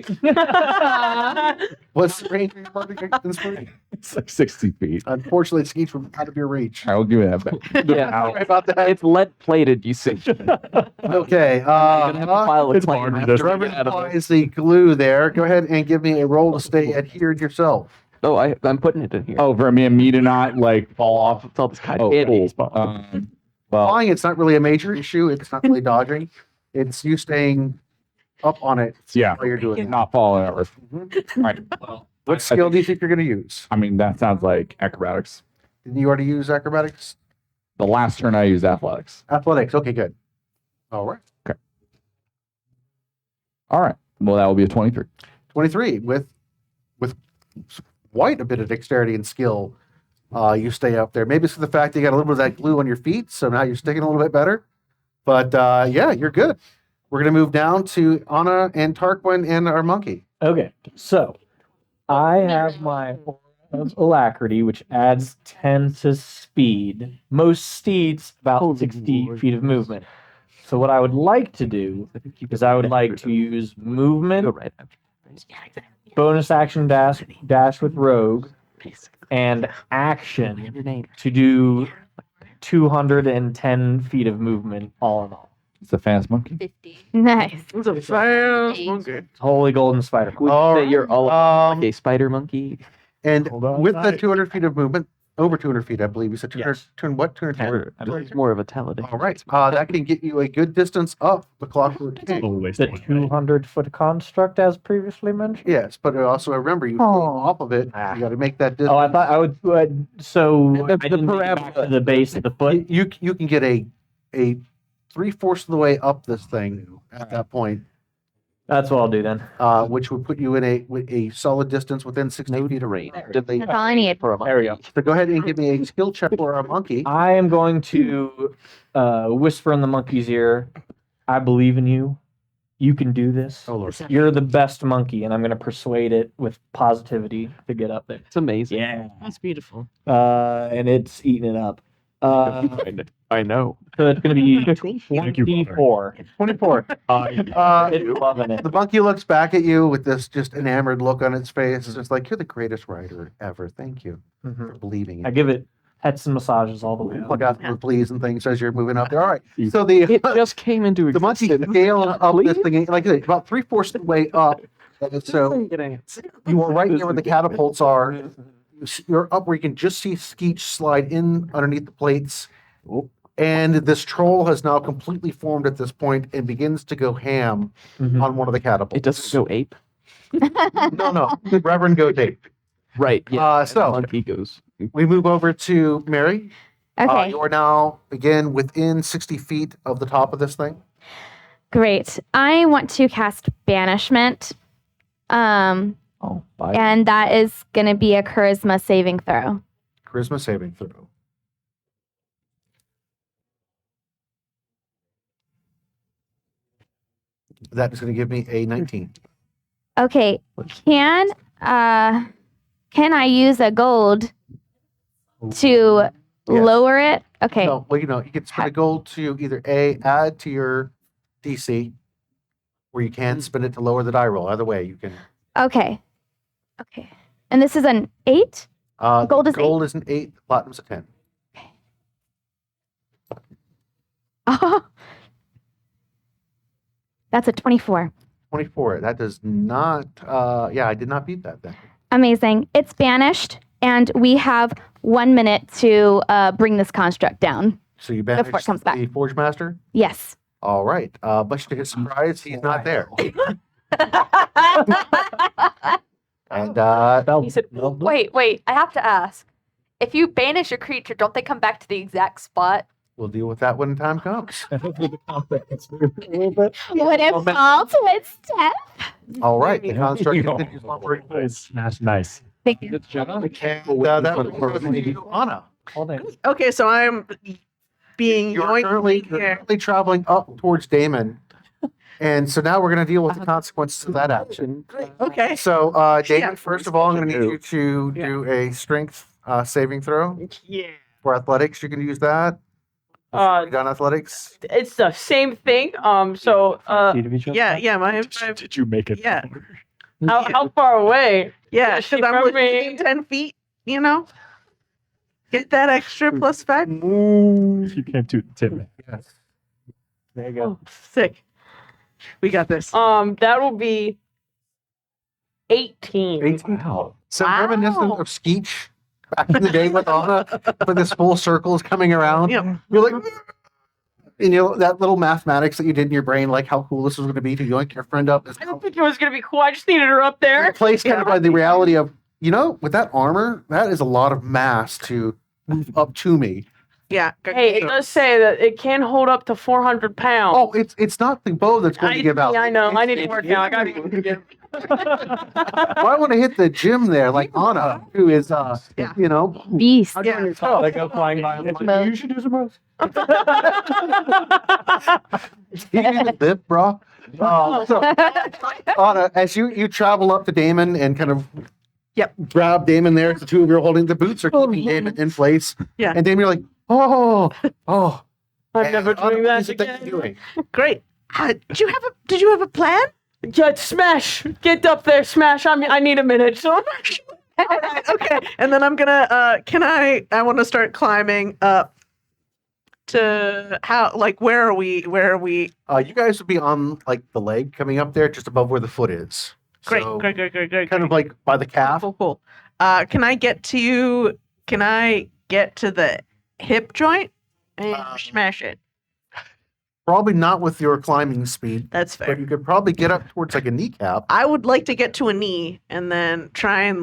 Speaker 1: What's the range of your Bardic inspiration?
Speaker 5: It's like 60 feet.
Speaker 1: Unfortunately, Skeech from out of your reach.
Speaker 5: I will give you that back.
Speaker 4: Yeah,
Speaker 1: Sorry about that.
Speaker 4: it's lead plated, you see.
Speaker 1: Okay.
Speaker 4: Gonna have to file a
Speaker 5: it's
Speaker 4: claim
Speaker 5: Bardic,
Speaker 4: after
Speaker 5: doesn't
Speaker 4: we
Speaker 1: Reverend
Speaker 4: get out of
Speaker 1: applies the glue there. Go ahead and give me a roll to stay adhered yourself.
Speaker 4: Oh, I'm putting it in here.
Speaker 5: Oh, for me to not like fall off.
Speaker 4: It's all this kind
Speaker 5: Oh,
Speaker 4: of
Speaker 5: cool.
Speaker 4: itty.
Speaker 5: Well,
Speaker 1: Flying, it's not really a major issue. It's not really dodging. It's you staying up on it
Speaker 5: yeah,
Speaker 1: while you're doing it.
Speaker 5: not falling over. All right.
Speaker 1: What skill do you think you're going to use?
Speaker 5: I mean, that sounds like acrobatics.
Speaker 1: Didn't you already use acrobatics?
Speaker 5: The last turn I used athletics.
Speaker 1: Athletics. Okay, good. All right.
Speaker 5: All right. Well, that will be a 23.
Speaker 1: 23 with quite a bit of dexterity and skill. You stay up there. Maybe it's the fact that you got a little bit of that glue on your feet, so now you're sticking a little bit better. But yeah, you're good. We're going to move down to Anna and Tarquin and our monkey.
Speaker 12: Okay, so I have my aura of alacrity, which adds 10 to speed. Most steeds about
Speaker 4: Holy
Speaker 12: 60
Speaker 4: Lord.
Speaker 12: feet of movement. So what I would like to do is I would like to use
Speaker 4: Go
Speaker 12: movement,
Speaker 4: right after.
Speaker 12: bonus action dash with rogue, and action
Speaker 4: Your name.
Speaker 12: to do 210 feet of movement all in all.
Speaker 5: It's a fast monkey.
Speaker 9: 50.
Speaker 11: Nice.
Speaker 3: It's a fast
Speaker 9: Eight.
Speaker 3: monkey.
Speaker 12: Holy golden spider.
Speaker 4: Would
Speaker 1: All
Speaker 4: you say
Speaker 1: right.
Speaker 4: you're all
Speaker 1: Um,
Speaker 4: a spider monkey?
Speaker 1: And
Speaker 8: Hold on
Speaker 1: with the
Speaker 8: tight.
Speaker 1: 200 feet of movement, over 200 feet, I believe you said 200.
Speaker 12: Yes.
Speaker 1: 210.
Speaker 4: This is more of a television.
Speaker 1: All right. That can get you a good distance up the clockwork king.
Speaker 12: The 200-foot construct, as previously mentioned.
Speaker 1: Yes, but also remember, you fall off of it.
Speaker 12: Ah.
Speaker 1: You got to make that distance.
Speaker 12: Oh, I thought I would. So
Speaker 4: The
Speaker 12: I didn't make it back to the base of the foot.
Speaker 1: You can get a 3/4 of the way up this thing at that point,
Speaker 12: That's what I'll do then.
Speaker 1: which would put you in a solid distance within 60 feet of range.
Speaker 11: That's all I need.
Speaker 4: For a
Speaker 12: There we go.
Speaker 1: So go ahead and give me a skill check for our monkey.
Speaker 12: I am going to whisper in the monkey's ear. I believe in you. You can do this.
Speaker 1: Oh Lord.
Speaker 12: You're the best monkey, and I'm going to persuade it with positivity to get up there.
Speaker 4: It's amazing.
Speaker 12: Yeah.
Speaker 3: That's beautiful.
Speaker 12: And it's eating it up.
Speaker 4: I know.
Speaker 12: So it's going to be
Speaker 8: Thank you,
Speaker 12: 24.
Speaker 1: 24.
Speaker 12: It's loving it.
Speaker 1: The monkey looks back at you with this just enamored look on its face. It's just like, you're the greatest writer ever. Thank you for believing in
Speaker 12: I
Speaker 1: it.
Speaker 12: give it pets and massages all the way
Speaker 1: Plug
Speaker 12: up.
Speaker 1: out the please and things as you're moving up there. All right. So the
Speaker 4: It just came into
Speaker 1: the monkey
Speaker 4: existence.
Speaker 1: scales up this thing, like I said, about 3/4 of the way up. And so you are right there where the catapults are. You're up where you can just see Skeech slide in underneath the plates. And this troll has now completely formed at this point and begins to go ham on one of the catapults.
Speaker 4: It doesn't go ape.
Speaker 1: No. Reverend go tape.
Speaker 4: Right. Yeah.
Speaker 1: So
Speaker 4: monkey goes.
Speaker 1: we move over to Mary.
Speaker 11: Okay.
Speaker 1: You are now, again, within 60 feet of the top of this thing.
Speaker 11: Great. I want to cast Banishment. And that is going to be a charisma saving throw.
Speaker 1: Charisma saving throw. That is going to give me a 19.
Speaker 11: Okay. Can I use a gold to lower it? Okay.
Speaker 1: No, well, you can spend a gold to either A, add to your DC, or you can spend it to lower the die roll. Either way, you can.
Speaker 11: Okay. And this is an 8? Gold is 8.
Speaker 1: Gold is an 8, platinum's a 10.
Speaker 11: Oh. That's a 24.
Speaker 1: 24. That does not, I did not beat that then.
Speaker 11: Amazing. It's banished, and we have 1 minute to bring this construct down.
Speaker 1: So you
Speaker 11: Before
Speaker 1: banished
Speaker 11: it comes back.
Speaker 1: the Forge Master?
Speaker 11: Yes.
Speaker 1: All right. Much to his surprise, he's not there. And
Speaker 9: He said, wait, I have to ask. If you banish a creature, don't they come back to the exact spot?
Speaker 1: we'll deal with that when time comes.
Speaker 11: What if fall to its death?
Speaker 1: All right. The construct continues lumbering forward.
Speaker 8: Nice.
Speaker 11: Thank you.
Speaker 1: And that brings us to Anna.
Speaker 3: Okay, so I'm being
Speaker 1: You're
Speaker 3: yoinked
Speaker 1: currently,
Speaker 3: here.
Speaker 1: you're currently traveling up towards Damon. And so now we're going to deal with the consequences of that action.
Speaker 3: Okay.
Speaker 1: So, Damon,
Speaker 3: Yeah.
Speaker 1: first of all, I'm going to need you to do a strength saving throw.
Speaker 3: Yeah.
Speaker 1: For athletics, you can use that.
Speaker 6: Uh,
Speaker 1: Done athletics.
Speaker 6: It's the same thing.
Speaker 3: Yeah, my
Speaker 8: Did you make it?
Speaker 3: Yeah.
Speaker 6: How far away?
Speaker 3: Yeah,
Speaker 6: Is she
Speaker 3: because I'm
Speaker 6: from
Speaker 3: within
Speaker 6: me?
Speaker 3: 10 feet, Get that extra +5.
Speaker 8: You came to Tim.
Speaker 1: Yes.
Speaker 3: There you go. Sick. We got this.
Speaker 6: That will be 18.
Speaker 1: 18. So reminiscent of Skeech back in the day with Anna, when this full circle is coming around.
Speaker 3: Yep.
Speaker 1: You're like, and that little mathematics that you did in your brain, like how cool this was going to be to yoink your friend up.
Speaker 6: I don't think it was going to be cool. I just needed her up there.
Speaker 1: Replaced kind of by the reality of, with that armor, that is a lot of mass to move up to me.
Speaker 3: Yeah.
Speaker 6: Hey, it does say that it can hold up to 400 pounds.
Speaker 1: Oh, it's not the bow that's going to give out.
Speaker 6: Yeah, I know. I need to
Speaker 1: It's-
Speaker 6: work out. I got to
Speaker 1: Well, I want to hit the gym there, like Anna, who is,
Speaker 11: Beast.
Speaker 3: Yeah.
Speaker 12: They go flying by. I'm like, you should do some roast.
Speaker 1: you need a lip, bro. So, Anna, as you travel up to Damon and kind of grab Damon there, the two of you are holding the boots are keeping Damon in place.
Speaker 3: Yeah.
Speaker 1: And Damon, you're like, oh.
Speaker 6: I'm never
Speaker 1: And Anna,
Speaker 6: doing
Speaker 1: what
Speaker 6: that
Speaker 1: is it that
Speaker 6: again.
Speaker 1: you're doing?
Speaker 3: Great. Did you have a plan?
Speaker 6: Yeah, Smash. Get up there, Smash. I need a minute. So
Speaker 3: Okay. And then I'm gonna I want to start climbing up to where are we?
Speaker 1: You guys would be on like the leg coming up there, just above where the foot is.
Speaker 3: Great,
Speaker 1: So,
Speaker 3: great.
Speaker 1: Kind of like by the calf.
Speaker 3: Cool. Can I get to the hip joint and smash it?
Speaker 1: Probably not with your climbing speed,
Speaker 3: That's
Speaker 1: but
Speaker 3: fair.
Speaker 1: you could probably get up towards like a kneecap.
Speaker 3: I would like to get to a knee and then try and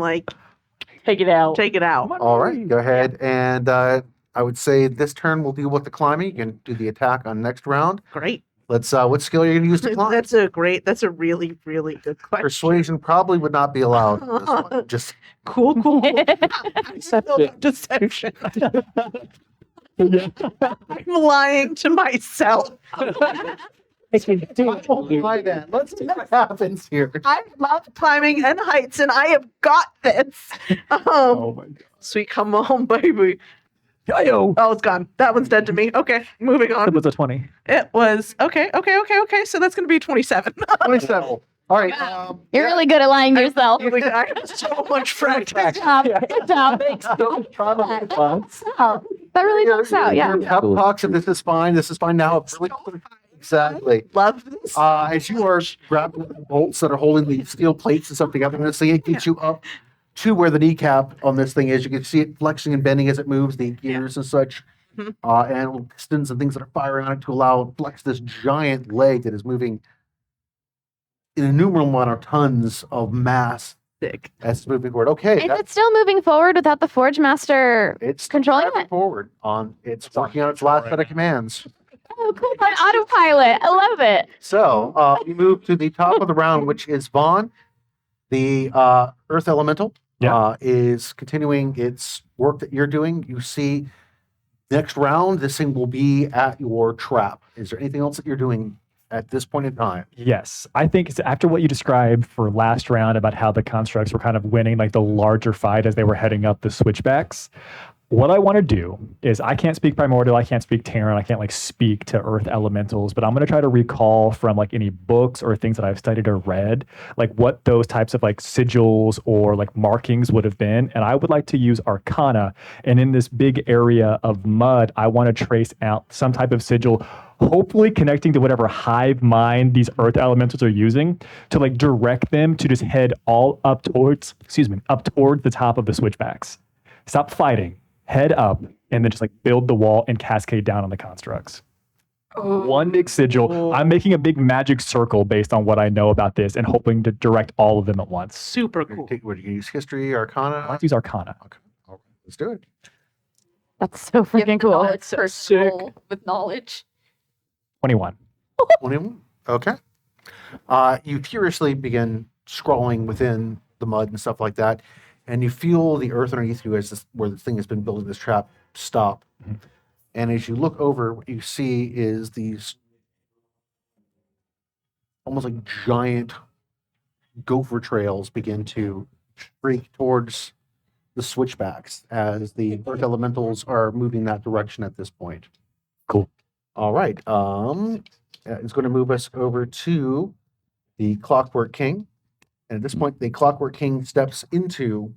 Speaker 6: take it out.
Speaker 3: take it out.
Speaker 1: All right, go ahead. And I would say this turn we'll deal with the climbing. You can do the attack on next round.
Speaker 3: Great.
Speaker 1: Let's. What skill are you going to use to climb?
Speaker 3: That's a really, really good question.
Speaker 1: Persuasion probably would not be allowed. in this one. Just
Speaker 3: Cool. Deception. I'm lying to myself.
Speaker 1: why then? Let's see what happens here.
Speaker 3: I love climbing and heights, and I have got this.
Speaker 8: Oh my god.
Speaker 3: Sweet, come on, baby.
Speaker 12: Yo,
Speaker 3: Oh, it's gone. That one's dead to me. Okay, moving
Speaker 8: It
Speaker 3: on.
Speaker 8: was a 20.
Speaker 3: It was okay. So that's gonna be 27.
Speaker 1: 27. All right.
Speaker 11: You're really good at lying to yourself.
Speaker 3: I got so much practice.
Speaker 11: Good job. Good job. Wow. That really checks out. Yeah.
Speaker 1: Your pep talks if this is fine. This is fine now. Really, exactly.
Speaker 3: Love this.
Speaker 1: As you are grabbing the bolts that are holding the steel plates and stuff together, this thing it gets you up to where the kneecap on this thing is. You can see it flexing and bending as it moves, the gears and such,
Speaker 3: Mhm.
Speaker 1: and little pistons and things that are firing on it to allow it to flex this giant leg that is moving an innumerable amount of tons of mass
Speaker 3: Sick.
Speaker 1: as it's moving forward. Okay,
Speaker 11: Is it still moving forward without the Forge Master
Speaker 1: it's
Speaker 11: controlling
Speaker 1: driving
Speaker 11: it?
Speaker 1: forward on. It's working on its last set of commands.
Speaker 11: Oh, cool. On autopilot. I love it.
Speaker 1: So we move to the top of the round, which is Vaughn. The Earth Elemental is continuing its work that you're doing. You see, next round, this thing will be at your trap. Is there anything else that you're doing at this point in time?
Speaker 8: Yes, I think it's after what you described for last round about how the constructs were kind of winning like the larger fight as they were heading up the switchbacks. What I want to do is I can't speak primordial, I can't speak Terran, I can't like speak to earth elementals, but I'm going to try to recall from like any books or things that I've studied or read, like what those types of like sigils or like markings would have been. And I would like to use Arcana. And in this big area of mud, I want to trace out some type of sigil, hopefully connecting to whatever hive mind these earth elementals are using to like direct them to just head all up towards, up towards the top of the switchbacks. Stop fighting. Head up, and then just like build the wall and cascade down on the constructs. One big sigil. I'm making a big magic circle based on what I know about this and hoping to direct all of them at once.
Speaker 3: Super cool.
Speaker 1: What do you use? History, Arcana?
Speaker 8: I like to use Arcana.
Speaker 1: Okay. All right, let's do it.
Speaker 11: That's so freaking cool.
Speaker 9: It's
Speaker 3: so
Speaker 9: personal with knowledge.
Speaker 8: 21.
Speaker 1: 21. Okay. You furiously begin scrawling within the mud and stuff like that, and you feel the earth underneath you as this, where the thing has been building this trap stop.
Speaker 8: Mhm.
Speaker 1: And as you look over, what you see is these almost like giant gopher trails begin to streak towards the switchbacks as the earth elementals are moving that direction at this point.
Speaker 8: Cool.
Speaker 1: All right. It's going to move us over to the Clockwork King. And at this point, the Clockwork King steps into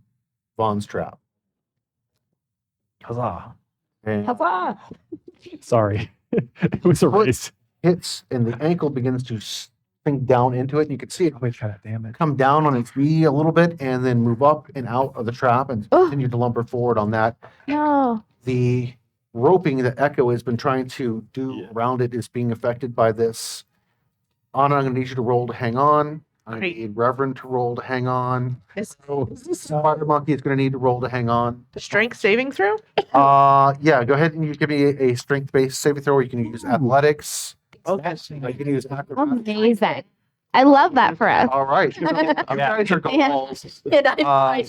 Speaker 1: Vaughn's trap.
Speaker 8: Huzzah.
Speaker 1: And
Speaker 11: Huzzah.
Speaker 8: Sorry. It was a race.
Speaker 1: hits, and the ankle begins to sink down into it. And you can see it
Speaker 8: Wait, God damn it.
Speaker 1: come down on its knee a little bit and then move up and out of the trap and
Speaker 11: Oh.
Speaker 1: continue to lumber forward on that.
Speaker 11: No.
Speaker 1: The roping that Echo has been trying to do around it is being affected by this. Anna, I'm going to need you to roll to hang on. I'm going
Speaker 3: Great.
Speaker 1: to need Reverend to roll to hang on.
Speaker 3: Is this
Speaker 1: Spider Monkey is going to need to roll to hang on.
Speaker 3: the strength saving throw?
Speaker 1: Yeah, go ahead and you give me a strength-based saving throw. You can use athletics.
Speaker 3: Okay.
Speaker 1: You can use acrobatics.
Speaker 11: Amazing. I love that for us.
Speaker 1: All right. You guys are goals.
Speaker 9: And I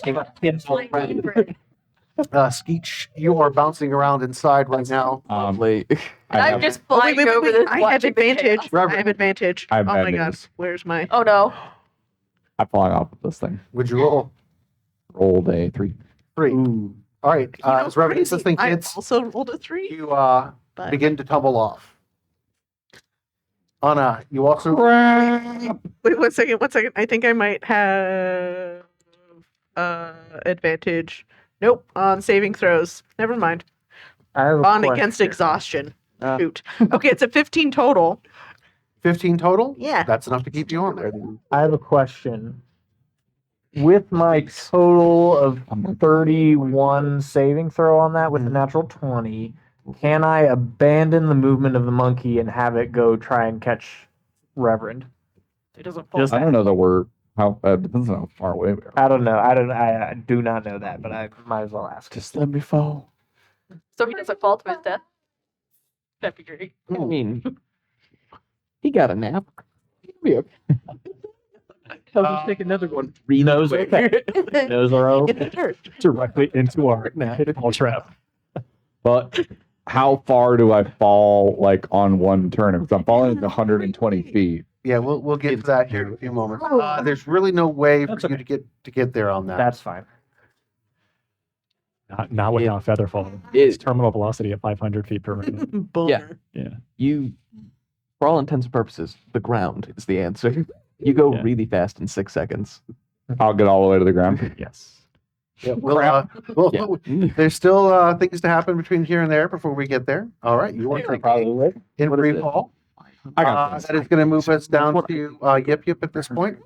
Speaker 1: Skeech, you are bouncing around inside right now.
Speaker 4: Late.
Speaker 9: I'm just
Speaker 3: Oh,
Speaker 9: flying over this.
Speaker 3: I have
Speaker 9: watching the
Speaker 3: advantage.
Speaker 9: chaos.
Speaker 3: I
Speaker 1: Reverend.
Speaker 3: have advantage.
Speaker 5: I have
Speaker 3: Oh
Speaker 5: bad
Speaker 3: my god.
Speaker 5: news.
Speaker 3: Where's my
Speaker 9: Oh no.
Speaker 5: I'm falling off of this thing.
Speaker 1: Would you roll?
Speaker 5: Rolled a 3.
Speaker 1: 3.
Speaker 3: Ooh.
Speaker 1: All right.
Speaker 3: You know,
Speaker 1: As Reverend, this thing
Speaker 3: I
Speaker 1: hits,
Speaker 3: also rolled a 3.
Speaker 1: you
Speaker 3: But
Speaker 1: begin to tumble off. Anna, you also
Speaker 3: wait, 1 second. I think I might have advantage. Nope, on saving throws. Never mind.
Speaker 12: I have a
Speaker 3: On against
Speaker 12: question.
Speaker 3: exhaustion. Shoot. Okay, it's a 15 total.
Speaker 1: 15 total.
Speaker 3: Yeah.
Speaker 1: That's enough to keep you on there.
Speaker 12: I have a question. With my total of 31 saving throw on that with a natural 20, can I abandon the movement of the monkey and have it go try and catch Reverend?
Speaker 3: It doesn't fall.
Speaker 12: Just-
Speaker 5: I don't know that we're how depends on how far away we are.
Speaker 12: I don't know. I do not know that, but I might as well ask.
Speaker 5: Just let me fall.
Speaker 9: So he doesn't fall to his death. That'd be great.
Speaker 4: I mean, he got a nap. He'll be okay. I'll just take another one.
Speaker 12: Nose okay. Nose are okay.
Speaker 8: Directly into our ball trap.
Speaker 5: But how far do I fall like on one turn? Because I'm falling 120 feet.
Speaker 1: Yeah, we'll get to that here in a few moments. There's really no way for
Speaker 12: That's
Speaker 1: you to get there on that.
Speaker 12: That's fine.
Speaker 8: Not without featherfall.
Speaker 4: It-
Speaker 8: It's terminal velocity at 500 feet per minute.
Speaker 3: Boner.
Speaker 8: Yeah.
Speaker 4: You, for all intents and purposes, the ground is the answer. You go
Speaker 8: Yeah.
Speaker 4: really fast in 6 seconds.
Speaker 5: I'll get all the way to the ground.
Speaker 8: Yes.
Speaker 1: Yeah, there's still things to happen between here and there before we get there. All right, you want to in
Speaker 4: What is
Speaker 1: free
Speaker 4: it?
Speaker 1: fall.
Speaker 5: I got this.
Speaker 1: That is going to move us down to Yip Yip at this point.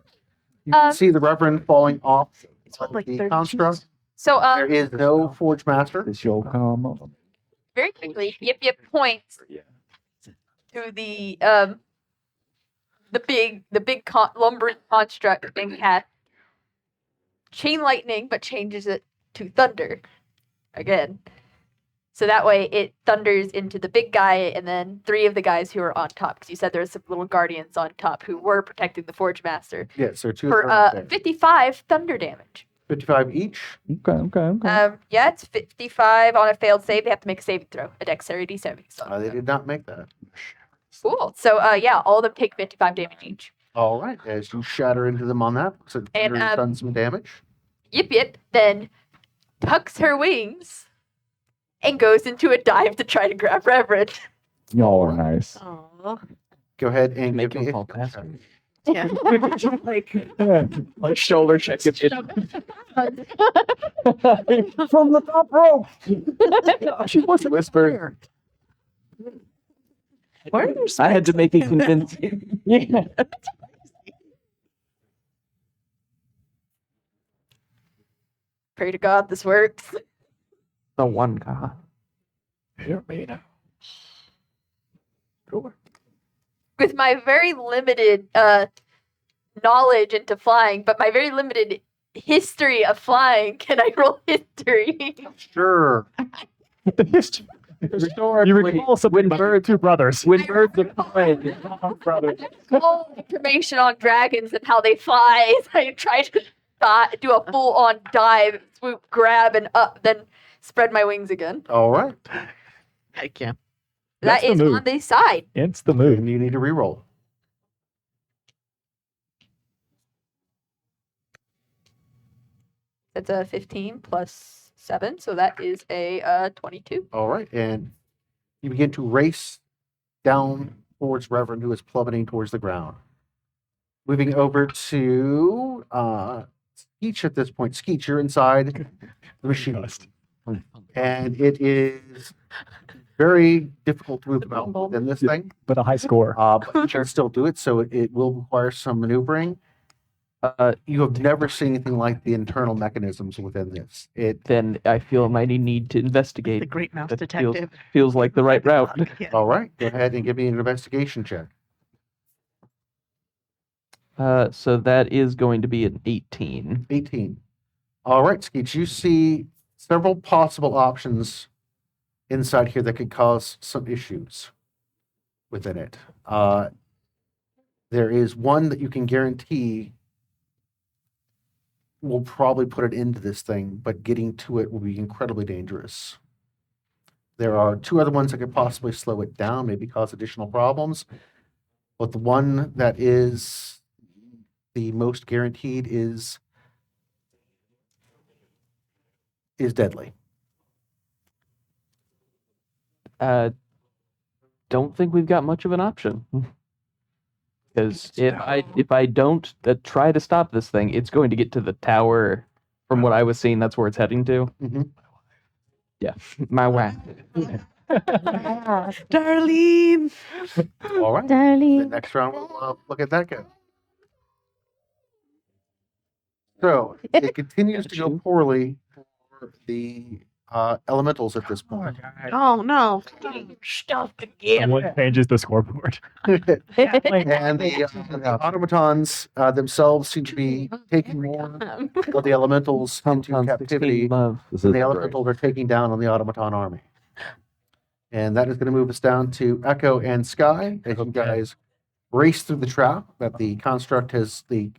Speaker 1: You can see the Reverend falling off of
Speaker 3: like
Speaker 1: the
Speaker 3: 30
Speaker 1: construct.
Speaker 9: So
Speaker 1: There is no Forge Master.
Speaker 5: This you'll come on.
Speaker 9: very quickly, Yip Yip points to the big lumbering construct thing has chain lightning, but changes it to thunder again. So that way it thunders into the big guy and then 3 of the guys who are on top. Because you said there's some little guardians on top who were protecting the Forge Master.
Speaker 1: Yes, there are 2
Speaker 9: For
Speaker 1: of them there.
Speaker 9: 55 thunder damage.
Speaker 1: 55 each.
Speaker 5: Okay.
Speaker 9: Yeah, it's 55 on a failed save. They have to make a saving throw, a dexterity saving throw.
Speaker 1: They did not make that.
Speaker 9: Cool. So yeah, all of them take 55 damage each.
Speaker 1: All right, as you shatter into them on that, so
Speaker 9: And,
Speaker 1: Thunder has done some damage.
Speaker 9: Yip Yip then tucks her wings and goes into a dive to try to grab Reverend.
Speaker 5: Y'all are nice.
Speaker 3: Aww.
Speaker 1: Go ahead and
Speaker 4: Make
Speaker 1: give
Speaker 4: him
Speaker 1: me
Speaker 4: fall past me.
Speaker 3: Yeah.
Speaker 10: Like shoulder check it.
Speaker 5: From the top rope.
Speaker 10: She wants to whisper.
Speaker 4: I had to make it convincing.
Speaker 9: Pray to God this works.
Speaker 4: The one guy.
Speaker 8: Hear me now.
Speaker 9: With my very limited knowledge into flying, but my very limited history of flying, can I roll history?
Speaker 1: Sure.
Speaker 8: The history. You recall some two brothers.
Speaker 4: When birds are flying.
Speaker 8: brothers.
Speaker 9: All information on dragons and how they fly. I try to do a full-on dive, swoop, grab, and up, then spread my wings again.
Speaker 1: All right.
Speaker 3: Heck yeah.
Speaker 8: That's
Speaker 9: That
Speaker 8: the
Speaker 9: is
Speaker 8: move.
Speaker 9: on the side.
Speaker 8: It's the move.
Speaker 1: And you need to reroll.
Speaker 9: That's a 15 plus 7, so that is a 22.
Speaker 1: All right, and you begin to race down towards Reverend, who is plummeting towards the ground. Moving over to Skeech at this point. Skeech, you're inside the machine. And it is very difficult to move about within this thing.
Speaker 8: But a high score.
Speaker 1: But you can still do it, so it will require some maneuvering. You have never seen anything like the internal mechanisms within this.
Speaker 4: Then I feel I might need to investigate.
Speaker 3: The great mouse
Speaker 4: That
Speaker 3: detective.
Speaker 4: Feels like the right route.
Speaker 3: Yeah.
Speaker 1: All right, go ahead and give me an investigation check.
Speaker 4: So that is going to be an 18.
Speaker 1: 18. All right, Skeech, you see several possible options inside here that could cause some issues within it. There is one that you can guarantee will probably put it into this thing, but getting to it will be incredibly dangerous. There are 2 other ones that could possibly slow it down, maybe cause additional problems. But the one that is the most guaranteed is deadly.
Speaker 4: Don't think we've got much of an option. Because if I don't try to stop this thing, it's going to get to the tower. From what I was seeing, that's where it's heading to.
Speaker 1: Mhm.
Speaker 4: Yeah, my wife.
Speaker 3: Darlene.
Speaker 1: All right. The
Speaker 11: Darling.
Speaker 1: next round, we'll look at that go. So it continues to go poorly for the elementals at this point.
Speaker 3: Oh no.
Speaker 9: Stuff again.
Speaker 8: Someone changes the scoreboard.
Speaker 1: And the automatons themselves seem to be taking more of the elementals into captivity.
Speaker 4: Love.
Speaker 5: This
Speaker 1: And
Speaker 5: is
Speaker 1: the
Speaker 5: great.
Speaker 1: elementals are taking down on the automaton army. And that is going to move us down to Echo and Sky as you guys race through the trap that the construct has, the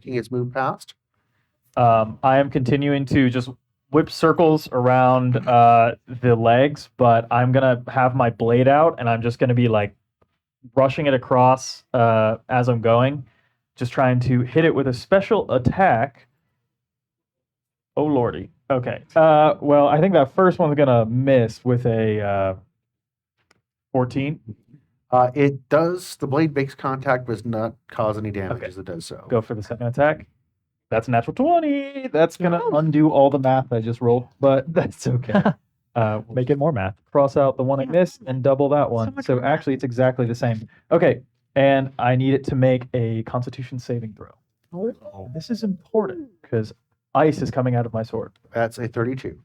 Speaker 1: King has moved past.
Speaker 2: I am continuing to just whip circles around the legs, but I'm gonna have my blade out and I'm just gonna be like rushing it across as I'm going, just trying to hit it with a special attack. Oh lordy! Okay. Well, I think that first one's gonna miss with a 14.
Speaker 1: It does. The blade makes contact, but does not cause any damage
Speaker 2: Okay.
Speaker 1: as it does so.
Speaker 2: Go for the second attack. That's a natural 20. That's gonna undo all the math I just rolled, but that's okay. Make it more math. Cross out the one I missed and double that one.
Speaker 3: much
Speaker 2: So
Speaker 3: more
Speaker 2: actually, it's exactly the same. Okay, and I need it to make a Constitution saving throw. This is important because ice is coming out of my sword.
Speaker 1: That's a 32.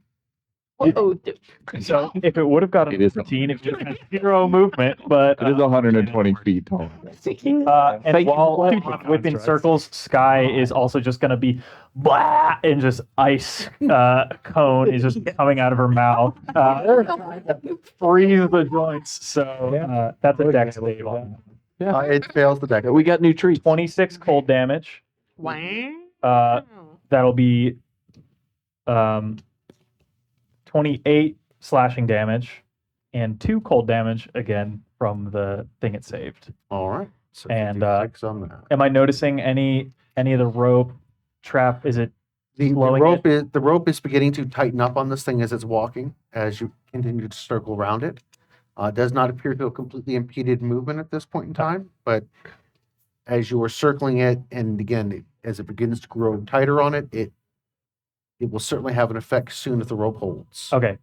Speaker 6: Oh, dude.
Speaker 2: So if it would have gotten
Speaker 5: It is
Speaker 2: 15, it would have had 0 movement, but
Speaker 5: It is 120 feet tall.
Speaker 2: and while within circles, Sky is also just going to be blah, and just ice cone is just coming out of her mouth. Freeze the joints. So that's a dex save.
Speaker 1: It fails the deck.
Speaker 4: We got new treats.
Speaker 2: 26 cold damage.
Speaker 3: Wow.
Speaker 2: That'll be 28 slashing damage and 2 cold damage again from the thing it saved.
Speaker 1: All right. So
Speaker 2: And,
Speaker 1: 56 on that.
Speaker 2: Am I noticing any of the rope trap? Is it
Speaker 1: The
Speaker 2: slowing
Speaker 1: rope is beginning to tighten up on this thing as it's walking, as you continue to circle around it. It does not appear to have completely impeded movement at this point in time, but as you are circling it, and again, as it begins to grow tighter on it, it will certainly have an effect soon if the rope holds.
Speaker 2: okay?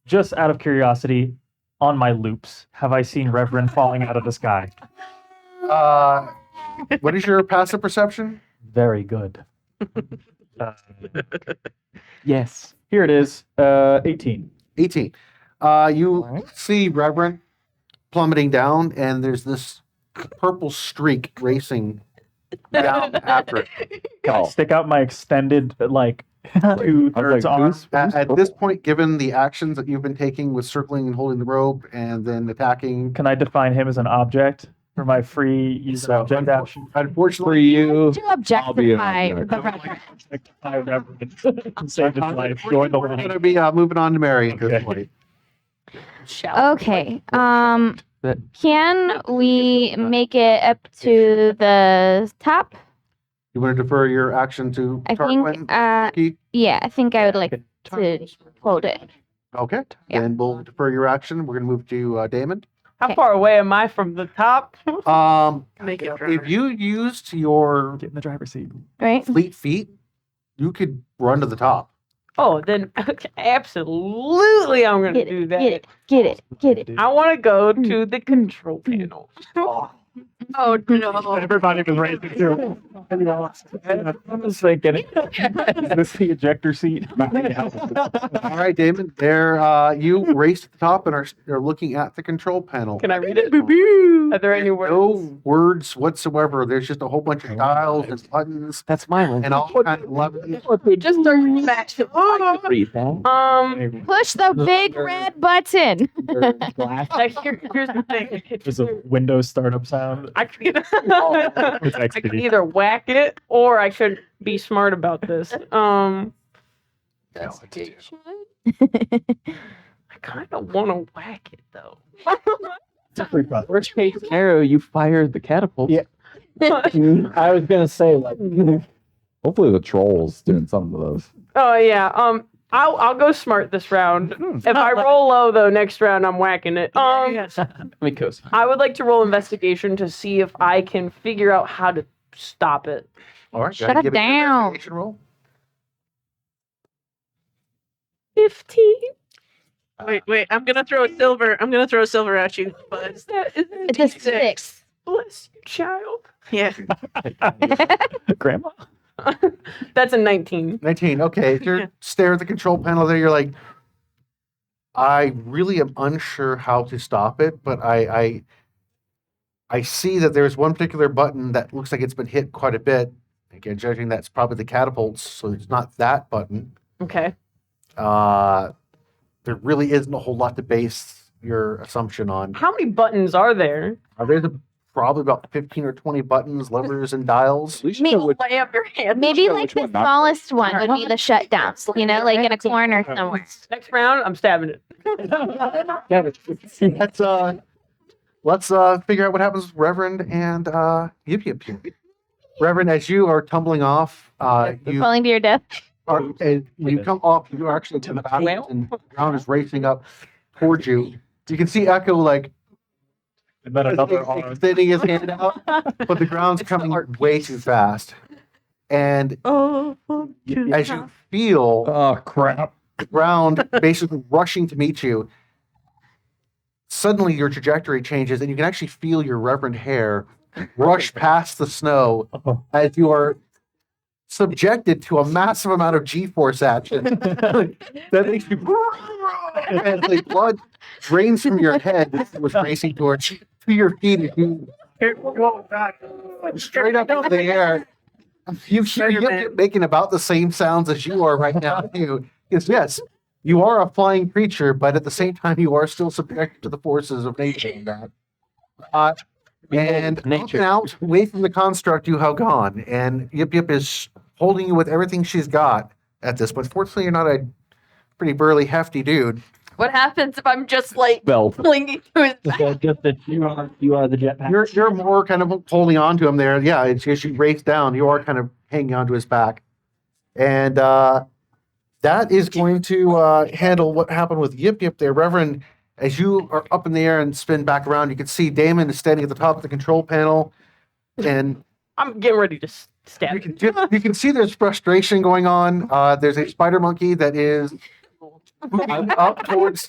Speaker 2: Just out of curiosity, on my loops, have I seen Reverend falling out of the sky?
Speaker 1: What is your passive perception?
Speaker 2: Very good.
Speaker 4: Yes.
Speaker 2: Here it is. 18.
Speaker 1: 18. You see Reverend plummeting down, and there's this purple streak racing down after it.
Speaker 2: Can I stick out my extended, like, 2/3 arm?
Speaker 1: At this point, given the actions that you've been taking with circling and holding the rope and then attacking,
Speaker 2: Can I define him as an object for my free use of object action?
Speaker 1: unfortunately,
Speaker 5: For you,
Speaker 11: To
Speaker 5: I'll be an
Speaker 11: objectify
Speaker 5: object.
Speaker 11: the Reverend.
Speaker 2: Saved his life. Join the
Speaker 1: we're
Speaker 2: line.
Speaker 1: going to be moving on to Mary at this
Speaker 2: Okay.
Speaker 1: point.
Speaker 11: Okay.
Speaker 4: That-
Speaker 11: Can we make it up to the top?
Speaker 1: You want to defer your action to
Speaker 11: I think.
Speaker 1: Tarquin? Keith?
Speaker 11: Yeah, I think I would like to hold it.
Speaker 1: Okay,
Speaker 11: Yeah.
Speaker 1: then we'll defer your action. We're going to move to Damon.
Speaker 6: How
Speaker 11: Okay.
Speaker 6: far away am I from the top?
Speaker 3: Make it
Speaker 1: If you used your
Speaker 2: Get in the driver's seat.
Speaker 11: Right?
Speaker 1: fleet feet, you could run to the top.
Speaker 6: Oh, then absolutely I'm going to
Speaker 11: Get
Speaker 6: do
Speaker 11: it.
Speaker 6: that.
Speaker 11: Get it. Get it. Get it.
Speaker 6: I want to go to the control panel.
Speaker 9: Oh no.
Speaker 2: Everybody was racing too. I'm just thinking, is this the ejector seat?
Speaker 1: All right, Damon. There, you race to the top and are looking at the control panel.
Speaker 6: Can I read it? Are there any words?
Speaker 1: No words whatsoever. There's just a whole bunch of dials and buttons
Speaker 4: That's Mylan.
Speaker 1: and all kinds of levers.
Speaker 9: Just start back.
Speaker 4: Read that.
Speaker 11: Push the big red button.
Speaker 6: Here's the thing.
Speaker 2: There's a Windows startup sound.
Speaker 6: I could,
Speaker 2: It's
Speaker 6: I could
Speaker 2: XP.
Speaker 6: either whack it or I could be smart about this. I kind of want to whack it though.
Speaker 4: Worst case scenario, you fired the catapult.
Speaker 12: Yeah. I was gonna say like
Speaker 5: hopefully the troll's doing some of those.
Speaker 6: Oh yeah. I'll go smart this round. If I roll low though, next round I'm whacking it.
Speaker 4: Let me coast.
Speaker 6: I would like to roll investigation to see if I can figure out how to stop it.
Speaker 1: All right,
Speaker 11: Shut
Speaker 1: gotta
Speaker 11: it
Speaker 1: give an
Speaker 11: down.
Speaker 1: investigation roll.
Speaker 6: 15.
Speaker 3: Wait. I'm gonna throw a silver at you, but
Speaker 6: Is that
Speaker 11: It's a 6.
Speaker 6: Bless you, child.
Speaker 3: yeah.
Speaker 2: Grandma?
Speaker 6: That's a 19.
Speaker 1: 19. Okay, if you're staring at the control panel there, you're like, I really am unsure how to stop it, but I see that there's one particular button that looks like it's been hit quite a bit. Again, judging that's probably the catapults, so it's not that button.
Speaker 6: Okay.
Speaker 1: There really isn't a whole lot to base your assumption on.
Speaker 6: How many buttons are there?
Speaker 1: There's probably about 15 or 20 buttons, levers, and dials.
Speaker 11: Maybe,
Speaker 9: Lay up your hand.
Speaker 11: maybe
Speaker 5: know
Speaker 11: like
Speaker 5: which
Speaker 11: the
Speaker 5: one not to-
Speaker 11: smallest one would be the shutdown. You know, like in a corner somewhere.
Speaker 6: Next round, I'm stabbing it.
Speaker 1: Let's figure out what happens with Reverend and Yip Yip here. Reverend, as you are tumbling off, you
Speaker 11: Falling to your death.
Speaker 1: and when you come off, you are actually to the back, and the ground is racing up towards you. You can see Echo like
Speaker 2: And then another arm.
Speaker 1: extending his hand out, but the ground's coming way too fast. And
Speaker 3: Oh,
Speaker 1: as you feel
Speaker 5: Oh crap!
Speaker 1: the ground basically rushing to meet you, suddenly your trajectory changes, and you can actually feel your reverend hair rush past the snow as you are subjected to a massive amount of G-force action that makes you and the blood drains from your head that was racing towards you, to your feet as you straight up into the air. You hear Yip making about the same sounds as you are right now too. Yes, you are a flying creature, but at the same time you are still subjected to the forces of nature and that. And up and out, away from the construct, you have gone. And Yip Yip is holding you with everything she's got at this point. Fortunately, you're not a pretty burly, hefty dude.
Speaker 9: What happens if I'm just like
Speaker 5: Belt.
Speaker 9: clinging to his back?
Speaker 12: Just that you are the jetpack.
Speaker 1: You're more kind of holding on to him there. Yeah, it's as you race down, you are kind of hanging onto his back. And that is going to handle what happened with Yip Yip there. Reverend, as you are up in the air and spin back around, you can see Damon is standing at the top of the control panel. And
Speaker 6: I'm getting ready to stab
Speaker 1: you can see there's frustration going on. There's a spider monkey that is moving up towards.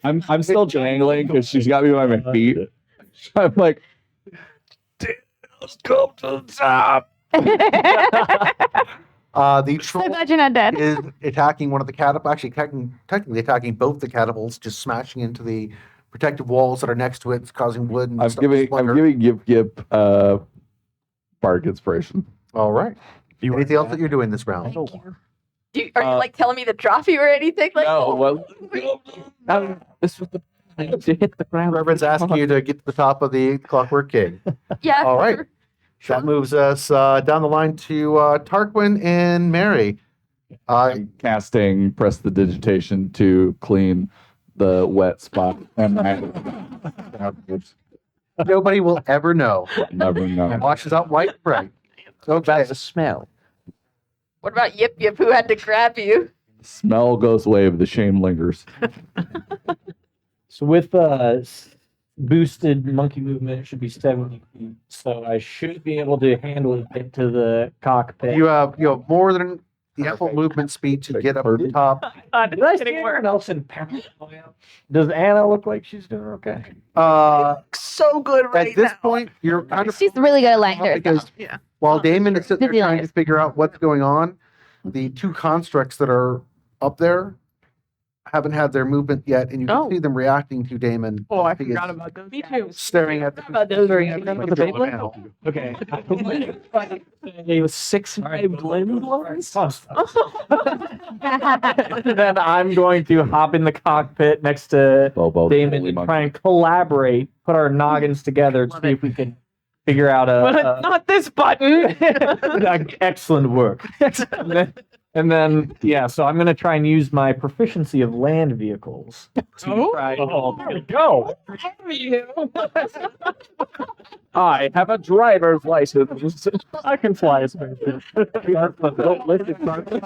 Speaker 5: I'm still jangling because she's got me by my feet. I'm like, let's go to the top.
Speaker 1: The
Speaker 11: So
Speaker 1: troll
Speaker 11: glad you're not dead.
Speaker 1: is attacking one of the catapults, actually technically attacking both the catapults, just smashing into the protective walls that are next to it, it's causing wood and
Speaker 5: I'm
Speaker 1: stuff to
Speaker 5: giving
Speaker 1: splinter.
Speaker 5: Yip Yip bardic inspiration.
Speaker 1: All right. Anything else that you're doing this round?
Speaker 9: Are you like telling me to drop you or anything? Like,
Speaker 5: No, well,
Speaker 4: This was the time to hit the ground.
Speaker 1: Reverend's asking you to get to the top of the Clockwork King.
Speaker 9: yeah.
Speaker 1: All right. That moves us down the line to Tarquin and Mary.
Speaker 5: I'm casting prestidigitation to clean the wet spot. And
Speaker 1: Nobody will ever know.
Speaker 5: never
Speaker 1: It
Speaker 5: know.
Speaker 1: washes out white and bright. Okay.
Speaker 4: That's a smell.
Speaker 9: What about Yip Yip who had to grab you?
Speaker 5: Smell goes away, but the shame lingers.
Speaker 12: So with boosted monkey movement, it should be 70 feet. So I should be able to handle it get to the cockpit.
Speaker 1: You have more than the ample movement speed to get up to the top.
Speaker 12: Did I see anyone else in peril? Does Anna look like she's doing okay?
Speaker 3: So good right
Speaker 1: At this
Speaker 3: now.
Speaker 1: point, you're kind of
Speaker 11: She's really good at laying her
Speaker 1: because
Speaker 3: Yeah.
Speaker 1: while Damon is sitting there
Speaker 11: Busy
Speaker 1: trying to
Speaker 11: liars.
Speaker 1: figure out what's going on, the two constructs that are up there haven't had their movement yet, and you can
Speaker 6: Oh.
Speaker 1: see them reacting to Damon.
Speaker 6: Oh, I
Speaker 1: He is
Speaker 6: forgot about those. Me too.
Speaker 1: staring at the
Speaker 6: About those
Speaker 1: staring at
Speaker 6: rings.
Speaker 1: the
Speaker 6: Remember the
Speaker 1: control
Speaker 6: Beyblade?
Speaker 1: panel.
Speaker 12: Okay.
Speaker 4: It was 6'5" blend ones.
Speaker 12: Then I'm going to hop in the cockpit next to
Speaker 5: Bobo, the
Speaker 12: Damon
Speaker 5: holy
Speaker 12: and
Speaker 5: monkey.
Speaker 12: try and collaborate, put our noggins together to
Speaker 3: Love
Speaker 12: see
Speaker 3: it.
Speaker 12: if we can figure out
Speaker 6: But not this button.
Speaker 12: excellent work. And then, yeah, so I'm going to try and use my proficiency of land vehicles to try. Oh, there we go.
Speaker 4: I have a driver's license.
Speaker 12: I can fly a spaceship.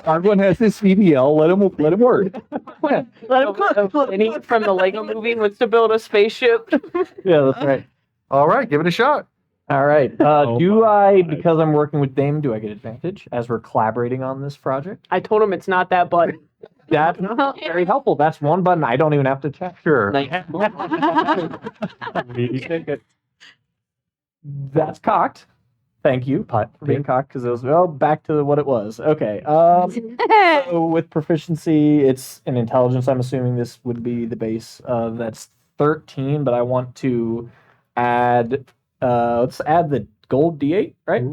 Speaker 5: Everyone has his CDL. Let him work.
Speaker 6: Let him cook. And he from the Lego movie wants to build a spaceship.
Speaker 12: Yeah, that's right.
Speaker 1: All right, give it a shot.
Speaker 12: All right. Do I, because I'm working with Dame, do I get advantage as we're collaborating on this project?
Speaker 6: I told him it's not that button.
Speaker 12: That's very helpful. That's one button. I don't even have to check.
Speaker 1: Sure.
Speaker 12: That's cocked. Thank you, Putt, for being cocked, because it was, back to what it was. Okay. So with proficiency, it's an intelligence. I'm assuming this would be the base. That's 13, but I want to add, let's add the gold D8, right?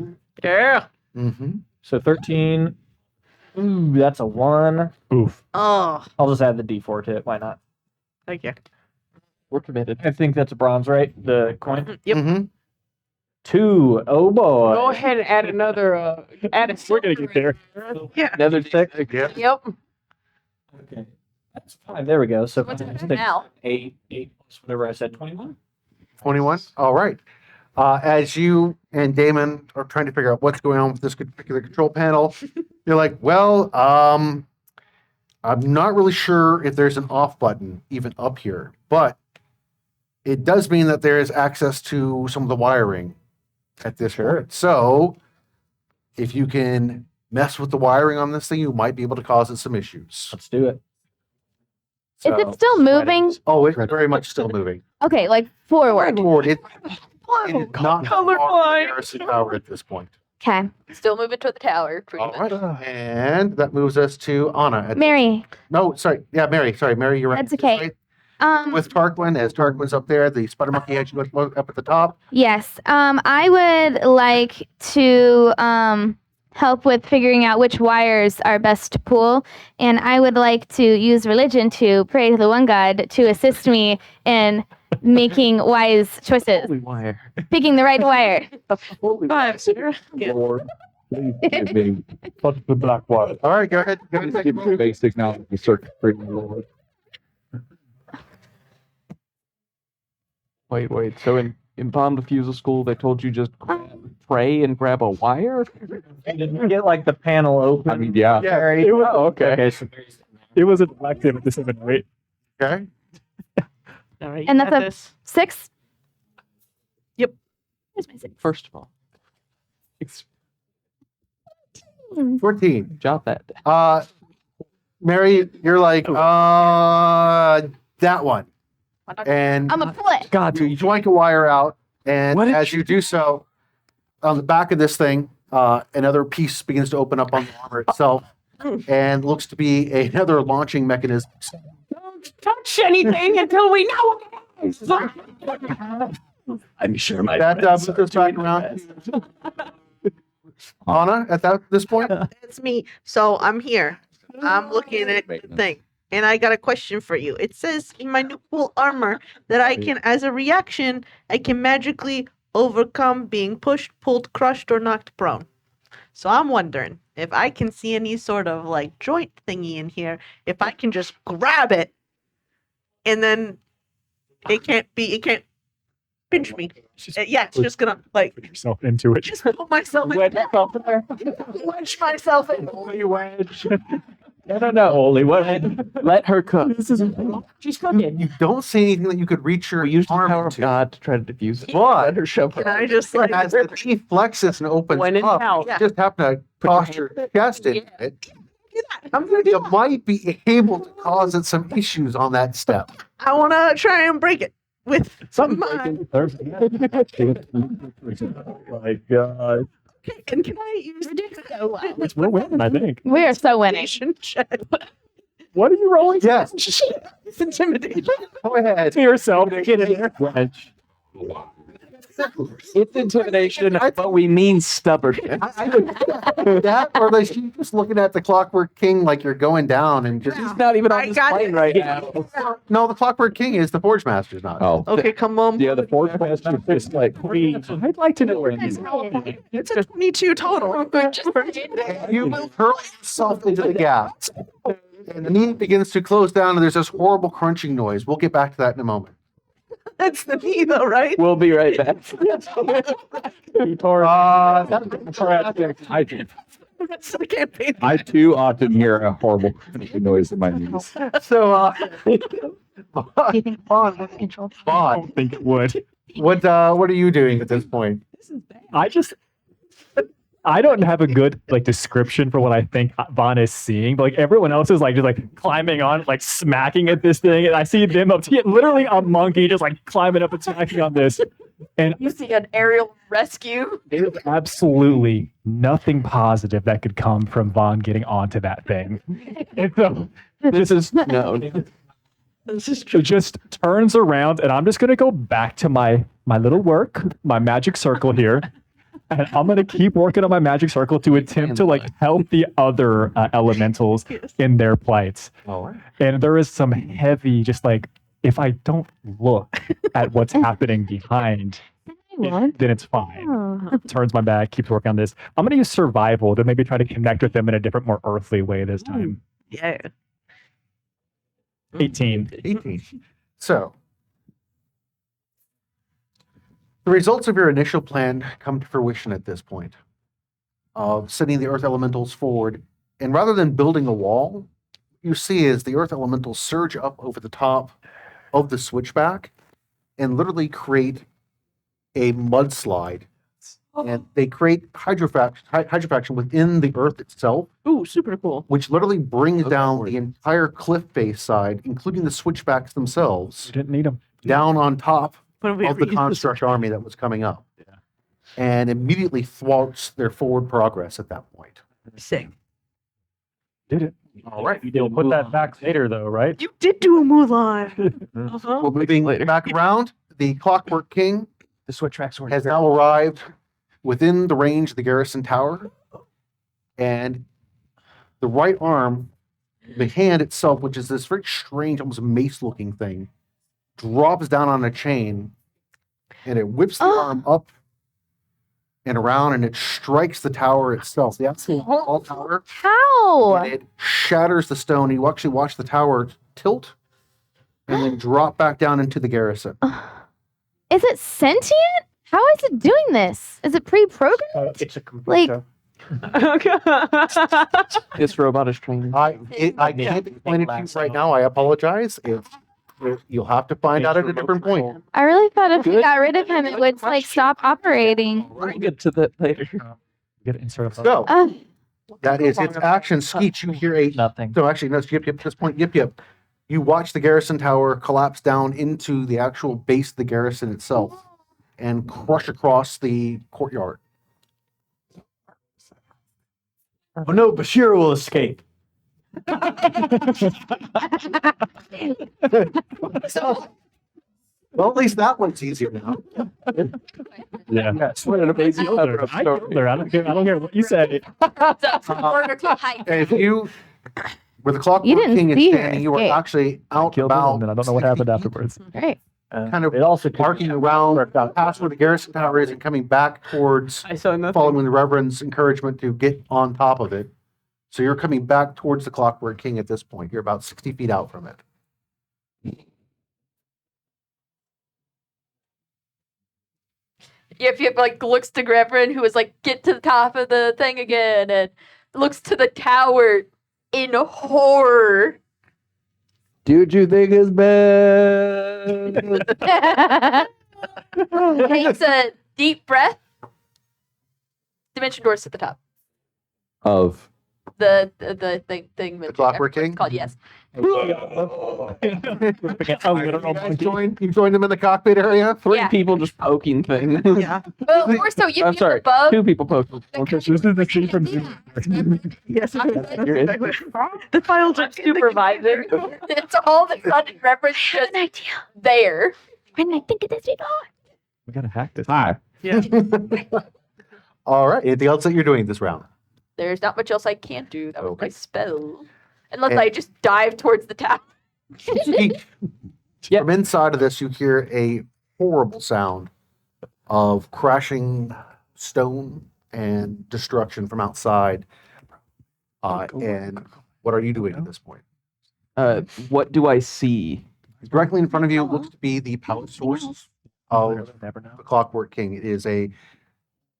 Speaker 6: Yeah.
Speaker 1: Mm-hmm.
Speaker 12: So 13. Ooh, that's a 1.
Speaker 2: Oof.
Speaker 3: Oh,
Speaker 12: I'll just add the D4 to it. Why not?
Speaker 3: thank you.
Speaker 4: We're committed.
Speaker 12: I think that's a bronze, right? The coin.
Speaker 3: Yep.
Speaker 1: Mm-hmm.
Speaker 12: 2. Oh boy.
Speaker 6: Go ahead and add another. Add a.
Speaker 2: We're gonna get there.
Speaker 3: Yeah.
Speaker 4: Another 6.
Speaker 1: Yep.
Speaker 6: Yep.
Speaker 12: Okay. That's 5. There we go. So
Speaker 9: What's it
Speaker 12: 5, 6,
Speaker 9: now?
Speaker 12: 8 plus whatever I said. 21.
Speaker 1: 21. All right. As you and Damon are trying to figure out what's going on with this particular control panel, You're like, well, I'm not really sure if there's an off button even up here, but it does mean that there is access to some of the wiring at this point. So if you can mess with the wiring on this thing, you might be able to cause it some issues.
Speaker 12: Let's do it.
Speaker 11: Is
Speaker 1: So-
Speaker 11: it still moving?
Speaker 1: Oh, it's very much still moving.
Speaker 11: Okay, like forward.
Speaker 1: Forward. It is not far from the Garrison Tower at this point.
Speaker 11: Okay.
Speaker 9: Still moving toward the tower. Pretty
Speaker 1: All
Speaker 9: much.
Speaker 1: right. And that moves us to Anna.
Speaker 11: Mary,
Speaker 1: No, sorry. Yeah, Mary. Sorry, Mary, you're right.
Speaker 11: That's okay.
Speaker 1: With Tarquin, as Tarquin's up there, the spider monkey has you up at the top.
Speaker 11: yes. I would like to help with figuring out which wires are best to pull, and I would like to use religion to pray to the one God to assist me in making wise choices,
Speaker 4: Holy wire.
Speaker 11: picking the right wire.
Speaker 3: Five, Sarah. Yeah.
Speaker 5: Lord, please give me
Speaker 8: Touch the black wire.
Speaker 1: All right, go ahead. Go ahead and take a
Speaker 5: give me
Speaker 1: roll.
Speaker 5: basic knowledge of circuitry, Lord.
Speaker 4: Wait. So in bomb defusal school, they told you just pray and grab a wire?
Speaker 12: Didn't get like the panel open.
Speaker 5: I mean, yeah.
Speaker 8: Yeah, it was,
Speaker 4: Oh, okay.
Speaker 12: So
Speaker 8: it was an elective at the 7-8.
Speaker 1: Okay.
Speaker 3: All right.
Speaker 11: And
Speaker 3: you
Speaker 11: that's
Speaker 3: got
Speaker 11: a-
Speaker 3: this.
Speaker 11: 6?
Speaker 3: Yep.
Speaker 11: Where's my 6?
Speaker 4: First of all,
Speaker 1: 14.
Speaker 4: jot that down.
Speaker 1: Mary, you're like, that one. And
Speaker 11: I'm gonna pull it.
Speaker 4: God,
Speaker 1: you joink a wire out, and
Speaker 4: What did
Speaker 1: as you do so, on the back of this thing, another piece begins to open up on the armor itself, and looks to be another launching mechanism.
Speaker 6: Don't touch anything until we know what it is.
Speaker 10: I'm sure my
Speaker 1: That
Speaker 10: friends
Speaker 1: moves
Speaker 10: are
Speaker 1: us back
Speaker 10: doing
Speaker 1: around.
Speaker 10: their best.
Speaker 1: Anna, at this point,
Speaker 3: It's me. So I'm here. I'm looking at the
Speaker 5: Maintenance.
Speaker 3: thing. And I got a question for you. It says in my new cool armor that I can, as a reaction, I can magically overcome being pushed, pulled, crushed, or knocked prone. So I'm wondering if I can see any sort of like joint thingy in here, if I can just grab it and then it can't pinch me. Yeah, it's just gonna like
Speaker 8: Put yourself into it.
Speaker 3: just put myself in
Speaker 12: Wedge yourself in there.
Speaker 3: wedge myself in.
Speaker 8: Holy wedge.
Speaker 4: No.
Speaker 12: Holy wedge.
Speaker 4: Let her cook.
Speaker 8: This is
Speaker 6: She's cooking.
Speaker 1: you don't see anything that you could reach your
Speaker 4: We used the
Speaker 1: arm
Speaker 4: power of
Speaker 1: into.
Speaker 4: God to try to defuse it.
Speaker 1: But
Speaker 4: Let her shove
Speaker 3: Can
Speaker 4: her.
Speaker 3: I just like
Speaker 1: as the key flexes and opens
Speaker 6: When in
Speaker 1: up,
Speaker 6: doubt.
Speaker 1: you just happen to toss your chest in it.
Speaker 3: I'm gonna
Speaker 1: You might be able to cause it some issues on that step.
Speaker 3: I wanna try and break it with
Speaker 8: something.
Speaker 3: my
Speaker 8: My God.
Speaker 3: okay, and can I use
Speaker 8: We're winning, I think.
Speaker 11: We are so winning.
Speaker 3: intimidation check?
Speaker 8: What are you rolling?
Speaker 1: Yes,
Speaker 3: It's intimidation.
Speaker 1: go ahead.
Speaker 8: To yourself. Get in there.
Speaker 4: Wedge. It's intimidation, but we mean stubborn.
Speaker 1: That, or like you just looking at the Clockwork King like you're going down and just.
Speaker 4: He's not even
Speaker 3: I
Speaker 4: on this
Speaker 3: got
Speaker 4: plane
Speaker 3: it.
Speaker 4: right now.
Speaker 1: No, the Clockwork King is the Forge Master's not.
Speaker 5: Oh,
Speaker 3: Okay, come on.
Speaker 5: yeah, the fourth master just like
Speaker 8: I'd like to know where these
Speaker 3: It's a 22 total.
Speaker 1: You hurl yourself into the gap, and the knee begins to close down, and there's this horrible crunching noise. We'll get back to that in a moment.
Speaker 3: That's the knee, though, right?
Speaker 4: We'll be right back.
Speaker 3: That's the campaign.
Speaker 5: I too often hear a horrible crunching noise in my knees.
Speaker 1: So,
Speaker 11: Do you think
Speaker 1: Vaughn,
Speaker 8: I
Speaker 1: Vaughn,
Speaker 8: don't think it would.
Speaker 1: what are you doing at this point?
Speaker 8: I don't have a good like description for what I think Vaughn is seeing, but like everyone else is like just like climbing on, like smacking at this thing, and I see them up to literally a monkey just like climbing up and smacking on this, and
Speaker 9: You see an aerial rescue.
Speaker 8: there's absolutely nothing positive that could come from Vaughn getting onto that thing. And so
Speaker 4: This is no.
Speaker 3: This is
Speaker 8: it just turns around, and I'm just gonna go back to my little work, my magic circle here. And I'm gonna keep working on my magic circle to attempt to like help the other elementals in their plights.
Speaker 1: All right.
Speaker 8: And there is some heavy, just like if I don't look at what's happening behind, then it's fine.
Speaker 11: Oh.
Speaker 8: Turns my back, keeps working on this. I'm gonna use survival to maybe try to connect with them in a different, more earthly way this time.
Speaker 3: yeah.
Speaker 8: 18.
Speaker 1: 18. So, the results of your initial plan come to fruition at this point of sending the Earth Elementals forward And rather than building a wall, you see is the earth elementals surge up over the top of the switchback and literally create a mudslide. And they create hydrofaction within the earth itself,
Speaker 3: Ooh, super cool.
Speaker 1: which literally brings
Speaker 4: Okay.
Speaker 1: down the entire cliff face side, including the switchbacks themselves,
Speaker 8: You didn't need them.
Speaker 1: down on top
Speaker 3: When we
Speaker 1: of the
Speaker 3: read this-
Speaker 1: construct army that was coming up. And immediately thwarts their forward progress at that point.
Speaker 3: Sick.
Speaker 8: Did it.
Speaker 1: All right.
Speaker 2: You'll put that back later, though, right?
Speaker 3: You did do a Mulan. Uh-huh.
Speaker 1: Well, moving
Speaker 4: later.
Speaker 1: back around, the Clockwork King
Speaker 10: The sweat tracks were
Speaker 1: has now arrived within the range of the garrison tower. And the right arm, the hand itself, which is this very strange, almost mace-looking thing, drops down on a chain, and it whips the arm up and around, and it strikes the tower itself, the actual wall tower,
Speaker 11: How?
Speaker 1: and it shatters the stone. You actually watch the tower tilt and then drop back down into the garrison.
Speaker 11: Is it sentient? How is it doing this? Is it pre-programmed?
Speaker 12: It's a complete.
Speaker 11: Like-
Speaker 4: This robot is trained.
Speaker 1: I can't explain it to you right now. I apologize. You'll have to find out at a different point.
Speaker 11: I really thought if we
Speaker 4: Good.
Speaker 11: got rid of him, it would like stop operating.
Speaker 4: We'll get to that later.
Speaker 8: Get it insert.
Speaker 1: So
Speaker 11: Uh,
Speaker 1: that is its action. Skeet, you hear a
Speaker 2: Nothing.
Speaker 1: So actually, no, Yip Yip, at this point, Yip Yip, you watch the garrison tower collapse down into the actual base of the garrison itself and crush across the courtyard.
Speaker 12: Oh no, Bashir will escape.
Speaker 1: Well, at least that one's easier now.
Speaker 2: Yeah.
Speaker 4: That's what an amazing cover up
Speaker 2: I
Speaker 4: story.
Speaker 2: told her, I don't care what you say.
Speaker 1: If you, where the Clockwork
Speaker 11: You didn't
Speaker 1: King is
Speaker 11: see her
Speaker 1: standing, you are
Speaker 11: escape.
Speaker 1: actually out
Speaker 2: Killed him,
Speaker 1: about
Speaker 2: and then I don't know what
Speaker 1: 60
Speaker 2: happened
Speaker 1: feet,
Speaker 2: afterwards.
Speaker 11: Great.
Speaker 1: kind of
Speaker 12: It also could
Speaker 1: arcing around past where the garrison tower is and coming back towards
Speaker 3: I saw nothing.
Speaker 1: following the Reverend's encouragement to get on top of it. So you're coming back towards the Clockwork King at this point. You're about 60 feet out from it.
Speaker 9: If you like looks to Grevin, who is like, get to the top of the thing again, and looks to the tower in horror.
Speaker 5: Dude, you think it's bad?
Speaker 9: Takes a deep breath. Dimension doors at the top.
Speaker 5: Of
Speaker 9: The thing.
Speaker 1: The Clockwork King?
Speaker 9: Called yes.
Speaker 1: You joined them in the cockpit area?
Speaker 4: Three
Speaker 9: Yeah.
Speaker 4: people just poking things.
Speaker 3: Yeah.
Speaker 9: Well, more so you
Speaker 4: I'm sorry.
Speaker 9: above.
Speaker 4: 2 people poking.
Speaker 2: This is the scene from Zoom.
Speaker 3: Yes.
Speaker 4: You're in.
Speaker 3: The files are
Speaker 6: supervising.
Speaker 9: It's all the sudden reference just
Speaker 11: An idea.
Speaker 9: there.
Speaker 11: Why didn't I think of this before?
Speaker 2: We gotta hack this.
Speaker 5: hi.
Speaker 1: All right. Anything else that you're doing this round?
Speaker 9: There's not much else I can do. That was
Speaker 1: Okay.
Speaker 9: my spell. Unless
Speaker 1: And-
Speaker 9: I just dive towards the tower.
Speaker 4: Yeah.
Speaker 1: From inside of this, you hear a horrible sound of crashing stone and destruction from outside. And what are you doing at this point?
Speaker 4: What do I see?
Speaker 1: Directly in front of you looks to be the power source of
Speaker 2: Never know.
Speaker 1: the Clockwork King. It is a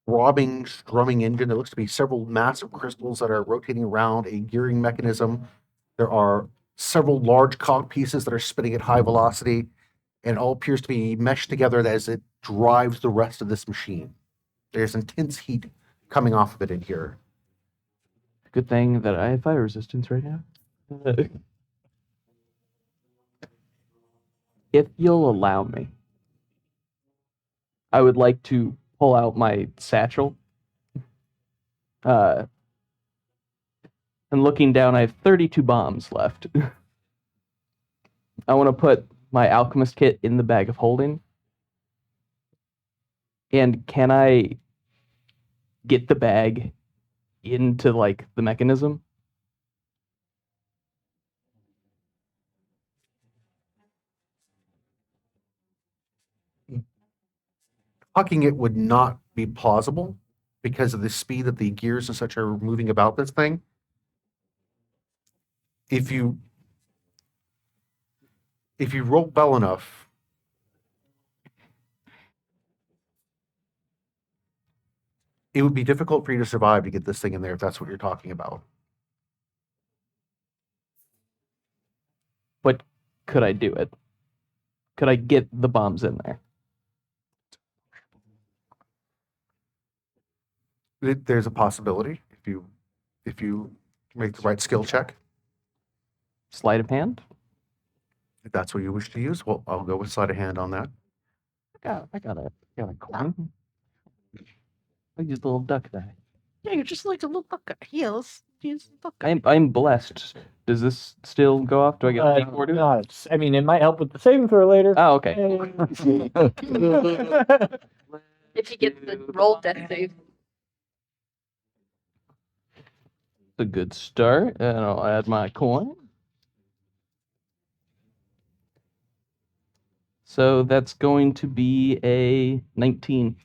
Speaker 1: throbbing, strumming engine. There looks to be several massive crystals that are rotating around a gearing mechanism. There are several large cog pieces that are spinning at high velocity, and it all appears to be meshed together as it drives the rest of this machine. There's intense heat coming off of it in here.
Speaker 4: Good thing that I have fire resistance right now. If you'll allow me, I would like to pull out my satchel. And looking down, I have 32 bombs left. I want to put my alchemist kit in the bag of holding. And can I get the bag into like the mechanism?
Speaker 1: Hucking it would not be plausible because of the speed that the gears and such are moving about this thing. If you roll well enough, it would be difficult for you to survive to get this thing in there if that's what you're talking about.
Speaker 4: could I do it? Could I get the bombs in there?
Speaker 1: There's a possibility if you make the right skill check.
Speaker 4: Sleight of hand?
Speaker 1: If that's what you wish to use, well, I'll go with sleight of hand on that.
Speaker 4: I got a coin. I used a little duck die.
Speaker 3: Yeah, you're just like a little bucket. Heels. Use the bucket.
Speaker 4: I'm blessed. Does this still go off? Do I get a D4 to it?
Speaker 12: No, I mean, it might help with the saving throw later.
Speaker 4: Oh, okay.
Speaker 9: If you get the roll death save.
Speaker 4: A good start, and I'll add my coin. So that's going to be a 19.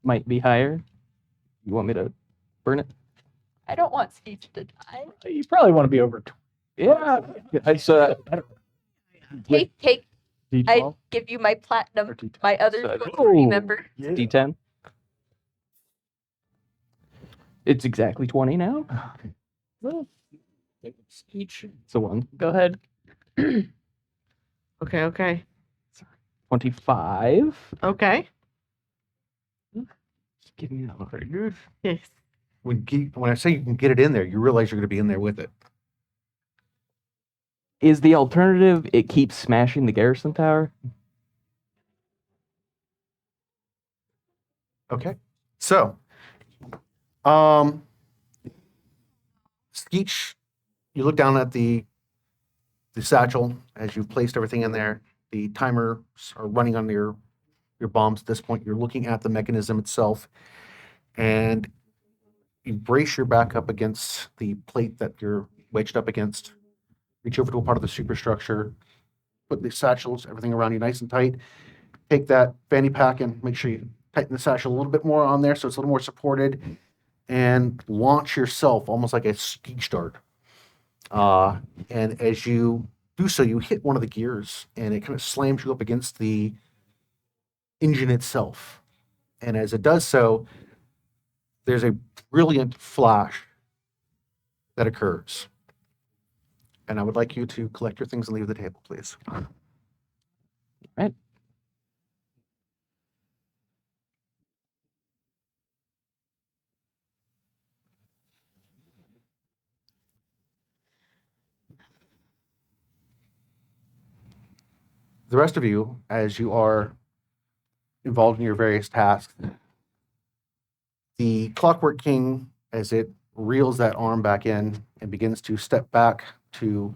Speaker 4: Might be higher. You want me to burn it?
Speaker 9: I don't want Speech to die.
Speaker 12: You probably want to be over.
Speaker 4: Yeah. So
Speaker 9: Take. I
Speaker 2: D12?
Speaker 9: give you my platinum,
Speaker 2: Or D10?
Speaker 9: my other
Speaker 4: So-
Speaker 9: three member.
Speaker 4: D10. It's exactly 20 now.
Speaker 12: Each.
Speaker 4: It's a 1. Go ahead.
Speaker 3: Okay.
Speaker 4: 25.
Speaker 3: Okay.
Speaker 4: Just give me that one very good.
Speaker 3: Yes.
Speaker 1: When I say you can get it in there, you realize you're going to be in there with it.
Speaker 4: Is the alternative it keeps smashing the garrison tower?
Speaker 1: Okay. So, Skeech, you look down at the satchel as you've placed everything in there. The timers are running on your bombs at this point. You're looking at the mechanism itself, and you brace your back up against the plate that you're wedged up against. Reach over to a part of the superstructure, put the satchels, everything around you nice and tight. Take that fanny pack and make sure you tighten the satchel a little bit more on there so it's a little more supported, and launch yourself almost like a ski start. And as you do so, you hit one of the gears and it kind of slams you up against the engine itself. And as it does so, there's a brilliant flash that occurs. And I would like you to collect your things and leave the table, please.
Speaker 4: Right.
Speaker 1: The rest of you, as you are involved in your various tasks, the Clockwork King, as it reels that arm back in and begins to step back to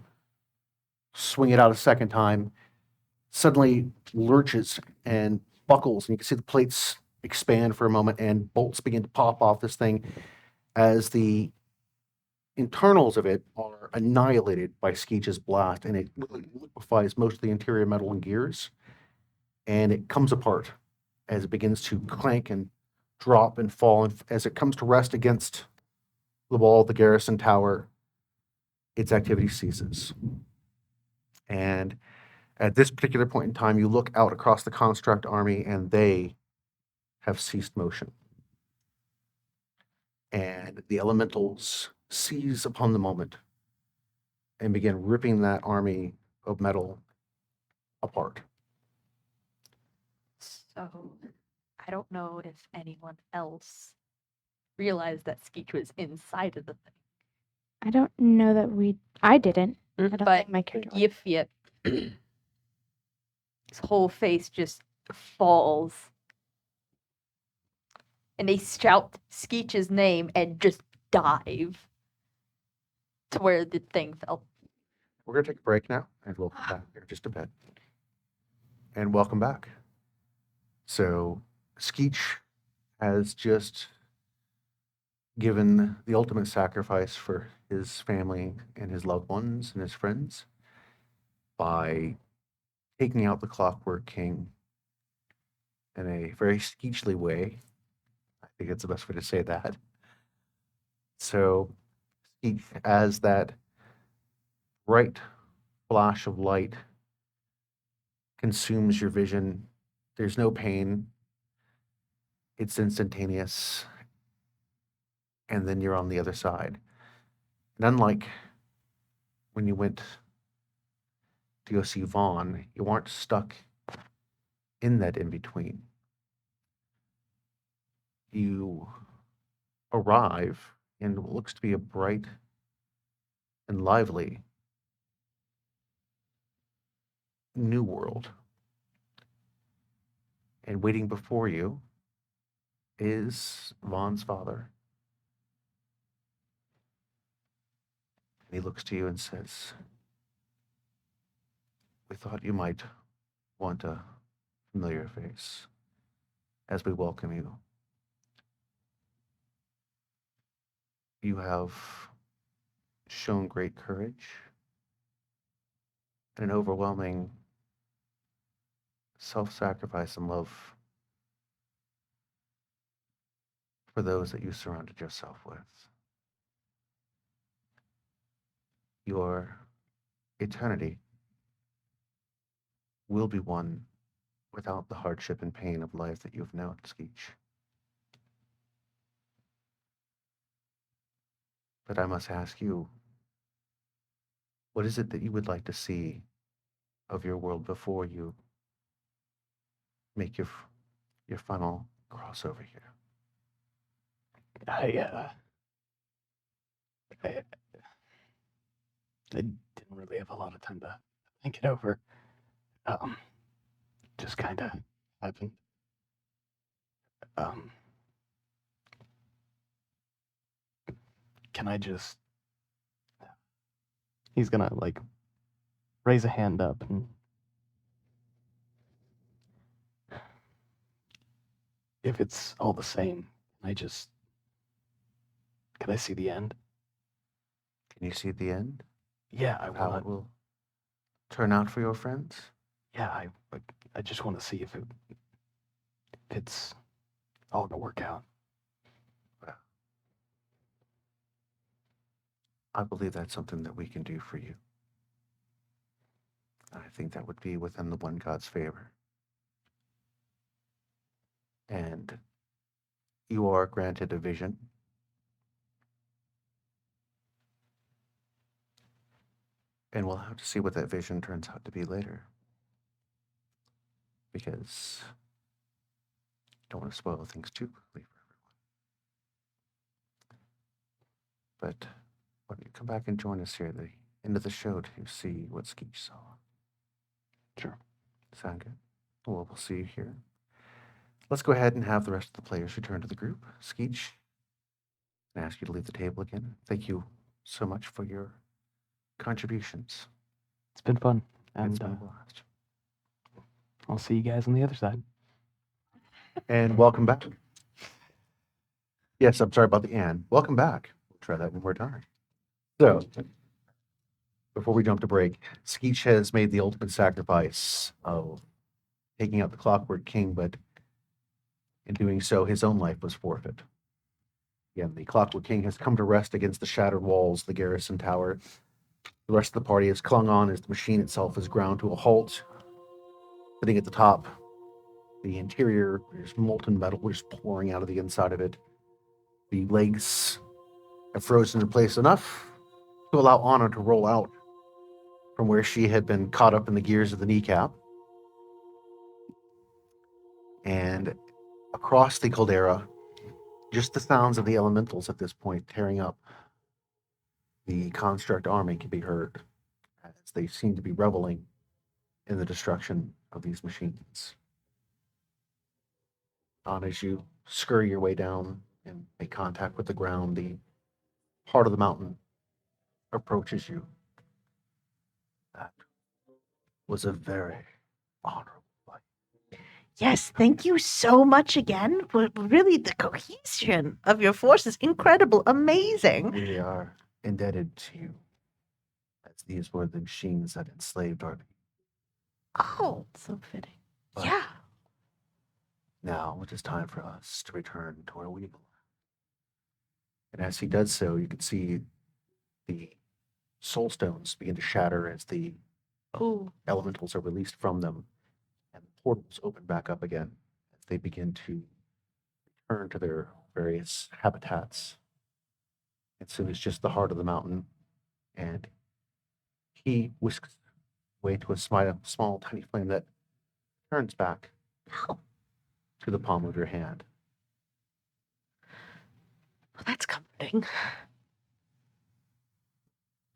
Speaker 1: swing it out a second time, suddenly lurches and buckles, and you can see the plates expand for a moment and bolts begin to pop off this thing as the internals of it are annihilated by Skeech's blast, and it liquefies most of the interior metal and gears, and it comes apart as it begins to clank and drop and fall, and as it comes to rest against the wall of the garrison tower, its activity ceases. And at this particular point in time, you look out across the construct army, and they have ceased motion. And the elementals seize upon the moment and begin ripping that army of metal apart.
Speaker 9: So, I don't know if anyone else realized that Skeech was inside of the thing.
Speaker 11: I don't know that I didn't. I don't
Speaker 9: But
Speaker 11: think my character was.
Speaker 9: Yip, his whole face just falls. And they shout Skeech's name and just dive to where the thing fell.
Speaker 1: We're going to take a break now, and we'll come back here just a bit. And welcome back. So, Skeech has just given the ultimate sacrifice for his family and his loved ones and his friends by taking out the Clockwork King in a very Skeechly way. I think it's the best way to say that. So, Skeech, as that bright flash of light consumes your vision, there's no pain. It's instantaneous. and then you're on the other side. And unlike when you went to go see Vaughn, you aren't stuck in that in between. You arrive in what looks to be a bright and lively new world. And waiting before you is Vaughn's father. And he looks to you and says, "We thought you might want a familiar face as we welcome you. You have shown great courage and an overwhelming self-sacrifice and love for those that you surrounded yourself with. Your eternity will be one without the hardship and pain of life that you've known, Skeech. But I must ask you, what is it that you would like to see of your world before you make your final crossover here?"
Speaker 10: I didn't really have a lot of time to think it over. Just kind of happened. Can I just... He's gonna, like, raise a hand up and... If it's all the same, could I see the end?
Speaker 1: Can you see the end?
Speaker 10: Yeah, I
Speaker 1: How
Speaker 10: want.
Speaker 1: it will turn out for your friends?
Speaker 10: Yeah, I just want to see if it's all gonna work out.
Speaker 1: I believe that's something that we can do for you. I think that would be within the one God's favor. And you are granted a vision. And we'll have to see what that vision turns out to be later. Because I don't want to spoil things too quickly for everyone. But why don't you come back and join us here at the end of the show to see what Skeech saw?
Speaker 10: Sure.
Speaker 1: Sound good? Well, we'll see you here. Let's go ahead and have the rest of the players return to the group. Skeech, I ask you to leave the table again. Thank you so much for your contributions.
Speaker 10: It's been fun,
Speaker 1: It's
Speaker 10: and
Speaker 1: been a blast.
Speaker 10: I'll see you guys on the other side.
Speaker 1: And welcome back. Yes, I'm sorry about the and. Welcome back. We'll try that one more time. So, before we jump to break, Skeech has made the ultimate sacrifice of taking out the Clockwork King, but in doing so, his own life was forfeit. Again, the Clockwork King has come to rest against the shattered walls of the garrison tower. The rest of the party has clung on as the machine itself is ground to a halt. Sitting at the top, the interior, there's molten metal just pouring out of the inside of it. The legs have frozen in place enough to allow Anna to roll out from where she had been caught up in the gears of the kneecap. And across the caldera, just the sounds of the elementals at this point tearing up the construct army can be heard as they seem to be reveling in the destruction of these machines. As you scurry your way down and make contact with the ground, the part of the mountain approaches you. That was a very honorable fight.
Speaker 3: Yes, thank you so much again. Really, the cohesion of your force is incredible, amazing.
Speaker 1: We are indebted to you, as these were the machines that enslaved our people.
Speaker 3: Oh, so fitting.
Speaker 1: But
Speaker 3: Yeah.
Speaker 1: now it is time for us to return to where we belong. And as he does so, you can see the soul stones begin to shatter as the
Speaker 3: Oh,
Speaker 1: elementals are released from them, and the portals open back up again as they begin to return to their various habitats And soon it's just the heart of the mountain. And he whisks away to a small, tiny flame that turns back to the palm of your hand.
Speaker 3: Well, that's comforting.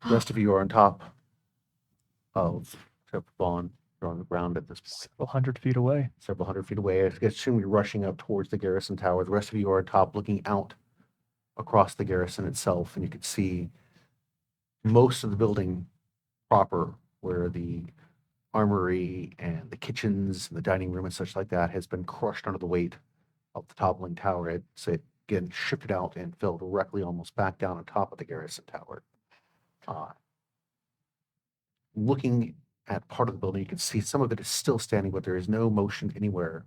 Speaker 1: The rest of you are on top of Vaughn. You're on the ground at this point.
Speaker 8: Several 100 feet away.
Speaker 1: Several 100 feet away. I assume you're rushing up towards the garrison tower. The rest of you are on top looking out across the garrison itself, and you can see most of the building proper, where the armory and the kitchens and the dining room and such like that has been crushed under the weight of the toppling tower. It's again shifted out and fell directly almost back down on top of the garrison tower. Looking at part of the building, you can see some of it is still standing, but there is no motion anywhere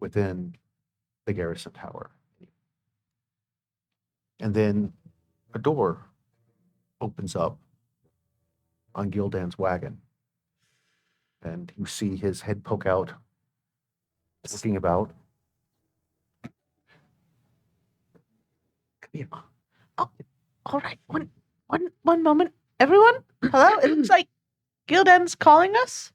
Speaker 1: within the garrison tower. And then a door opens up on Gildan's wagon. And you see his head poke out, looking about.
Speaker 3: Come here. Oh, all right. One moment. Everyone, hello? It looks like Gildan's calling us.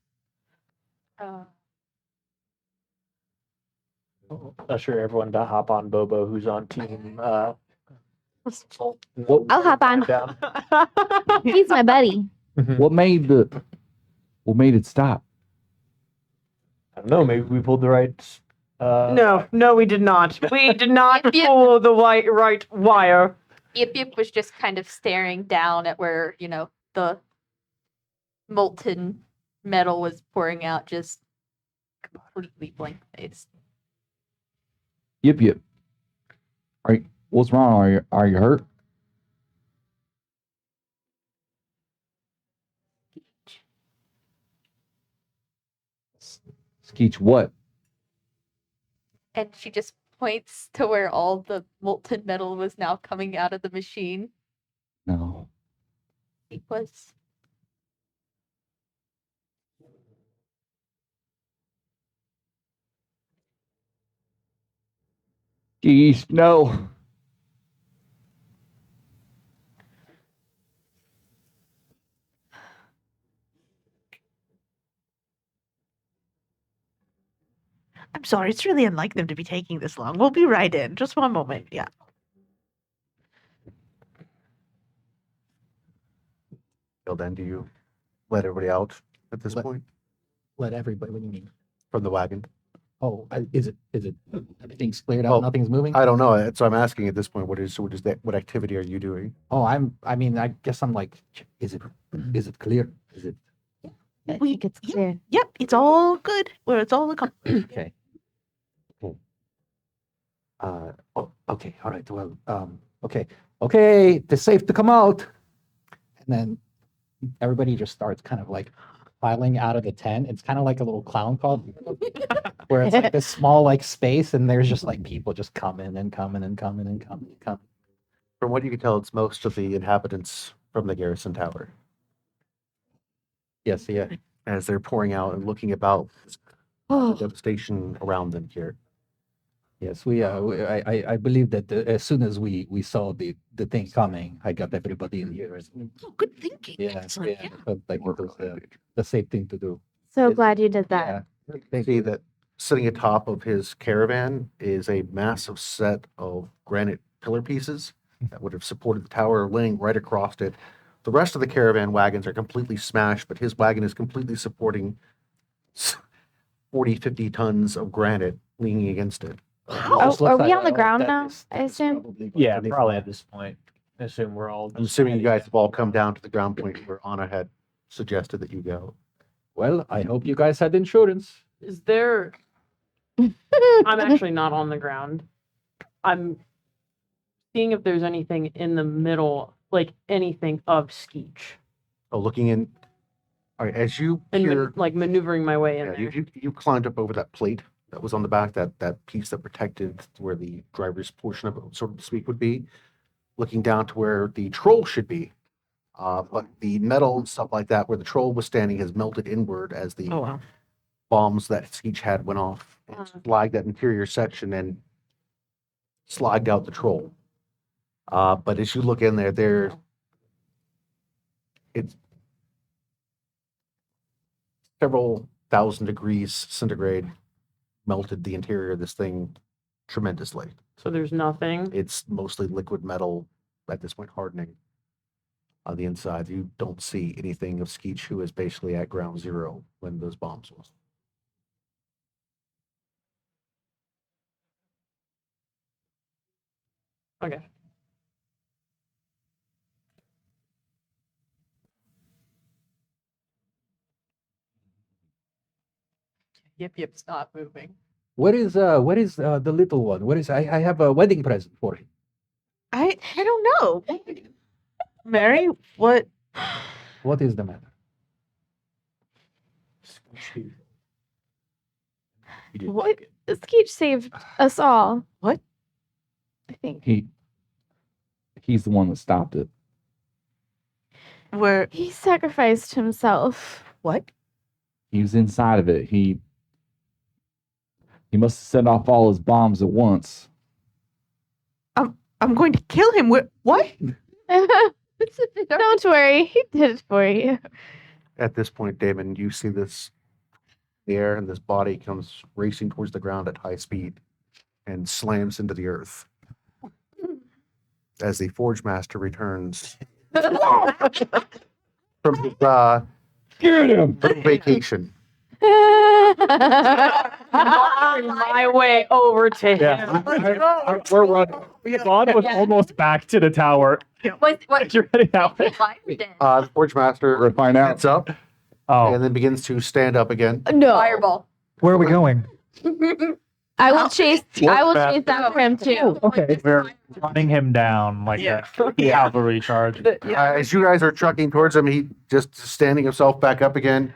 Speaker 12: Usher everyone to hop on Bobo, who's on team.
Speaker 11: I'll hop on.
Speaker 12: Down.
Speaker 11: He's my buddy.
Speaker 5: What made it stop?
Speaker 12: I don't know. Maybe we pulled the right.
Speaker 6: No, we did not. We did not
Speaker 9: Yip, yip.
Speaker 6: pull the right wire.
Speaker 9: Yip Yip was just kind of staring down at where, the molten metal was pouring out, just completely blank faced.
Speaker 5: Yip yip. What's wrong? Are you hurt? Skeech what?
Speaker 9: And she just points to where all the molten metal was now coming out of the machine.
Speaker 5: No.
Speaker 9: It was.
Speaker 5: Geez, no.
Speaker 3: I'm sorry. It's really unlike them to be taking this long. We'll be right in. Just one moment. Yeah.
Speaker 1: Gildan, do you let everybody out at this
Speaker 10: Let-
Speaker 1: point
Speaker 10: Let everybody. What do you mean?
Speaker 1: from the wagon?
Speaker 10: Oh, is it? Everything's cleared out.
Speaker 1: Oh,
Speaker 10: Nothing's moving.
Speaker 1: I don't know. So I'm asking at this point, what activity are you doing?
Speaker 10: Oh, I guess I'm like, is it clear? Is it
Speaker 11: I think it's clear.
Speaker 3: Yep. It's all good. It's all
Speaker 10: okay? Cool. Oh, okay. All right. Well, okay. It's safe to come out. And then everybody just starts kind of like filing out of the tent. It's kind of like a little clown car where it's like this small like space, and there's just like people just coming and coming and coming and coming and coming.
Speaker 1: From what you can tell, it's most of the inhabitants from the garrison tower.
Speaker 10: Yes, yeah.
Speaker 1: As they're pouring out and looking about the devastation around them here.
Speaker 10: Yes, I believe that as soon as we saw the thing coming, I got everybody in here.
Speaker 3: Oh, good thinking.
Speaker 10: Yeah,
Speaker 3: Excellent.
Speaker 10: yeah. Felt like it was the safe thing to do.
Speaker 11: So glad you did that.
Speaker 10: Yeah.
Speaker 1: You see that sitting atop of his caravan is a massive set of granite pillar pieces that would have supported the tower, laying right across it. The rest of the caravan wagons are completely smashed, but his wagon is completely supporting 40, 50 tons of granite leaning against it.
Speaker 11: Oh, are we on the ground now? I assume.
Speaker 12: Yeah, probably at this point. I assume we're all.
Speaker 1: I'm assuming you guys have all come down to the ground point where Anna had suggested that you go.
Speaker 10: Well, I hope you guys had insurance.
Speaker 6: Is there? I'm actually not on the ground. I'm seeing if there's anything in the middle, like anything of Skeech,
Speaker 1: Oh, looking in. All right, as you
Speaker 6: and
Speaker 1: peer,
Speaker 6: like maneuvering my way in
Speaker 1: yeah,
Speaker 6: there.
Speaker 1: you climbed up over that plate that was on the back, that piece that protected where the driver's portion of it, sort of speak, would be, looking down to where the troll should be. But the metal and stuff like that, where the troll was standing, has melted inward as the
Speaker 3: Oh, wow.
Speaker 1: bombs that Skeech had went off and slagged that interior section and slagged out the troll. But as you look in there, it's several thousand degrees centigrade melted the interior of this thing tremendously.
Speaker 6: So there's nothing.
Speaker 1: It's mostly liquid metal at this point hardening. On the inside, you don't see anything of Skeech, who is basically at ground zero when those bombs was.
Speaker 6: Okay.
Speaker 3: Yip's not moving.
Speaker 10: Where is the little one? Where is I have a wedding present for him.
Speaker 3: I don't know. Mary, what?
Speaker 10: What is the matter?
Speaker 3: What?
Speaker 11: Skeech saved us all.
Speaker 3: What?
Speaker 11: I think.
Speaker 5: He's the one that stopped it.
Speaker 3: Where?
Speaker 11: He sacrificed himself.
Speaker 3: What?
Speaker 5: He was inside of it. He must have set off all his bombs at once.
Speaker 3: I'm going to kill him. What?
Speaker 11: Don't worry, he did it for you.
Speaker 1: At this point, Damon, you see this in the air, and this body comes racing towards the ground at high speed and slams into the earth. As the Forge Master returns from his
Speaker 5: Get him!
Speaker 1: vacation.
Speaker 6: My way over to him.
Speaker 2: We're running. Vaughn was almost back to the tower.
Speaker 9: What?
Speaker 2: You're heading out.
Speaker 9: Fire then.
Speaker 1: The Forge Master
Speaker 5: We're gonna find out.
Speaker 1: gets up
Speaker 2: Oh,
Speaker 1: and then begins to stand up again.
Speaker 11: No.
Speaker 9: Fireball.
Speaker 8: Where are we going?
Speaker 11: I will chase after him too.
Speaker 8: Okay.
Speaker 2: we're running him down like a cavalry charge.
Speaker 1: As you guys are trucking towards him, he just standing himself back up again,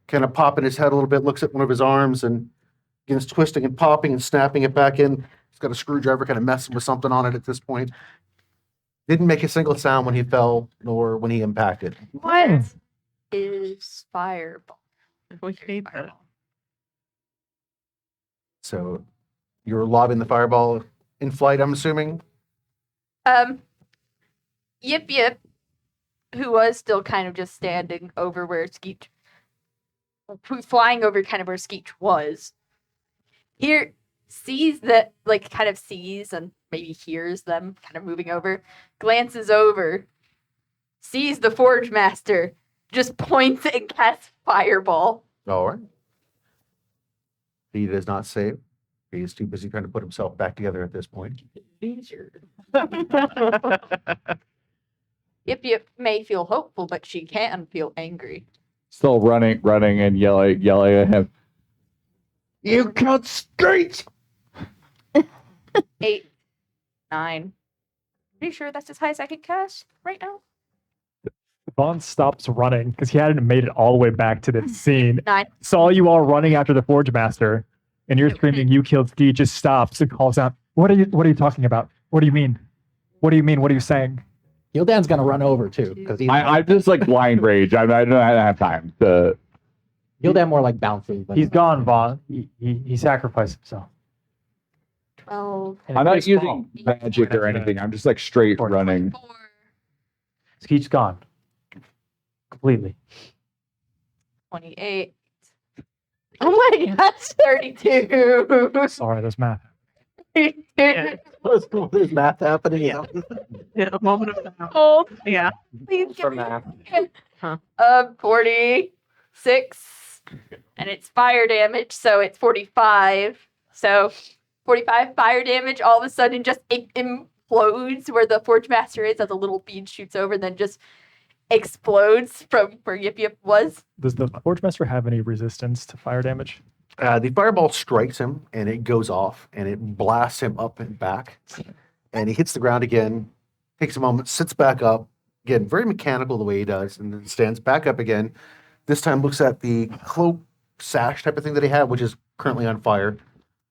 Speaker 1: kind of popping his head a little bit, looks at one of his arms and begins twisting and popping and snapping it back in. He's got a screwdriver kind of messing with something on it at this point. Didn't make a single sound when he fell nor when he impacted.
Speaker 11: What?
Speaker 9: Is fireball.
Speaker 3: We need that.
Speaker 1: So you're lobbing the fireball in flight, I'm assuming?
Speaker 9: Yip, who was still kind of just standing over where Skeech, flying over kind of where Skeech was, here sees that, like, kind of sees and maybe hears them kind of moving over, glances over, sees the Forge Master, just points and casts fireball.
Speaker 1: All right. He does not save. He's too busy trying to put himself back together at this point.
Speaker 9: Yip may feel hopeful, but she can feel angry.
Speaker 5: Still running and yelling at him. You cut straight!
Speaker 9: 8, 9. Pretty sure that's as high as I can cast right now.
Speaker 2: Vaughn stops running because he hadn't made it all the way back to the scene.
Speaker 9: 9.
Speaker 2: Saw you all running after the Forge Master, and you're screaming, "You killed Ski!" Just stops and calls out, "What are you talking about? What do you mean? What do you mean? What are you saying?"
Speaker 10: Gildan's gonna run over too because he's
Speaker 5: I just like blind rage. I don't have time to.
Speaker 10: Gildan more like bounces. But
Speaker 2: He's gone, Vaughn. He sacrificed himself.
Speaker 9: 12.
Speaker 2: And
Speaker 5: I'm
Speaker 2: it
Speaker 5: not
Speaker 2: was
Speaker 5: using
Speaker 2: small.
Speaker 5: magic or anything. I'm just like straight running.
Speaker 9: 4.
Speaker 2: Skeech's gone. Completely.
Speaker 9: 28.
Speaker 11: Oh my gosh.
Speaker 9: 32.
Speaker 8: Sorry, there's math.
Speaker 1: There's math happening.
Speaker 3: Yeah, a moment of doubt.
Speaker 9: Hold.
Speaker 3: Yeah.
Speaker 9: Please give
Speaker 12: For
Speaker 9: me
Speaker 12: math.
Speaker 9: 46. And it's fire damage, so it's 45. So 45 fire damage all of a sudden just implodes where the Forge Master is as a little bead shoots over and then just explodes from where Yip was.
Speaker 8: Does the Forge Master have any resistance to fire damage?
Speaker 1: The fireball strikes him and it goes off and it blasts him up and back. And he hits the ground again, takes a moment, sits back up. Again, very mechanical the way he does, and then stands back up again. This time looks at the cloak sash type of thing that he had, which is currently on fire,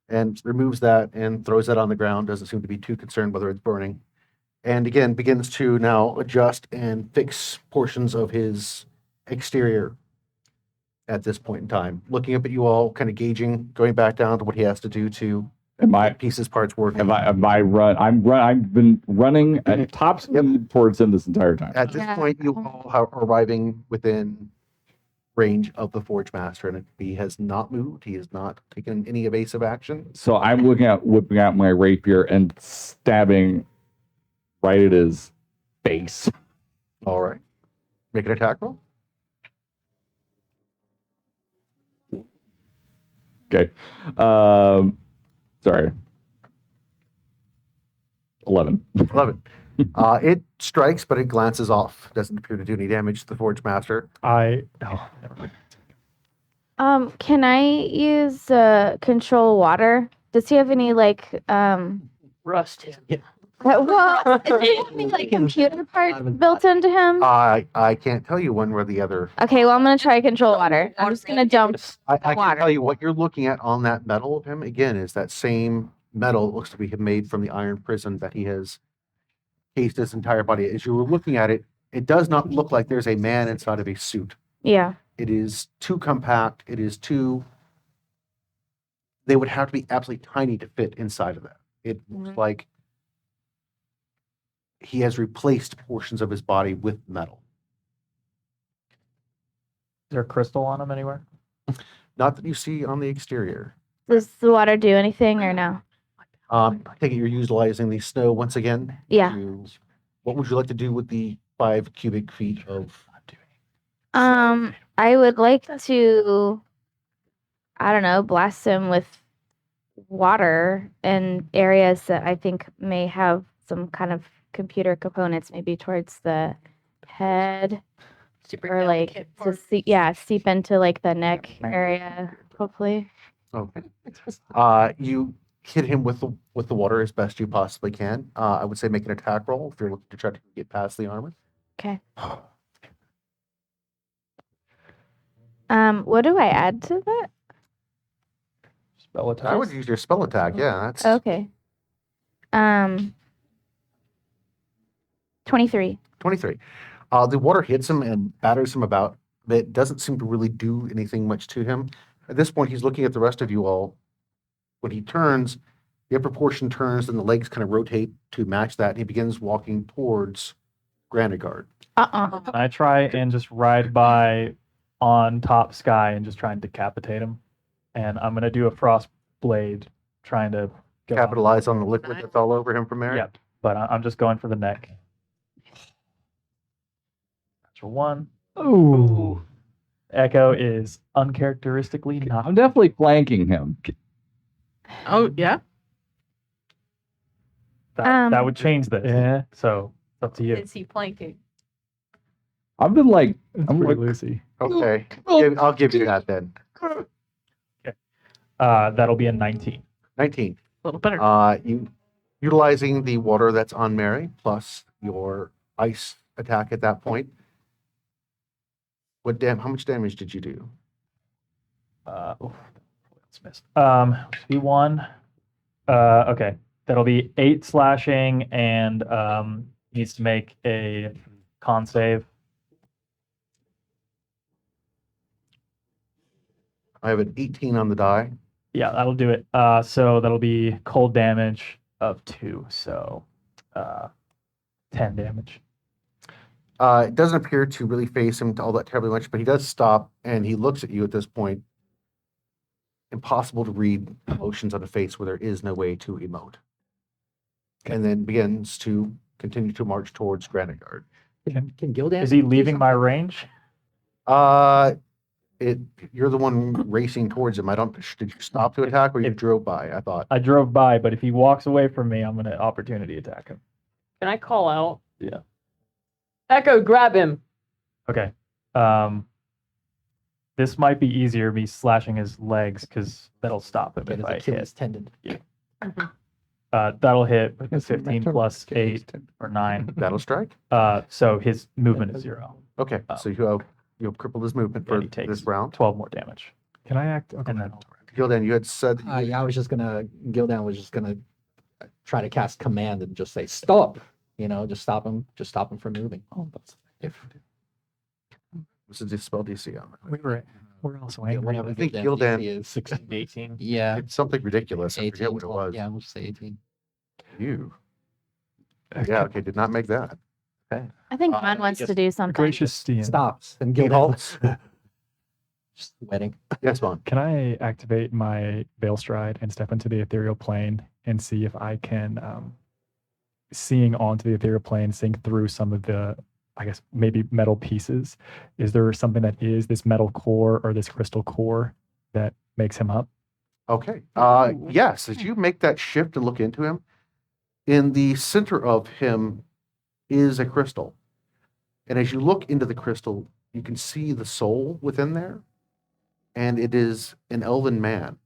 Speaker 1: and removes that and throws that on the ground. Doesn't seem to be too concerned whether it's burning. And again, begins to now adjust and fix portions of his exterior at this point in time. Looking up at you all, kind of gauging, going back down to what he has to do to pieces parts working.
Speaker 5: I've been running at top speed towards him this entire time.
Speaker 1: At this
Speaker 11: Yeah.
Speaker 1: point, you all are arriving within range of the Forge Master, and he has not moved. He has not taken any evasive action.
Speaker 5: So I'm whipping out my rapier and stabbing right at his face.
Speaker 1: All right. Make an attack roll.
Speaker 5: Okay. Sorry. 11.
Speaker 1: 11. It strikes, but it glances off. Doesn't appear to do any damage to the Forge Master.
Speaker 2: Never mind.
Speaker 11: Can I use control water? Does he have any
Speaker 6: Rust him.
Speaker 11: well, is there any like computer part built into him?
Speaker 1: I can't tell you one or the other.
Speaker 11: Okay, well I'm gonna try control water. I'm just gonna dump.
Speaker 1: I can
Speaker 11: Water.
Speaker 1: tell you what you're looking at on that metal of him, again, is that same metal. It looks to be made from the iron prison that he has cased his entire body. As you were looking at it, it does not look like there's a man inside of a suit.
Speaker 11: Yeah.
Speaker 1: It is too compact. It is too. They would have to be absolutely tiny to fit inside of that. It looks like he has replaced portions of his body with metal.
Speaker 2: Is there a crystal on him anywhere?
Speaker 1: Not that you see on the exterior.
Speaker 11: Does the water do anything or no?
Speaker 1: I take it you're utilizing the snow once again.
Speaker 11: Yeah.
Speaker 1: What would you like to do with the 5 cubic feet of?
Speaker 11: I would like to, I don't know, blast him with water in areas that I think may have some kind of computer components, maybe towards the head or like to seep into like the neck area, hopefully.
Speaker 1: Okay. You hit him with the water as best you possibly can. I would say make an attack roll if you're looking to try to get past the armor.
Speaker 11: Okay. What do I add to that?
Speaker 2: Spell attack.
Speaker 1: I would use your spell attack. Yeah, that's
Speaker 11: Okay. 23.
Speaker 1: 23. The water hits him and batters him about, but it doesn't seem to really do anything much to him. At this point, he's looking at the rest of you all. When he turns, the upper portion turns and the legs kind of rotate to match that. And he begins walking towards Granitegard.
Speaker 2: I try and just ride by on top Sky and just try and decapitate him. And I'm gonna do a frost blade, trying to go
Speaker 1: Capitalize on the liquid that's all over him from there.
Speaker 2: Yep. But I'm just going for the neck. Natural 1. Ooh. Echo is uncharacteristically not.
Speaker 5: I'm definitely flanking him.
Speaker 3: Oh, yeah?
Speaker 2: That would change this. Yeah. So it's up to you.
Speaker 9: Is he flanking?
Speaker 5: I've been like,
Speaker 2: I'm pretty loosey.
Speaker 1: Okay. I'll give you that then.
Speaker 2: That'll be a 19.
Speaker 1: 19.
Speaker 3: A little better.
Speaker 1: You utilizing the water that's on Mary plus your ice attack at that point. How much damage did you do?
Speaker 2: It's missed. B1. Okay. That'll be 8 slashing and needs to make a con save.
Speaker 1: I have an 18 on the die.
Speaker 2: Yeah, that'll do it. So that'll be cold damage of 2. So 10 damage.
Speaker 1: It doesn't appear to really face him all that terribly much, but he does stop and he looks at you at this point. Impossible to read emotions on a face where there is no way to emote. And then begins to continue to march towards Granitegard.
Speaker 10: Can Gildan?
Speaker 2: Is he leaving my range?
Speaker 1: You're the one racing towards him. Did you stop to attack or you drove by? I thought.
Speaker 2: I drove by, but if he walks away from me, I'm gonna opportunity attack him.
Speaker 6: Can I call out?
Speaker 2: Yeah.
Speaker 6: Echo, grab him.
Speaker 2: Okay. This might be easier, me slashing his legs, because that'll stop him
Speaker 10: Get
Speaker 2: if
Speaker 10: his
Speaker 2: I
Speaker 10: Achilles
Speaker 2: hit.
Speaker 10: tendon.
Speaker 2: That'll hit with a 15 plus 8 or 9.
Speaker 1: That'll strike.
Speaker 2: So his movement is 0.
Speaker 1: Okay, so you've crippled his movement for
Speaker 2: And he takes
Speaker 1: this round.
Speaker 2: 12 more damage.
Speaker 8: Can I act? Okay.
Speaker 2: And then
Speaker 1: Gildan, you had said
Speaker 10: Yeah, Gildan was just gonna try to cast command and just say stop. Just stop him from moving.
Speaker 8: Oh, that's if
Speaker 1: this is the spell DC on it.
Speaker 8: we We're also
Speaker 10: Yeah,
Speaker 8: angry.
Speaker 10: whatever
Speaker 1: I think
Speaker 10: the
Speaker 1: Gildan-
Speaker 10: DC is.
Speaker 2: 16, 18.
Speaker 10: Yeah.
Speaker 1: It's something ridiculous. I forget
Speaker 10: 18.
Speaker 1: what it
Speaker 10: well,
Speaker 1: was.
Speaker 10: Yeah, we'll say 18.
Speaker 1: You. Yeah, okay, did not make that.
Speaker 11: I think Ron wants to do something.
Speaker 8: Gracious Stian.
Speaker 10: Stops and
Speaker 1: He
Speaker 10: Gildan
Speaker 1: halts.
Speaker 10: just sweating.
Speaker 1: Yes, Vaughn.
Speaker 8: Can I activate my Veil Stride and step into the ethereal plane and see if I can, seeing onto the ethereal plane, seeing through some of the, I guess, maybe metal pieces? Is there something that is this metal core or this crystal core that makes him up?
Speaker 1: Okay. Yes, as you make that shift and look into him, in the center of him is a crystal. And as you look into the crystal, you can see the soul within there. And it is an elven man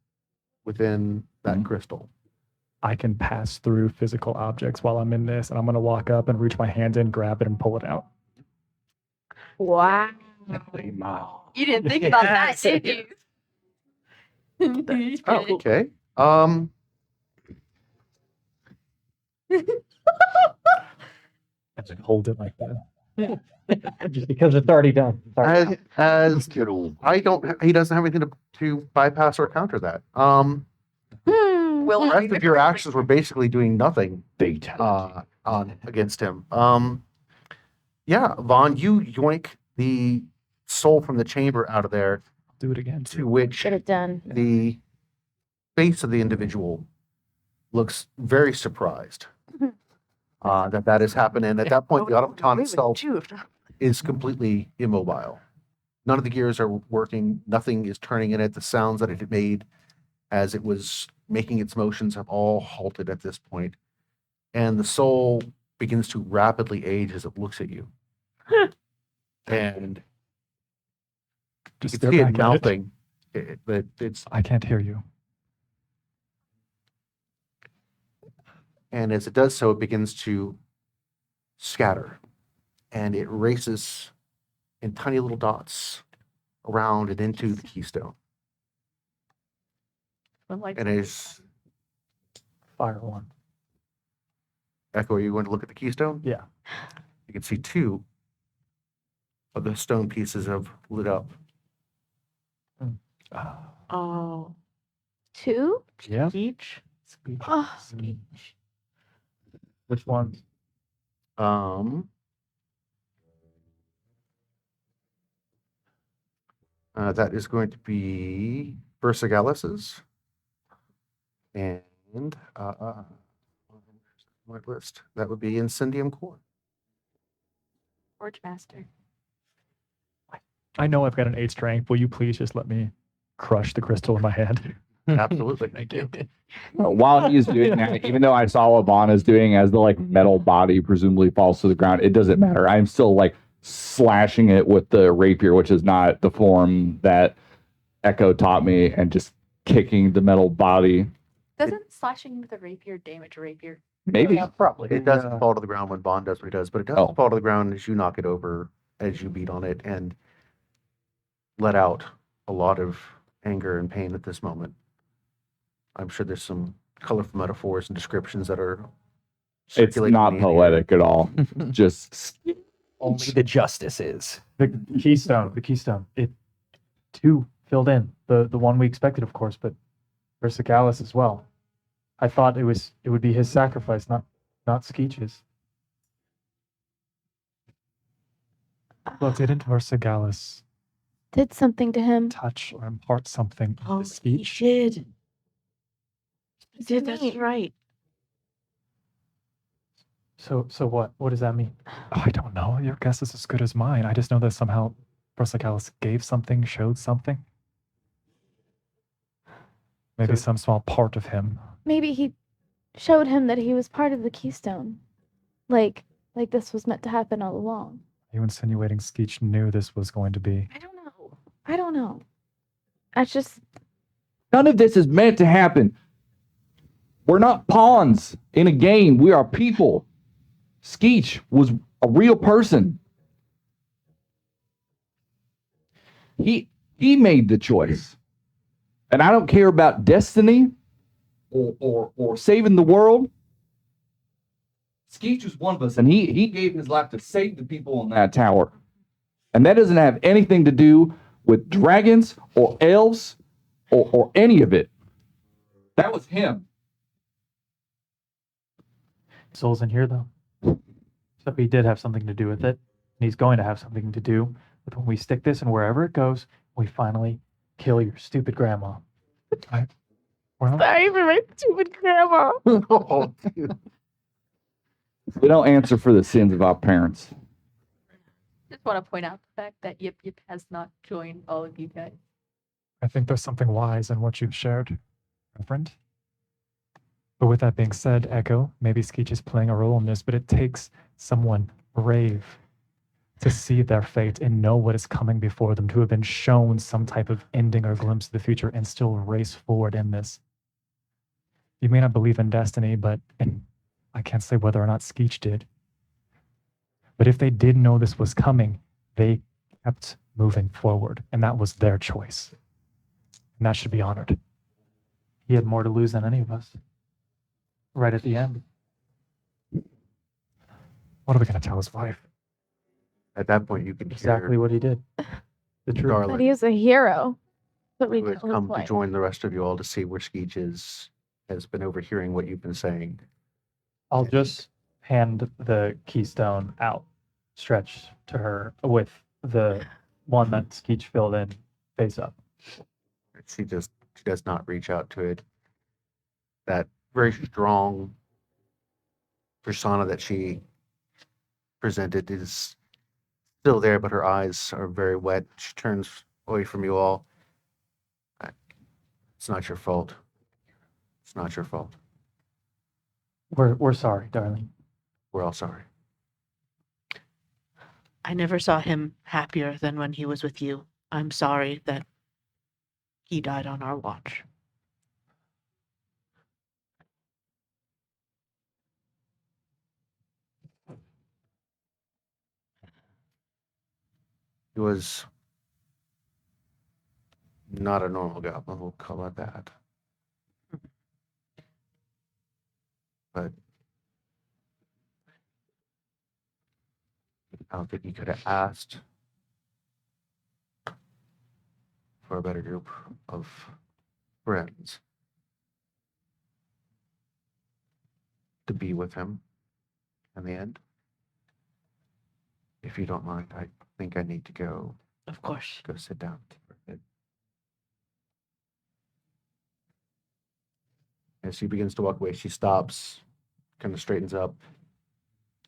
Speaker 1: within that crystal.
Speaker 8: I can pass through physical objects while I'm in this, and I'm going to walk up and reach my hands in, grab it, and pull it out.
Speaker 9: Wow. You didn't think about that, did you?
Speaker 1: Oh, okay.
Speaker 8: I just hold it like that. Just because it's already done. It's already
Speaker 1: As he doesn't have anything to bypass or counter that.
Speaker 9: Will
Speaker 1: The rest of your actions were basically doing nothing
Speaker 5: Fatality.
Speaker 1: against him. Yeah, Vaughn, you yoink the soul from the chamber out of there,
Speaker 8: do it again.
Speaker 1: to which
Speaker 11: Get it done.
Speaker 1: the face of the individual looks very surprised that has happened. And at that point, the automaton itself is completely immobile. None of the gears are working. Nothing is turning in it. The sounds that it made as it was making its motions have all halted at this point. And the soul begins to rapidly age as it looks at you. And
Speaker 8: Just
Speaker 1: you
Speaker 8: stare
Speaker 1: can see it
Speaker 8: back at it.
Speaker 1: mouthing. It's
Speaker 8: I can't hear you.
Speaker 1: And as it does so, it begins to scatter. And it races in tiny little dots around and into the keystone. And as
Speaker 2: Fire one.
Speaker 1: Echo, are you going to look at the keystone?
Speaker 2: Yeah.
Speaker 1: You can see two of the stone pieces have lit up.
Speaker 3: Oh,
Speaker 11: Two?
Speaker 8: Yeah.
Speaker 3: each.
Speaker 11: Oh,
Speaker 2: Which ones?
Speaker 1: That is going to be Versagalis's. And my list. That would be Incendium Core.
Speaker 9: Forge Master.
Speaker 8: I know I've got an 8 strength. Will you please just let me crush the crystal in my hand?
Speaker 1: Absolutely.
Speaker 8: Thank you.
Speaker 5: While he's doing that, even though I saw what Vaughn is doing as the metal body presumably falls to the ground, it doesn't matter. I'm still slashing it with the rapier, which is not the form that Echo taught me, and just kicking the metal body.
Speaker 9: Doesn't slashing with a rapier damage a rapier?
Speaker 5: Maybe.
Speaker 2: Probably.
Speaker 1: It doesn't fall to the ground when Bond does what he does, but it does
Speaker 5: Oh.
Speaker 1: fall to the ground as you knock it over, as you beat on it, and let out a lot of anger and pain at this moment. I'm sure there's some colorful metaphors and descriptions that are
Speaker 5: It's
Speaker 1: circulating
Speaker 5: not
Speaker 1: in the air.
Speaker 5: poetic at all. Just
Speaker 10: Only the justice is.
Speaker 2: The keystone. It two filled in. The one we expected, of course, but Versacalis as well. I thought it would be his sacrifice, not Skeech's.
Speaker 8: Well, didn't Versagalis
Speaker 11: did something to him.
Speaker 8: touch or impart something in
Speaker 3: Oh,
Speaker 8: the speech?
Speaker 3: he did. He
Speaker 11: do you
Speaker 3: did. That's
Speaker 11: mean?
Speaker 3: right.
Speaker 2: So what? What does that mean?
Speaker 8: I don't know. Your guess is as good as mine. I just know that somehow Versagalis gave something, showed something. Maybe
Speaker 2: So-
Speaker 8: some small part of him.
Speaker 11: Maybe he showed him that he was part of the Keystone. Like this was meant to happen all along.
Speaker 8: Are you insinuating Skeech knew this was going to be?
Speaker 11: I don't know. That's just
Speaker 5: none of this is meant to happen. We're not pawns in a game. We are people. Skeech was a real person. He made the choice. And I don't care about destiny or saving the world. Skeech was one of us, and he gave his life to save the people in that tower. And that doesn't have anything to do with dragons or elves or any of it. That was him.
Speaker 2: Soul's in here, though. So he did have something to do with it. And he's going to have something to do with when we stick this and wherever it goes, we finally kill your stupid grandma.
Speaker 8: Well,
Speaker 3: Sorry for my stupid grandma.
Speaker 1: Oh, dude.
Speaker 5: We don't answer for the sins of our parents.
Speaker 9: Just want to point out the fact that Yip Yip has not joined all of you guys.
Speaker 8: I think there's something wise in what you've shared, Reverend. But with that being said, Echo, maybe Skeech is playing a role in this, but it takes someone brave to see their fate and know what is coming before them, to have been shown some type of ending or glimpse of the future and still race forward in this. You may not believe in destiny, and I can't say whether or not Skeech did. But if they did know this was coming, they kept moving forward, and that was their choice. And that should be honored.
Speaker 2: He had more to lose than any of us. Right at the end.
Speaker 8: What are we going to tell his wife?
Speaker 1: At that point, you can
Speaker 2: Exactly
Speaker 1: hear
Speaker 2: what he did. The truth.
Speaker 1: Darling,
Speaker 11: But he is a hero. But we
Speaker 1: who had
Speaker 11: tell his
Speaker 1: come to
Speaker 11: wife.
Speaker 1: join the rest of you all to see where Skeech is, has been overhearing what you've been saying.
Speaker 2: I'll just hand the keystone out, stretched to her with the one that Skeech filled in face up.
Speaker 1: She does not reach out to it. That very strong persona that she presented is still there, but her eyes are very wet. She turns away from you all. It's not your fault. It's not your fault.
Speaker 2: We're sorry, darling.
Speaker 1: We're all sorry.
Speaker 3: I never saw him happier than when he was with you. I'm sorry that he died on our watch.
Speaker 1: He was not a normal goblin, we'll call it that. But I don't think he could have asked for a better group of friends to be with him in the end. If you don't mind, I think I need to go
Speaker 3: Of course.
Speaker 1: sit down for a bit. As she begins to walk away, she stops, kind of straightens up,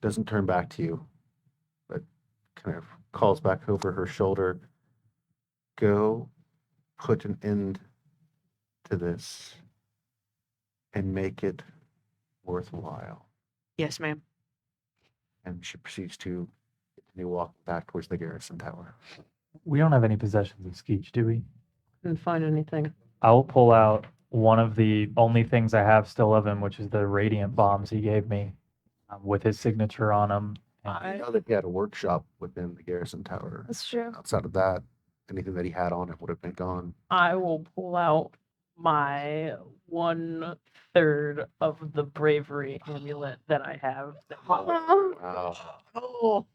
Speaker 1: doesn't turn back to you, but kind of calls back over her shoulder. Go put an end to this and make it worthwhile.
Speaker 3: Yes, ma'am.
Speaker 1: And she proceeds to continue walking back towards the garrison tower.
Speaker 2: We don't have any possessions of Skeech, do we?
Speaker 6: Didn't find anything.
Speaker 2: I will pull out one of the only things I have still of him, which is the radiant bombs he gave me with his signature on them.
Speaker 1: I know that he had a workshop within the garrison tower.
Speaker 11: That's true.
Speaker 1: Outside of that, anything that he had on it would have been gone.
Speaker 6: I will pull out my 1/3 of the bravery amulet that I have,
Speaker 1: Wow.
Speaker 3: Oh,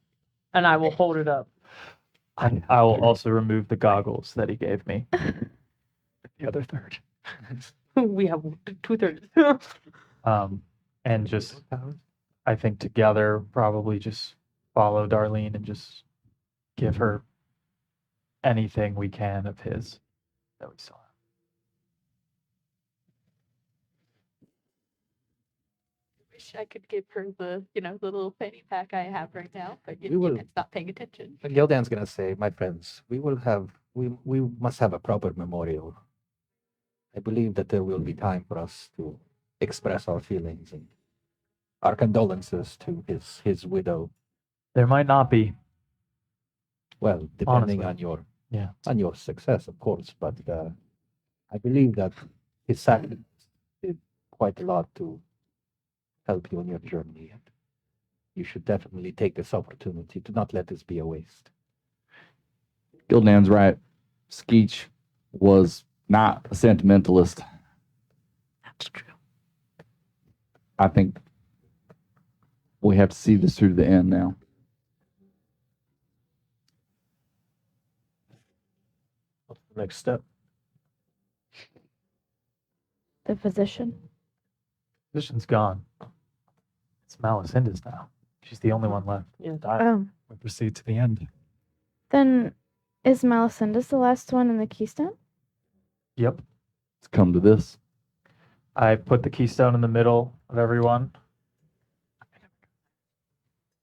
Speaker 6: and I will hold it up.
Speaker 2: And I will also remove the goggles that he gave me. The other third.
Speaker 6: We have 2/3.
Speaker 2: And just, I think together, probably just follow Darlene and just give her anything we can of his that we saw.
Speaker 9: Wish I could give her the little fanny pack I have right now, but
Speaker 10: We will-
Speaker 9: it's not paying attention.
Speaker 10: Gildan's gonna say, my friends, we must have a proper memorial. I believe that there will be time for us to express our feelings and our condolences to his widow.
Speaker 2: There might not be.
Speaker 10: Well, depending
Speaker 2: Honestly.
Speaker 10: on your success, of course, but I believe that his sacrifice did quite a lot to help you on your journey. And you should definitely take this opportunity to not let this be a waste.
Speaker 5: Gildan's right. Skeech was not a sentimentalist.
Speaker 3: that's true.
Speaker 5: I think we have to see this through to the end now.
Speaker 12: Next step.
Speaker 11: The physician.
Speaker 2: Position's gone. It's Malacyndus now. She's the only one left.
Speaker 12: Yeah.
Speaker 11: Oh.
Speaker 8: We proceed to the end.
Speaker 11: Then is Malacyndus the last one in the keystone?
Speaker 2: Yep.
Speaker 5: Let's come to this.
Speaker 2: I put the keystone in the middle of everyone.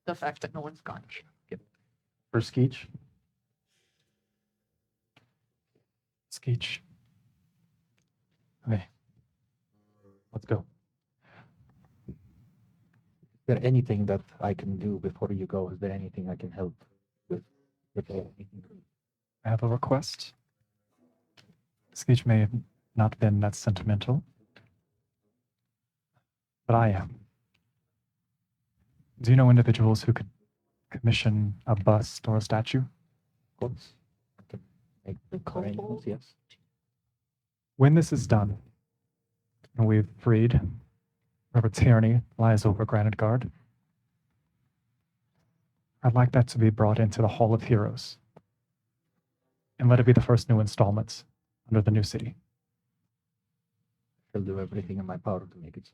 Speaker 3: The fact that no one's gone.
Speaker 2: For Skeech.
Speaker 8: Skeech.
Speaker 2: Okay. Let's go.
Speaker 10: Is there anything that I can do before you go? Is there anything I can help with?
Speaker 8: I have a request. Skeech may have not been that sentimental, but I am. Do you know individuals who could commission a bust or a statue?
Speaker 10: Of course. I can make arrangements, yes.
Speaker 8: When this is done, and we've freed whatever tyranny lies over Granitegard, I'd like that to be brought into the Hall of Heroes. And let it be the first new installments under the new city.
Speaker 10: I'll do everything in my power to make it so.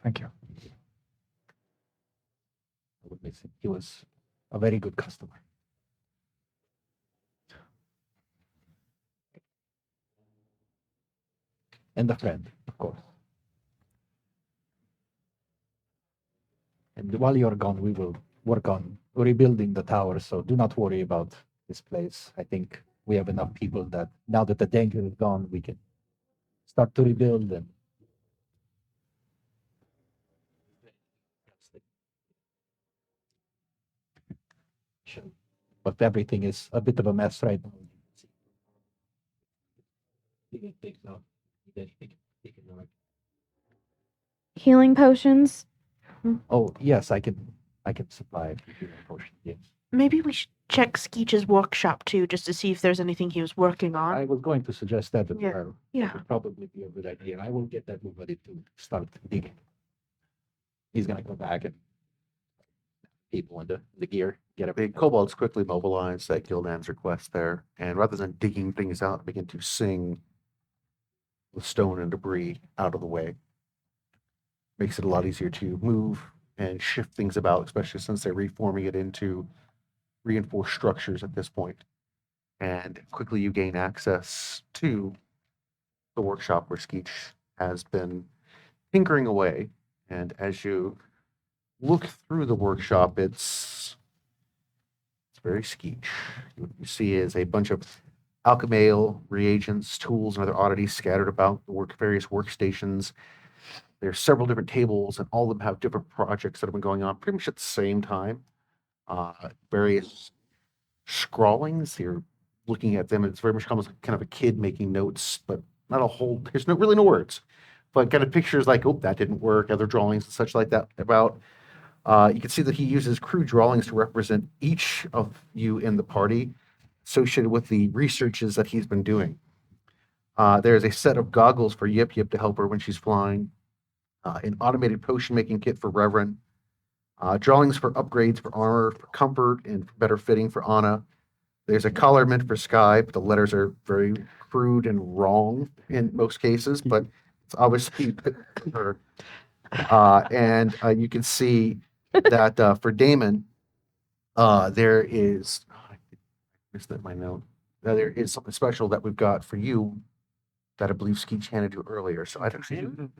Speaker 8: Thank you.
Speaker 10: I would miss him. He was a very good customer. And a friend, of course. And while you're gone, we will work on rebuilding the tower, so do not worry about this place. I think we have enough people that now that the danger is gone, we can start to rebuild and but everything is a bit of a mess right now.
Speaker 11: Healing potions.
Speaker 10: Oh yes, I can supply healing potion. Yes.
Speaker 3: Maybe we should check Skeech's workshop too, just to see if there's anything he was working on.
Speaker 10: I was going to suggest that as
Speaker 3: Yeah,
Speaker 10: well.
Speaker 3: yeah.
Speaker 10: That would probably be a good idea. I will get that nobody to start digging. He's gonna go back and people in the gear get
Speaker 1: The
Speaker 10: everything.
Speaker 1: kobolds quickly mobilize at Gildan's request there, and rather than digging things out, begin to sing the stone and debris out of the way. Makes it a lot easier to move and shift things about, especially since they're reforming it into reinforced structures at this point. And quickly you gain access to the workshop where Skeech has been tinkering away. And as you look through the workshop, it's very Skeech. What you see is a bunch of alchemical reagents, tools, and other oddities scattered about the various workstations. There's several different tables, and all of them have different projects that have been going on pretty much at the same time. Various scrawlings. You're looking at them, and it's very much almost kind of a kid making notes, but not a whole. There's really no words, but kind of pictures like, oh, that didn't work. Other drawings and such like that about. You can see that he uses crude drawings to represent each of you in the party, associated with the researches that he's been doing. There's a set of goggles for Yip Yip to help her when she's flying. An automated potion making kit for Reverend. Drawings for upgrades for armor, for comfort, and for better fitting for Anna. There's a collar meant for Sky, but the letters are very crude and wrong in most cases, but it's obviously her. And you can see that for Damon, there is, I missed that in my note. There is something special that we've got for you that I believe Skeech handed you earlier. So I'd actually do.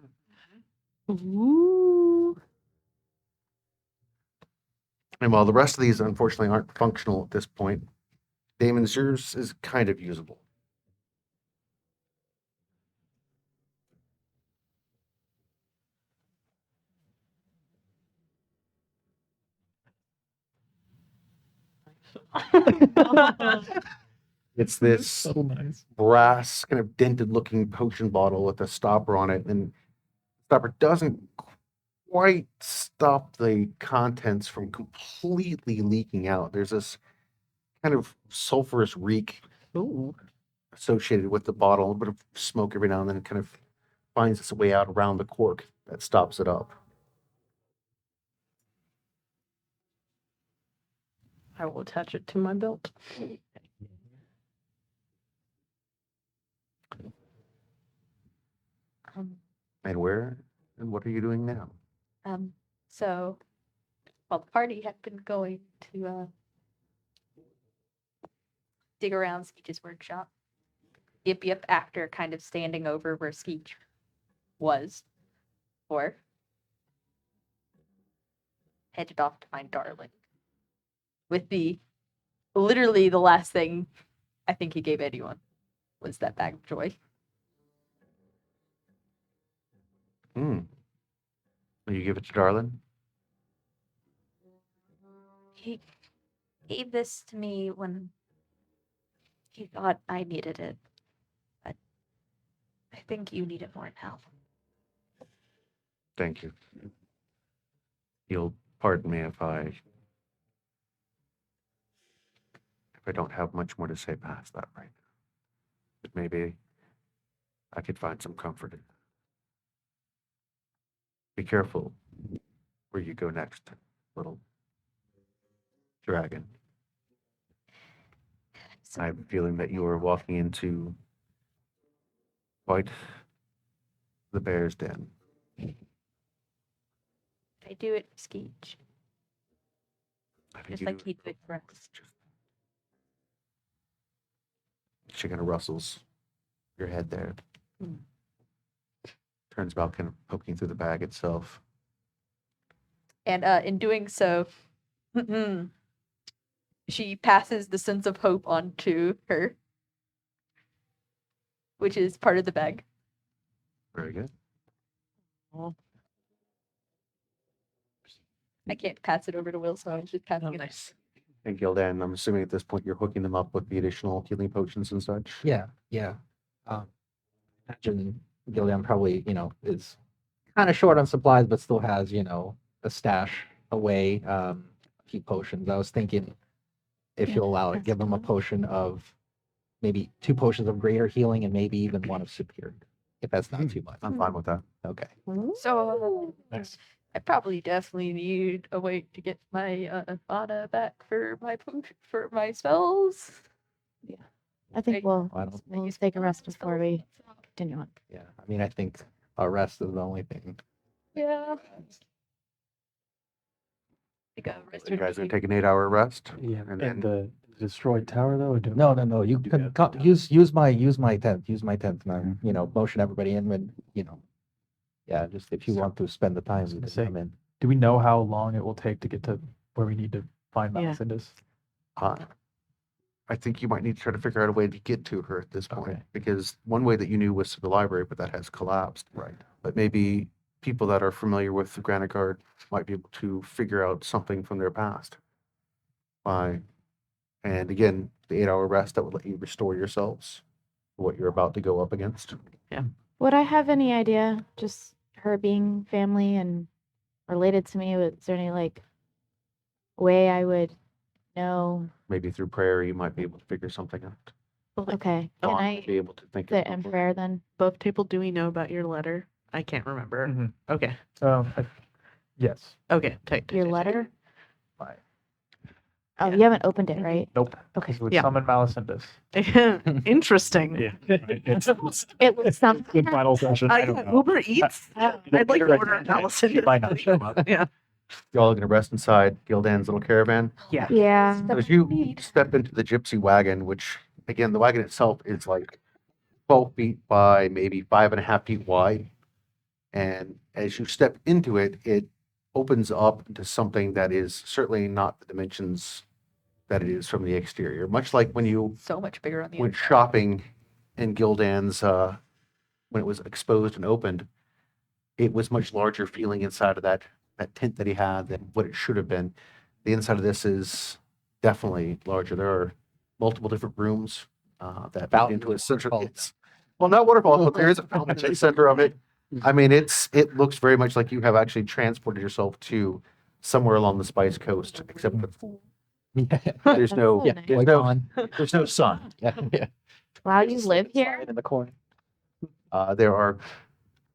Speaker 3: Ooh.
Speaker 1: And while the rest of these unfortunately aren't functional at this point, Damon's yours is kind of usable. It's this
Speaker 8: So nice.
Speaker 1: brass, kind of dented looking potion bottle with a stopper on it. And the stopper doesn't quite stop the contents from completely leaking out. There's this kind of sulfurous reek associated with the bottle, a little bit of smoke every now and then. It kind of finds its way out around the cork that stops it up.
Speaker 6: I will attach it to my belt.
Speaker 1: And where and what are you doing now?
Speaker 9: So while the party had been going to dig around Skeech's workshop, Yip after kind of standing over where Skeech was, or headed off to find Darling. With literally the last thing I think he gave anyone was that bag of joy.
Speaker 1: Will you give it to Darlin?
Speaker 9: He gave this to me when he thought I needed it. But I think you need it more now.
Speaker 1: Thank you. You'll pardon me if I don't have much more to say past that right now. But maybe I could find some comfort in it. Be careful where you go next, little dragon. I have a feeling that you are walking into quite the bear's den.
Speaker 9: I do it for Skeech.
Speaker 1: I think
Speaker 9: Just
Speaker 1: you
Speaker 9: like
Speaker 1: do
Speaker 9: he did for us.
Speaker 1: She kind of rustles your head there. Turns about kind of poking through the bag itself.
Speaker 9: And in doing so, she passes the sense of hope on to her, which is part of the bag.
Speaker 1: Very good.
Speaker 9: I can't pass it over to Will, so I was just passing it.
Speaker 3: Nice.
Speaker 1: And Gildan, I'm assuming at this point you're hooking them up with the additional healing potions and such.
Speaker 10: Yeah, yeah. Imagine Gillian probably, is kind of short on supplies, but still has, a stash away, a few potions. I was thinking if
Speaker 11: Yeah,
Speaker 10: you allow it,
Speaker 11: that's
Speaker 10: give them a
Speaker 11: cool.
Speaker 10: potion of maybe 2 potions of greater healing and maybe even 1 of superior, if that's not too much.
Speaker 1: I'm fine with that.
Speaker 10: Okay.
Speaker 9: So
Speaker 2: Nice.
Speaker 9: I probably definitely need a way to get my mana back for my for my spells.
Speaker 11: I think
Speaker 9: Right.
Speaker 11: we'll take a rest before we continue on.
Speaker 10: Yeah. I mean, I think a rest is the only thing.
Speaker 9: Yeah. Like a rest
Speaker 1: You
Speaker 9: would
Speaker 1: guys are
Speaker 9: be-
Speaker 1: taking an 8-hour rest.
Speaker 2: Yeah.
Speaker 1: And
Speaker 2: And
Speaker 1: then
Speaker 2: the destroyed tower though.
Speaker 10: No. You
Speaker 2: do
Speaker 10: can
Speaker 2: that.
Speaker 10: come, use my tent. Use my tent, and motion everybody in when Yeah, just if you
Speaker 2: So-
Speaker 10: want to spend the time,
Speaker 2: was
Speaker 10: you
Speaker 2: gonna
Speaker 10: can
Speaker 2: say,
Speaker 10: come in.
Speaker 2: Do we know how long it will take to get to where we need to find
Speaker 3: Yeah.
Speaker 2: Malacyndus?
Speaker 1: I think you might need to try to figure out a way to get to her at this point.
Speaker 2: Okay.
Speaker 1: Because one way that you knew was to the library, but that has collapsed.
Speaker 2: Right.
Speaker 1: But maybe people that are familiar with the Granitegard might be able to figure out something from their past. And again, the 8-hour rest that would let you restore yourselves for what you're about to go up against.
Speaker 11: Would I have any idea, just her being family and related to me, is there any way I would know?
Speaker 1: Maybe through prayer, you might be able to figure something out.
Speaker 11: Okay, can
Speaker 3: Dawn
Speaker 11: I
Speaker 1: Be able to think
Speaker 11: sit
Speaker 1: of
Speaker 11: in
Speaker 1: something.
Speaker 11: prayer then?
Speaker 3: Above table, do we know about your letter? I can't remember.
Speaker 2: Mhm.
Speaker 3: Okay.
Speaker 2: Yes.
Speaker 3: Okay. Tight.
Speaker 11: Your letter?
Speaker 2: Fine.
Speaker 11: Oh,
Speaker 3: Yeah.
Speaker 11: you haven't opened it, right?
Speaker 2: Nope.
Speaker 11: Okay.
Speaker 2: It would
Speaker 3: Yeah.
Speaker 2: summon Malacyndus.
Speaker 3: Interesting.
Speaker 2: It's
Speaker 11: It was something.
Speaker 2: good final session. I don't
Speaker 3: Yeah,
Speaker 2: know.
Speaker 3: Uber Eats. I'd like to order a Allison.
Speaker 2: She might not show up.
Speaker 3: Yeah.
Speaker 1: Y'all are going to rest inside Gildan's little caravan.
Speaker 3: Yeah.
Speaker 11: Yeah.
Speaker 1: So as you step into the gypsy wagon, which again, the wagon itself is like 12 feet by maybe 5.5 feet wide. And as you step into it, it opens up into something that is certainly not the dimensions that it is from the exterior. Much like when you
Speaker 9: So much bigger on the
Speaker 1: went
Speaker 9: inside.
Speaker 1: shopping in Gildan's, when it was exposed and opened, it was much larger feeling inside of that tent that he had than what it should have been. The inside of this is definitely larger. There are multiple different rooms that lead
Speaker 10: Fountain
Speaker 1: into a central.
Speaker 10: waterfalls.
Speaker 1: Well, not waterfalls, but there is a fountain in the center of it. I mean, it looks very much like you have actually transported yourself to somewhere along the Spice Coast, except that there's no,
Speaker 10: Yeah,
Speaker 11: nice.
Speaker 1: there's
Speaker 10: like
Speaker 1: no,
Speaker 10: on.
Speaker 1: there's no sun.
Speaker 10: Yeah.
Speaker 11: Wow, you live here?
Speaker 2: In the corner.
Speaker 1: There are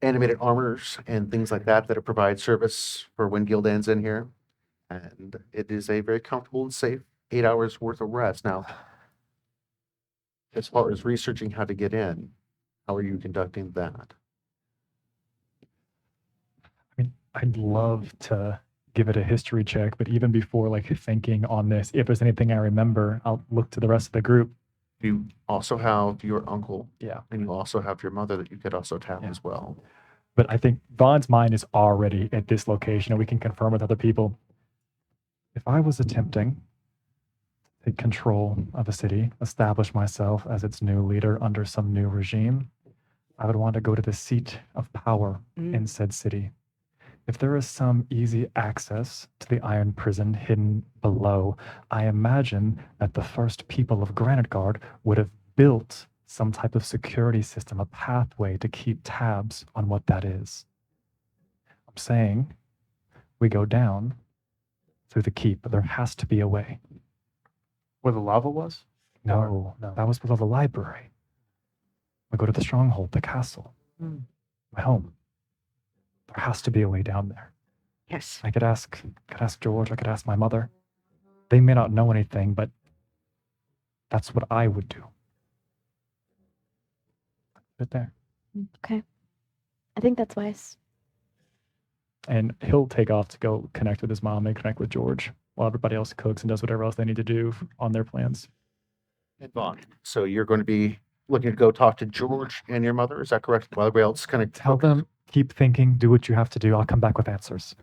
Speaker 1: animated armors and things like that that provide service for when Gildan's in here. And it is a very comfortable and safe 8 hours worth of rest. Now, as far as researching how to get in, how are you conducting that?
Speaker 8: I'd love to give it a history check, but even before like thinking on this, if there's anything I remember, I'll look to the rest of the group.
Speaker 1: You also have your uncle,
Speaker 8: Yeah.
Speaker 1: and you also have your mother that you could also tap
Speaker 8: Yeah.
Speaker 1: as well.
Speaker 8: But I think Vaughn's mind is already at this location, and we can confirm with other people. If I was attempting to take control of a city, establish myself as its new leader under some new regime, I would want to go to the seat of power in said city. If there is some easy access to the iron prison hidden below, I imagine that the first people of Granitegard would have built some type of security system, a pathway to keep tabs on what that is. I'm saying we go down through the keep, but there has to be a way.
Speaker 2: Where the lava was?
Speaker 8: No,
Speaker 2: no.
Speaker 8: that was below the library. We go to the stronghold, the castle, my home. There has to be a way down there.
Speaker 3: Yes.
Speaker 8: I could ask George, I could ask my mother. They may not know anything, but that's what I would do. Right there.
Speaker 11: Okay. I think that's wise.
Speaker 8: And he'll take off to go connect with his mom and connect with George while everybody else cooks and does whatever else they need to do on their plans.
Speaker 1: And Vaughn. So you're going to be looking to go talk to George and your mother, is that correct? While everybody else kind of
Speaker 8: Tell them, keep thinking, do what you have to do. I'll come back with answers.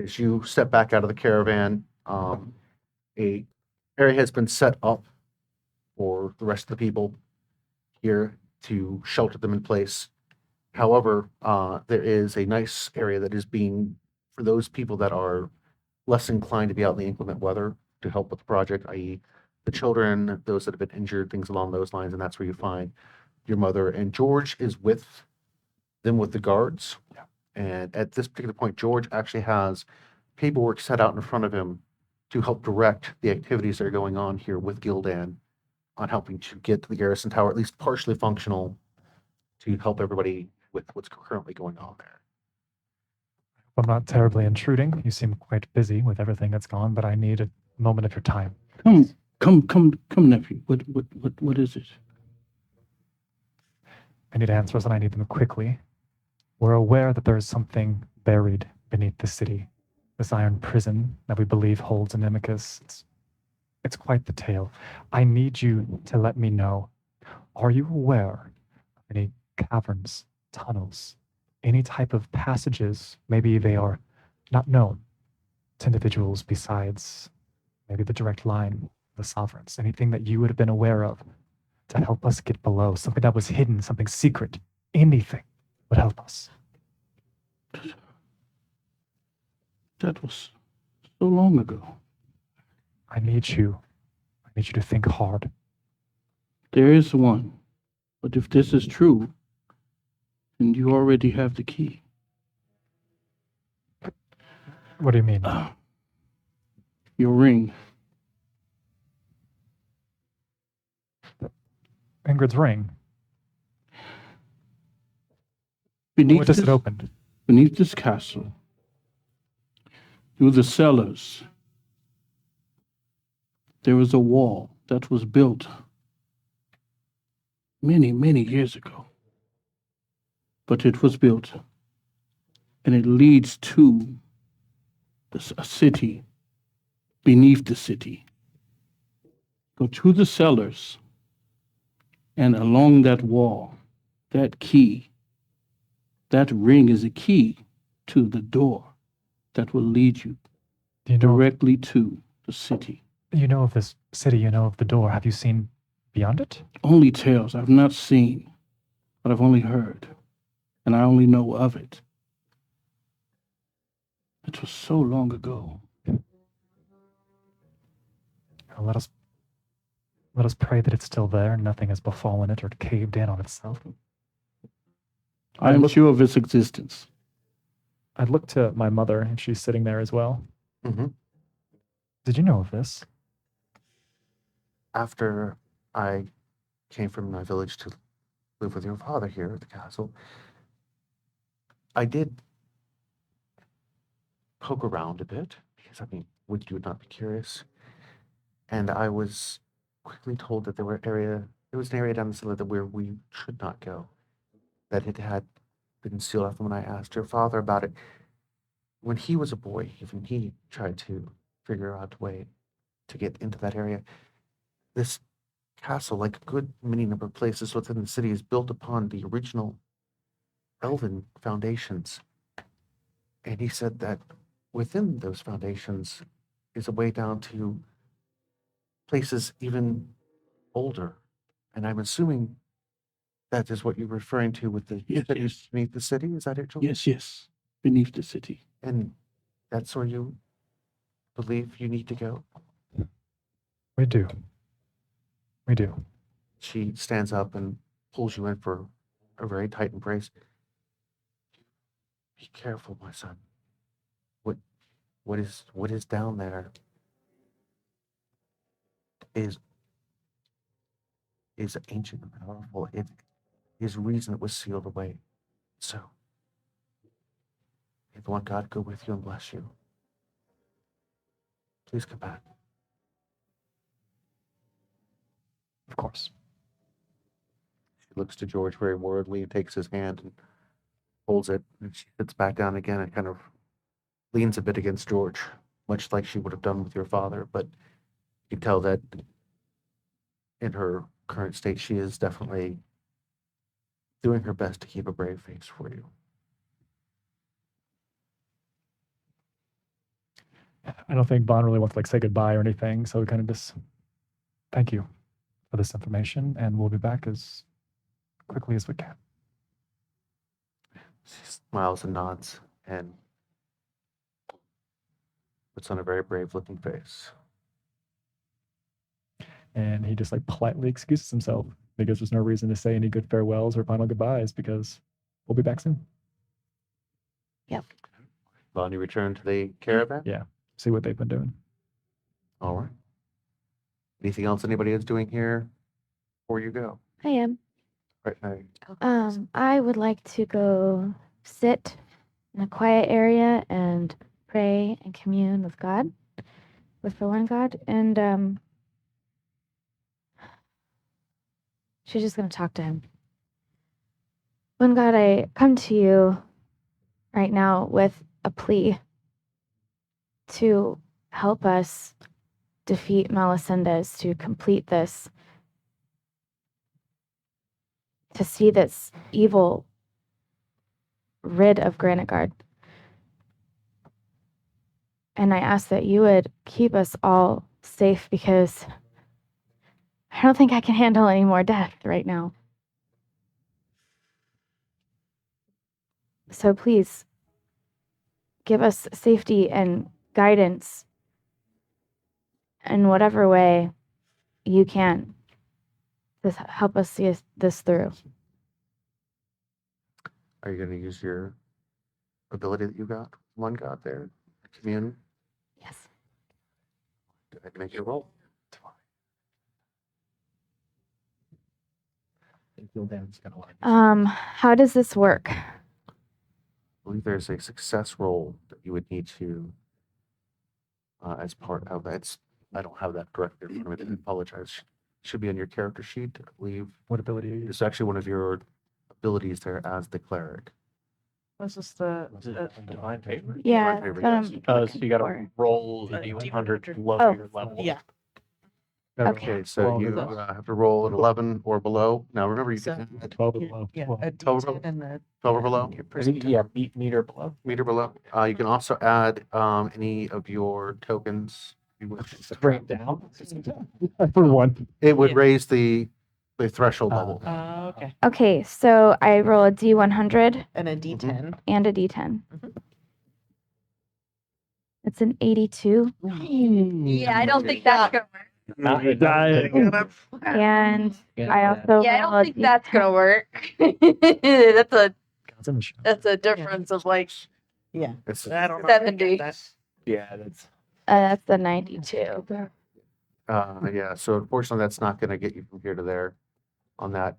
Speaker 1: As you step back out of the caravan, a area has been set up for the rest of the people here to shelter them in place. However, there is a nice area that is being, for those people that are less inclined to be out in the inclement weather to help with the project, i.e. the children, those that have been injured, things along those lines, and that's where you find your mother. And George is with them with the guards.
Speaker 8: Yeah.
Speaker 1: And at this particular point, George actually has paperwork set out in front of him to help direct the activities that are going on here with Gildan on helping to get the garrison tower at least partially functional to help everybody with what's currently going on there.
Speaker 8: I'm not terribly intruding. You seem quite busy with everything that's gone, but I need a moment of your time.
Speaker 13: Come, nephew. What is it?
Speaker 8: I need answers and I need them quickly. We're aware that there is something buried beneath the city. This iron prison that we believe holds Inimicus. It's quite the tale. I need you to let me know. Are you aware of any caverns, tunnels, any type of passages? Maybe they are not known to individuals besides maybe the direct line, the sovereigns. Anything that you would have been aware of to help us get below, something that was hidden, something secret, anything would help us.
Speaker 13: That was so long ago.
Speaker 8: I need you to think hard.
Speaker 13: There is one, but if this is true, then you already have the key.
Speaker 8: What do you mean?
Speaker 13: Your ring.
Speaker 8: Ingrid's ring.
Speaker 13: Beneath
Speaker 8: What does
Speaker 13: this,
Speaker 8: it open?
Speaker 13: beneath this castle, through the cellars, there was a wall that was built many, many years ago. But it was built, and it leads to a city beneath the city. Go to the cellars, and along that wall, that key, that ring is a key to the door that will lead you
Speaker 8: Do you know?
Speaker 13: directly to the city.
Speaker 8: You know of this city. You know of the door. Have you seen beyond it?
Speaker 13: Only tales. I've not seen, but I've only heard, and I only know of it. It was so long ago.
Speaker 8: Now let us pray that it's still there. Nothing has befallen it or caved in on itself.
Speaker 13: I am sure of its existence.
Speaker 8: I'd look to my mother, and she's sitting there as well.
Speaker 1: Mm-hmm.
Speaker 8: Did you know of this?
Speaker 1: After I came from my village to live with your father here at the castle, I did poke around a bit, because I mean, would you not be curious? And I was quickly told that there was an area down the cellar where we should not go, that it had been sealed off. And when I asked your father about it, when he was a boy, even he tried to figure out a way to get into that area. This castle, like a good many number of places within the city, is built upon the original elven foundations. And he said that within those foundations is a way down to places even older. And I'm assuming that is what you're referring to with the
Speaker 13: Yes,
Speaker 1: cities
Speaker 13: yes.
Speaker 1: beneath the city. Is that it, Joel?
Speaker 13: Yes, yes. Beneath the city.
Speaker 1: And that's where you believe you need to go?
Speaker 8: We do. We do.
Speaker 1: She stands up and pulls you in for a very tight embrace. Be careful, my son. What is down there is ancient and powerful. It is reason it was sealed away. So may the one God go with you and bless you. Please come back.
Speaker 8: Of course.
Speaker 1: She looks to George very worriedly and takes his hand and holds it, and she sits back down again and kind of leans a bit against George, much like she would have done with your father, but you can tell that in her current state, she is definitely doing her best to keep a brave face for you.
Speaker 8: I don't think Bond really wants to like say goodbye or anything, so we kind of just thank you for this information, and we'll be back as quickly as we can.
Speaker 1: She smiles and nods and puts on a very brave looking face.
Speaker 8: And he just like politely excuses himself because there's no reason to say any good farewells or final goodbyes because we'll be back soon.
Speaker 1: Well, you return to the caravan?
Speaker 8: Yeah. See what they've been doing.
Speaker 1: All right. Anything else anybody is doing here before you go?
Speaker 11: I am.
Speaker 1: Right now.
Speaker 11: I would like to go sit in a quiet area and pray and commune with God, with the one God, and she's just gonna talk to him. One God, I come to you right now with a plea to help us defeat Malacyndus, to complete this, to see this evil rid of Granitegard. And I ask that you would keep us all safe because I don't think I can handle any more death right now. So please give us safety and guidance in whatever way you can to help us see this through.
Speaker 1: Are you going to use your ability that you got? One God there? Commune?
Speaker 11: Yes.
Speaker 1: Go ahead and make your roll.
Speaker 11: How does this work?
Speaker 1: I believe there's a success roll that you would need to, as part of that. I don't have that directly in front of me. I apologize. Should be on your character sheet, I believe.
Speaker 8: What ability are you?
Speaker 1: It's actually one of your abilities there as the cleric.
Speaker 3: Was this the
Speaker 12: Divine favor?
Speaker 11: Yeah,
Speaker 1: Divine favor,
Speaker 11: that's what
Speaker 1: yes.
Speaker 11: I'm
Speaker 2: So you got to
Speaker 11: looking
Speaker 2: roll the
Speaker 3: Uh,
Speaker 2: D100
Speaker 3: D100.
Speaker 2: below
Speaker 11: Oh.
Speaker 2: your level.
Speaker 3: Yeah.
Speaker 1: Okay, so you have to roll an 11 or below. Now remember, you can add
Speaker 8: 12 or below.
Speaker 3: Yeah,
Speaker 8: Well,
Speaker 3: a
Speaker 1: Total?
Speaker 3: D10 and the
Speaker 1: 12 or below,
Speaker 3: your
Speaker 2: I think,
Speaker 3: percentile.
Speaker 2: meter below.
Speaker 1: meter below. You can also add any of your tokens. If you wish.
Speaker 2: Bring it down.
Speaker 8: For one.
Speaker 1: It would
Speaker 3: Yeah.
Speaker 1: raise the threshold level.
Speaker 3: Okay.
Speaker 11: Okay, so I roll a D100
Speaker 3: And a D10.
Speaker 11: and a D10.
Speaker 3: Mhm.
Speaker 11: It's an 82.
Speaker 9: Yeah, I don't think that's gonna work.
Speaker 11: And I also
Speaker 9: Yeah, I
Speaker 11: roll
Speaker 9: don't
Speaker 11: a
Speaker 9: think that's gonna
Speaker 11: D10.
Speaker 9: work.
Speaker 8: God's in the show.
Speaker 9: That's a difference of like
Speaker 3: Yeah.
Speaker 1: It's
Speaker 3: I don't know. if I get
Speaker 9: 70.
Speaker 3: that.
Speaker 2: Yeah, that's.
Speaker 11: That's the 92.
Speaker 1: yeah, so unfortunately, that's not going to get you from here to there on that.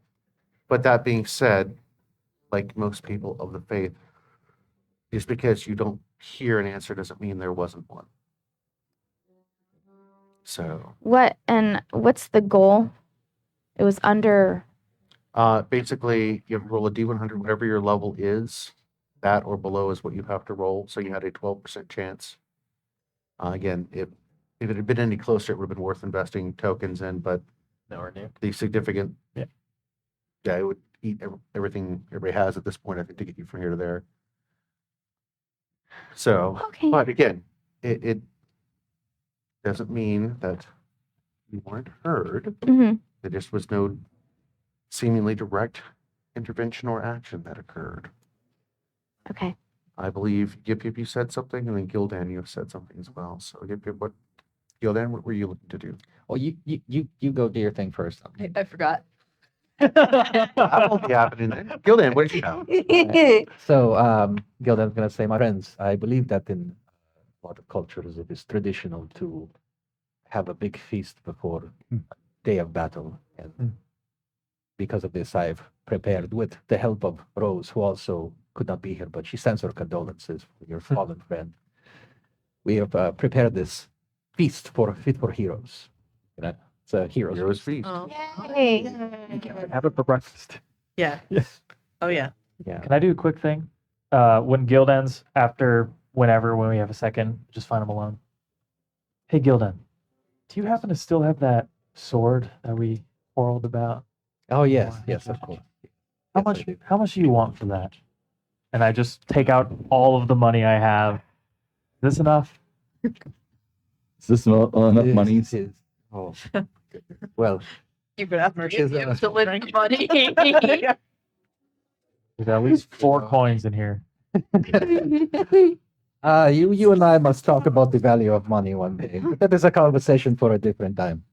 Speaker 1: But that being said, like most people of the faith, just because you don't hear an answer doesn't mean there wasn't one. So
Speaker 11: What's the goal? It was under.
Speaker 1: basically, you roll a D100, whatever your level is, that or below is what you have to roll. So you had a 12% chance. Again, if it had been any closer, it would have been worth investing tokens in, but
Speaker 2: Nowhere near.
Speaker 1: the significant,
Speaker 2: Yeah.
Speaker 1: yeah, it would eat everything everybody has at this point, I think, to get you from here to there. So,
Speaker 11: Okay.
Speaker 1: but again, it doesn't mean that you weren't heard.
Speaker 11: Hmm.
Speaker 1: There just was no seemingly direct intervention or action that occurred.
Speaker 11: Okay.
Speaker 1: I believe Yip Yip, you said something, and then Gildan, you have said something as well. So Yip Yip, Gildan, what were you looking to do?
Speaker 10: Well, you go do your thing first.
Speaker 9: I forgot.
Speaker 1: I won't be happening then. Gildan, what did you know?
Speaker 10: So, Gildan's gonna say, my friends, I believe that in a lot of cultures it is traditional to have a big feast before a day of battle. And because of this, I've prepared with the help of Rose, who also could not be here, but she sends her condolences for your fallen friend. We have prepared this feast fit for heroes. You know, it's a hero's feast.
Speaker 3: Oh.
Speaker 11: Yay.
Speaker 2: Have it for breakfast.
Speaker 3: Yeah.
Speaker 2: Yes.
Speaker 3: Oh yeah.
Speaker 10: Yeah.
Speaker 2: Can I do a quick thing? When Gildan's when we have a second, just find him alone. Hey Gildan, do you happen to still have that sword that we quarreled about?
Speaker 10: Oh yes, yes, of course.
Speaker 2: How much? How much do you want for that? And I just take out all of the money I have. Is this enough?
Speaker 5: Is this enough money?
Speaker 10: Oh, well,
Speaker 9: You're gonna have to
Speaker 10: Much
Speaker 9: give
Speaker 10: is,
Speaker 9: him to lend the money.
Speaker 2: There's at least 4 coins in here.
Speaker 10: you and I must talk about the value of money one day. That is a conversation for a different time.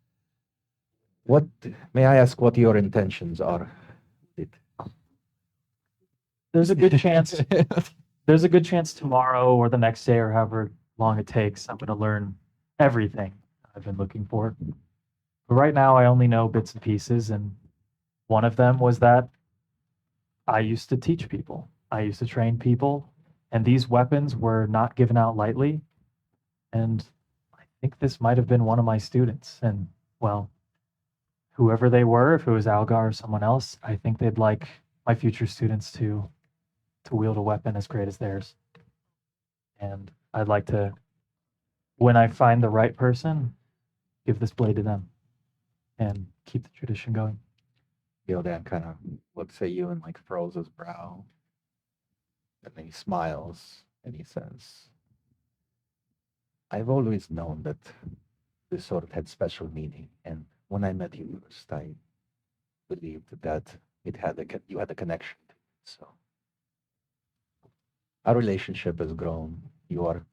Speaker 10: What may I ask? What your intentions are?
Speaker 2: There's a good chance. There's a good chance tomorrow or the next day or however long it takes, I'm going to learn everything I've been looking for. But right now, I only know bits and pieces, and one of them was that I used to teach people. I used to train people, and these weapons were not given out lightly. And I think this might have been one of my students. And, well, whoever they were, if it was Algar or someone else, I think they'd like my future students to wield a weapon as great as theirs. And I'd like to, when I find the right person, give this blade to them and keep the tradition going.
Speaker 10: Gildan kind of looks at you and like furrows his brow. And then he smiles and he says, I've always known that this sword had special meaning. And when I met you first, I believed that you had a connection. So our relationship has grown. You are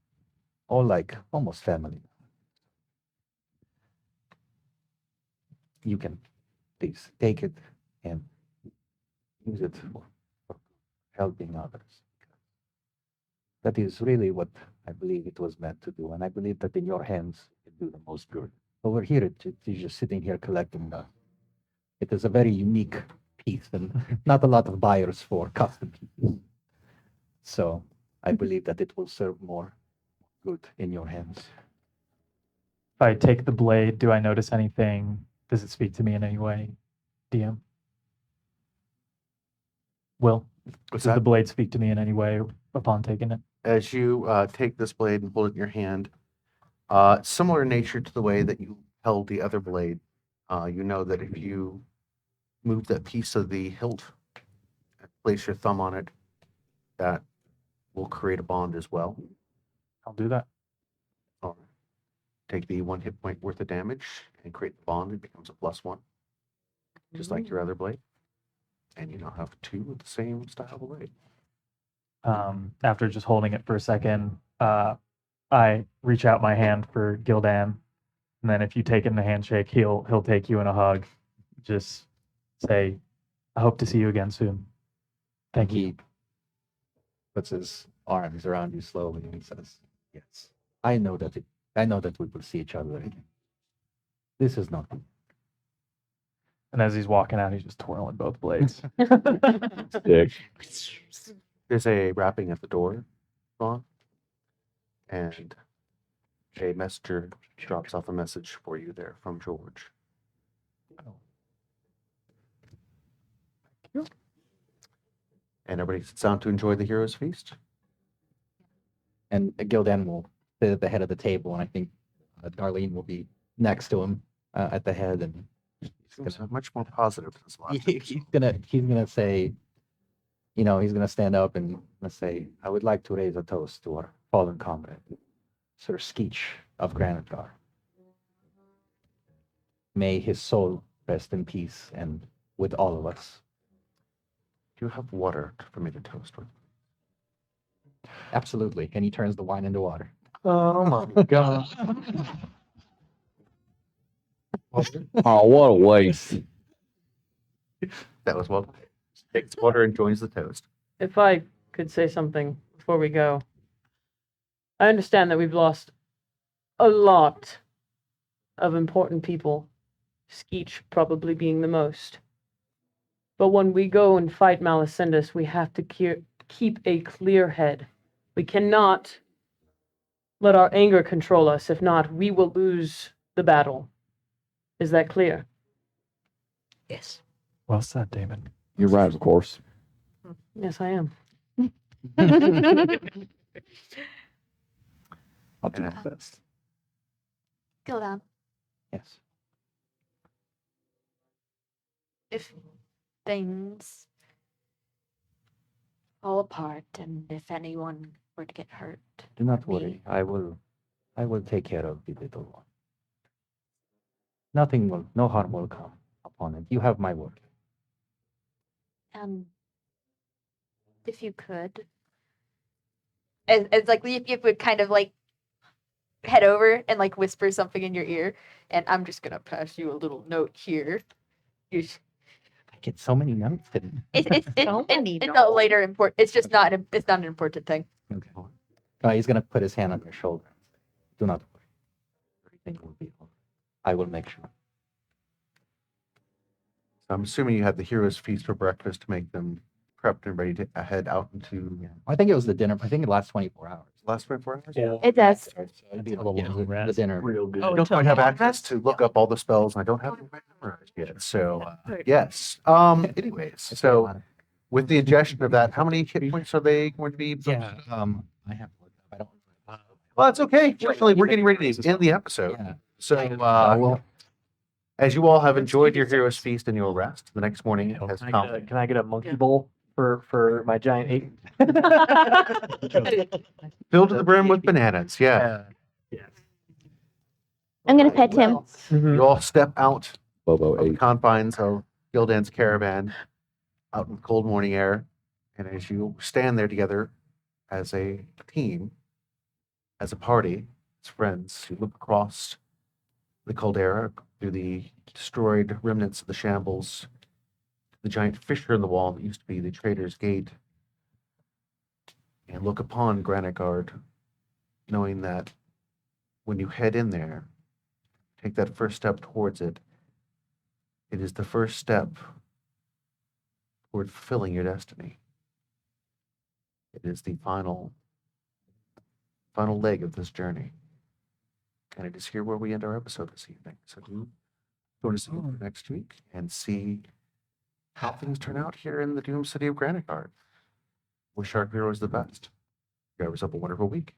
Speaker 10: all like almost family. You can please take it and use it for helping others. That is really what I believe it was meant to do. And I believe that in your hands, it do the most good. Over here, it's just sitting here collecting dust. It is a very unique piece and not a lot of buyers for custom pieces. So I believe that it will serve more good in your hands.
Speaker 2: If I take the blade, do I notice anything? Does it speak to me in any way, DM? Will,
Speaker 1: What's
Speaker 2: does the
Speaker 1: that?
Speaker 2: blade speak to me in any way upon taking it?
Speaker 1: As you take this blade and hold it in your hand, similar in nature to the way that you held the other blade, you know that if you move that piece of the hilt and place your thumb on it, that will create a bond as well.
Speaker 2: I'll do that.
Speaker 1: Or take the 1 hit point worth of damage and create the bond. It becomes a +1, just like your other blade. And you now have 2 of the same style blade.
Speaker 2: After just holding it for a second, I reach out my hand for Gildan, and then if you take it in a handshake, he'll take you in a hug. Just say, "I hope to see you again soon." Thank you.
Speaker 10: He puts his arms around you slowly and he says, yes, I know that we will see each other again. This is not.
Speaker 2: And as he's walking out, he's just twirling both blades.
Speaker 5: Dick.
Speaker 1: There's a rapping at the door, Vaughn, and a messenger drops off a message for you there from George. And everybody sits down to enjoy the hero's feast.
Speaker 10: And Gildan will sit at the head of the table, and I think Darlene will be next to him at the head, and
Speaker 1: Seems much more positive than this last
Speaker 10: he's gonna say, he's gonna stand up and let's say, I would like to raise a toast to our fallen comrade, Sir Skeech of Granitegard. May his soul rest in peace and with all of us.
Speaker 1: Do you have water for me to toast with?
Speaker 10: Absolutely. And he turns the wine into water.
Speaker 2: Oh my god.
Speaker 5: Oh, what a waste.
Speaker 1: That was well. Takes water and joins the toast.
Speaker 6: If I could say something before we go, I understand that we've lost a lot of important people, Skeech probably being the most. But when we go and fight Malacyndus, we have to keep a clear head. We cannot let our anger control us. If not, we will lose the battle. Is that clear?
Speaker 9: Yes.
Speaker 8: Well said, Damon.
Speaker 5: You're right, of course.
Speaker 6: Yes, I am.
Speaker 5: I'll do my best.
Speaker 9: Go down.
Speaker 10: Yes.
Speaker 9: If things fall apart and if anyone were to get hurt.
Speaker 10: Do not
Speaker 9: me-
Speaker 10: worry. I will take care of the little one. No harm will come upon it. You have my word.
Speaker 9: If you could, as like Leaf would kind of like head over and like whisper something in your ear, and I'm just gonna pass you a little note here. You
Speaker 10: I get so many notes.
Speaker 9: it's a later important. It's just not. It's not an important thing.
Speaker 10: Okay. He's gonna put his hand on your shoulder. Do not worry. Everything will be all right. I will make sure.
Speaker 1: So I'm assuming you had the hero's feast for breakfast to make them prepped and ready to head out into
Speaker 10: I think it was the dinner. I think it lasts 24 hours.
Speaker 1: last 24 hours.
Speaker 12: Yeah.
Speaker 11: It does.
Speaker 10: It'd be a little
Speaker 2: Yeah.
Speaker 10: the dinner.
Speaker 12: Real good.
Speaker 1: I don't quite have access to look up all the spells, and I don't have them memorized yet. So yes. Anyways, so with the ingestion of that, how many hit points are they going to be?
Speaker 10: Yeah. I have to look up. I don't.
Speaker 1: Well, that's okay. Fortunately, we're getting ready to end the episode.
Speaker 10: Yeah.
Speaker 1: So as you all have enjoyed your hero's feast and your rest, the next morning has come.
Speaker 2: Can I get a monkey bowl for my giant ape?
Speaker 1: Filled to the brim with bananas. Yeah.
Speaker 11: I'm gonna pet him.
Speaker 1: You all step out
Speaker 5: Bobo
Speaker 1: of the
Speaker 5: 8.
Speaker 1: confines of Gildan's caravan, out in the cold morning air, and as you stand there together as a team, as a party, as friends, you look across the caldera through the destroyed remnants of the shambles, the giant fissure in the wall that used to be the Trader's Gate, and look upon Granitegard, knowing that when you head in there, take that first step towards it, it is the first step toward fulfilling your destiny. It is the final leg of this journey. And it is here where we end our episode this evening. So do join us again next week and see how things turn out here in the doomed city of Granitegard. Wish our heroes the best. You have yourself a wonderful week.